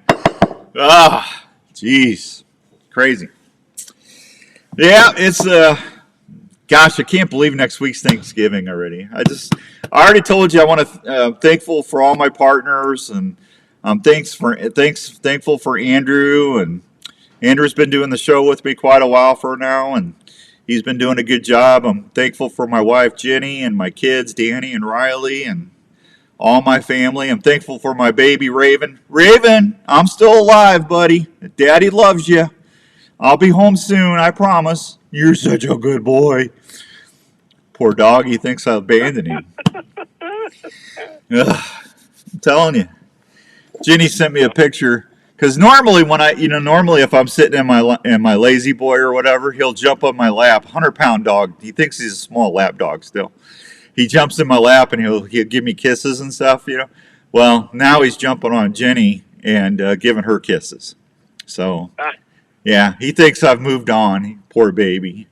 Ah. Jeez, crazy. Yeah, it's gosh, I can't believe next week's Thanksgiving already. I already told you I want to thankful for all my partners, and I'm thankful for Andrew, and Andrew's been doing the show with me quite a while for now, and he's been doing a good job. I'm thankful for my wife Jenny and my kids Danny and Riley and all my family. I'm thankful for my baby, Raven. Raven, I'm still alive, buddy. Daddy loves you. I'll be home soon, I promise. You're such a good boy. Poor dog, he thinks I abandoned him. Ugh, I'm telling you. Jenny sent me a picture. Because normally if I'm sitting in my lazy boy or whatever, he'll jump on my lap. 100-pound dog. He thinks he's a small lap dog still. He jumps in my lap and he'll give me kisses and stuff, Well, now he's jumping on Jenny and giving her kisses. So, yeah, he thinks I've moved on. Poor baby.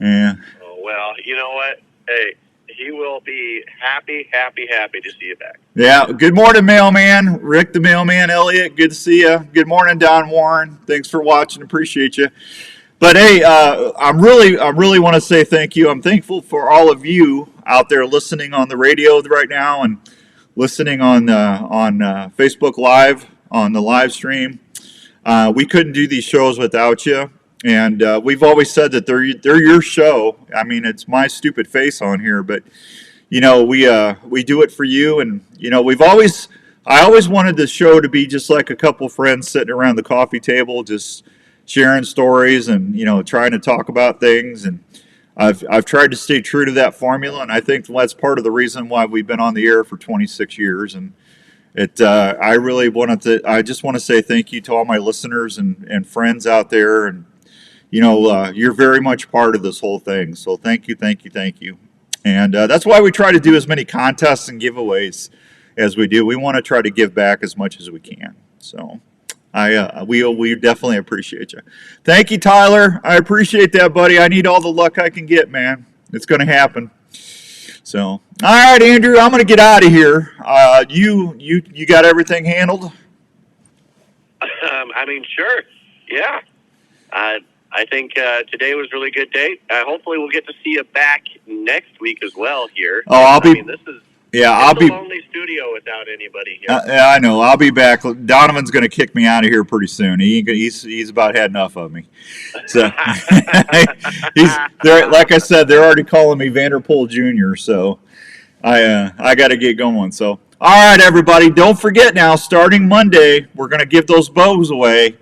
Yeah. Oh, well, you know what? Hey, he will be happy to see you back. Yeah. Good morning, mailman. Rick the mailman. Elliot, good to see you. Good morning, Don Warren. Thanks for watching. Appreciate you. But hey, I really want to say thank you. I'm thankful for all of you out there listening on the radio right now and listening on Facebook Live on the live stream. We couldn't do these shows without you, and we've always said that they're your show. I mean, it's my stupid face on here, but we do it for you, and I always wanted the show to be just like a couple friends sitting around the coffee table, just sharing stories and trying to talk about things, and I've tried to stay true to that formula, and I think that's part of the reason why we've been on the air for 26 years. And I just want to say thank you to all my listeners and friends out there, and you're very much part of this whole thing. So thank you. And that's why we try to do as many contests and giveaways as we do. We want to try to give back as much as we can. So we definitely appreciate you. Thank you, Tyler. I appreciate that, buddy. I need all the luck I can get, man. It's going to happen. So, all right, Andrew, I'm going to get out of here. You got everything handled? I mean, sure. Yeah. I think today was a really good day. Hopefully we'll get to see you back next week as well here. Oh, I'll be a lonely studio without anybody here. Yeah, I know. I'll be back. Donovan's going to kick me out of here pretty soon. He's about had enough of me. So like I said, they're already calling me Vanderpool Jr. So I got to get going. So all right, everybody, don't forget now. Starting Monday, we're going to give those bows away.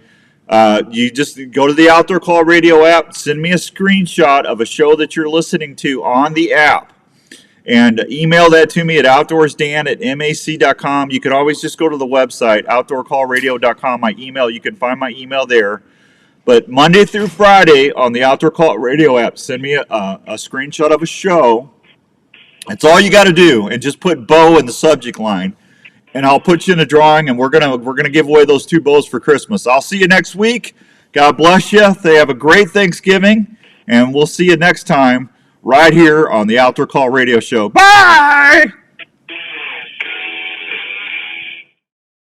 You just go to the Outdoor Call Radio app. Send me a screenshot of a show that you're listening to on the app. And email that to me at outdoorsdan@mac.com. You can always just go to the website, outdoorcallradio.com. My email, you can find my email there. But Monday through Friday on the Outdoor Call Radio app, send me a screenshot of a show. That's all you got to do, and just put bow in the subject line, and I'll put you in a drawing, and we're gonna give away those 2 bows for Christmas. I'll see you next week. God bless you. They have a great Thanksgiving, and we'll see you next time right here on the Outdoor Call Radio Show. Bye!